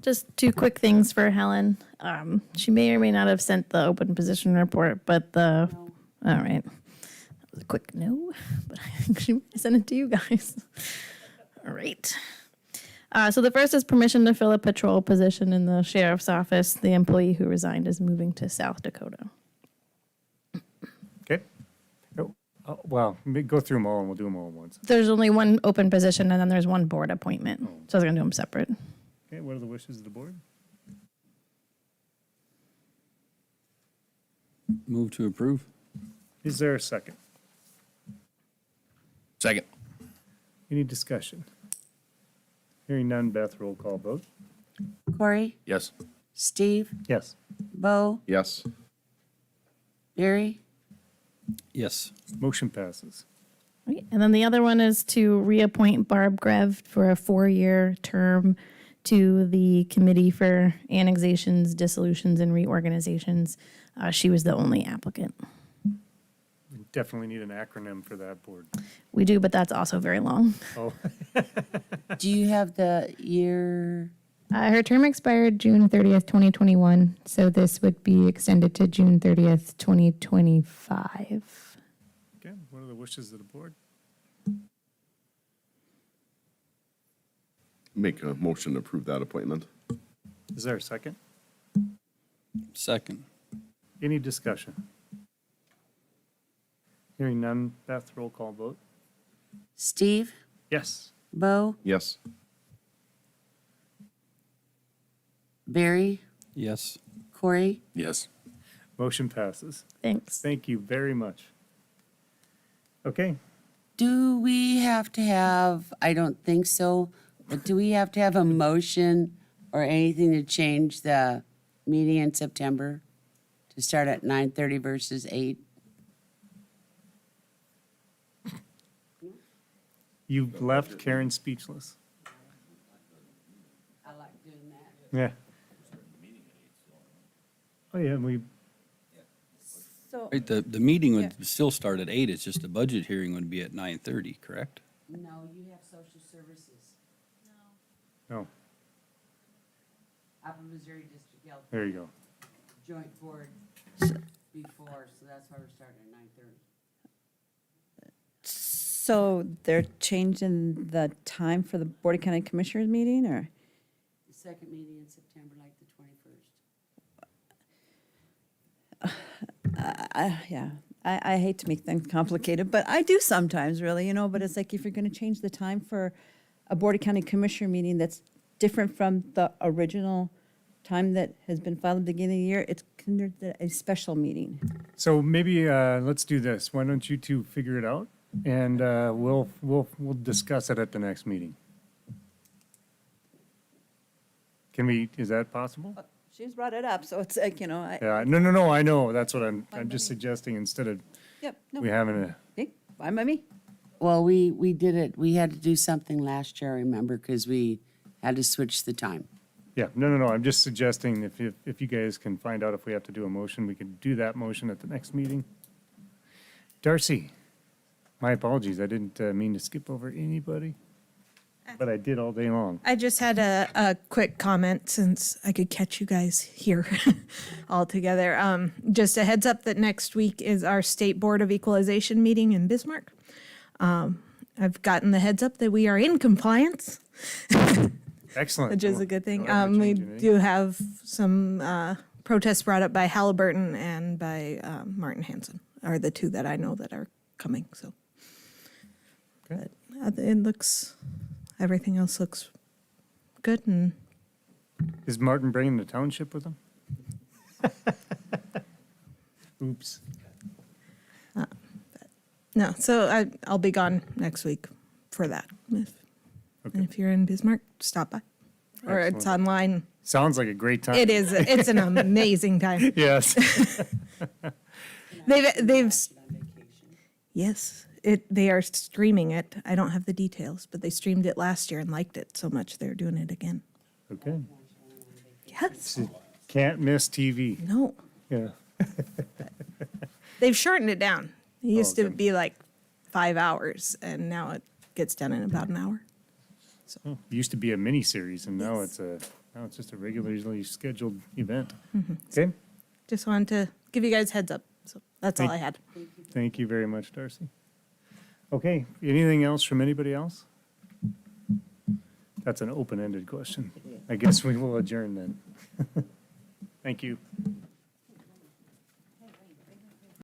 Just two quick things for Helen. She may or may not have sent the open position report, but all right. That was a quick no, but I think she sent it to you guys. All right. So the first is permission to fill a patrol position in the sheriff's office. The employee who resigned is moving to South Dakota. Okay. Oh, well, go through them all and we'll do them all at once. There's only one open position and then there's one board appointment. So I was going to do them separate. Okay, what are the wishes of the board? Move to approve. Is there a second? Second. Any discussion? Hearing none, Beth, roll call vote. Corey, Yes. Steve, Yes. Bo, Yes. Barry, Yes. Motion passes. Right. And then the other one is to reappoint Barb Grev for a 4-year term to the Committee for Annexations, Dissolutions, and Reorganizations. She was the only applicant. We definitely need an acronym for that board. We do, but that's also very long. Oh, do you have the year? Her term expired June 30th, 2021, so this would be extended to June 30th, 2025. okay, what are the wishes of the board? Make a motion to approve that appointment. Is there a second? Second. Any discussion? Hearing none, Beth, roll call vote. Steve, Yes. Bo, Yes. Barry, Yes. Corey, Yes. Motion passes. Thanks. Thank you very much. Okay, do we have to have, I don't think so, but do we have to have a motion or anything to change the meeting in September to start at 9:30 versus 8? you've left Karen speechless. I like doing that. Yeah. Oh, yeah, and we, So, Right, the meeting would still start at 8, it's just the budget hearing would be at 9:30, correct? No, you have social services. no, Upper Missouri District Health there you go. Joint Board before, so that's why we're starting at 9:30. so they're changing the time for the Board of County Commissioners meeting, or? The second meeting in September, like the 21st. Yeah, I hate to make things complicated, but I do sometimes, really, but it's like if you're going to change the time for a Board of County Commissioner meeting that's different from the original time that has been filed at the beginning of the year, it's considered a special meeting. So maybe, let's do this. Why don't you two figure it out? And, we'll discuss it at the next meeting. Can we, is that possible? She's brought it up, so it's like, Yeah, no, I know, that's what I'm just suggesting, instead of Yep, no, we having a, okay, fine by me. Well, we did it, we had to do something last year, I remember, because we had to switch the time. yeah, no, I'm just suggesting if you guys can find out if we have to do a motion, we could do that motion at the next meeting. Darcy, my apologies, I didn't mean to skip over anybody, but I did all day long. I just had a quick comment since I could catch you guys here all together. Just a heads up that next week is our State Board of Equalization meeting in Bismarck. I've gotten the heads up that we are in compliance, Excellent. which is a good thing. Well, We changing it. do have some protests brought up by Halliburton and by Martin Hanson, are the two that I know that are coming, so. Okay. But it looks, everything else looks good, and Is Martin bringing the township with him? Oops. no, so I'll be gone next week for that. And if you're in Bismarck, stop by. Or it's Excellent. online. Sounds like a great time. It is, it's an amazing time. Yes. They've, yes, they are streaming it. I don't have the details, but they streamed it last year and liked it so much they're doing it again. Okay. Yes. Can't miss TV. No, Yeah. they've shortened it down. It used to okay. be like 5 hours, and now it gets done in about an hour. It used to be a mini series, and now it's just a regularly scheduled event. Okay. Just wanted to give you guys heads up. So that's all I had. Thank you very much, Darcy. Okay, anything else from anybody else? That's an open-ended question. I guess we will adjourn then. Thank you.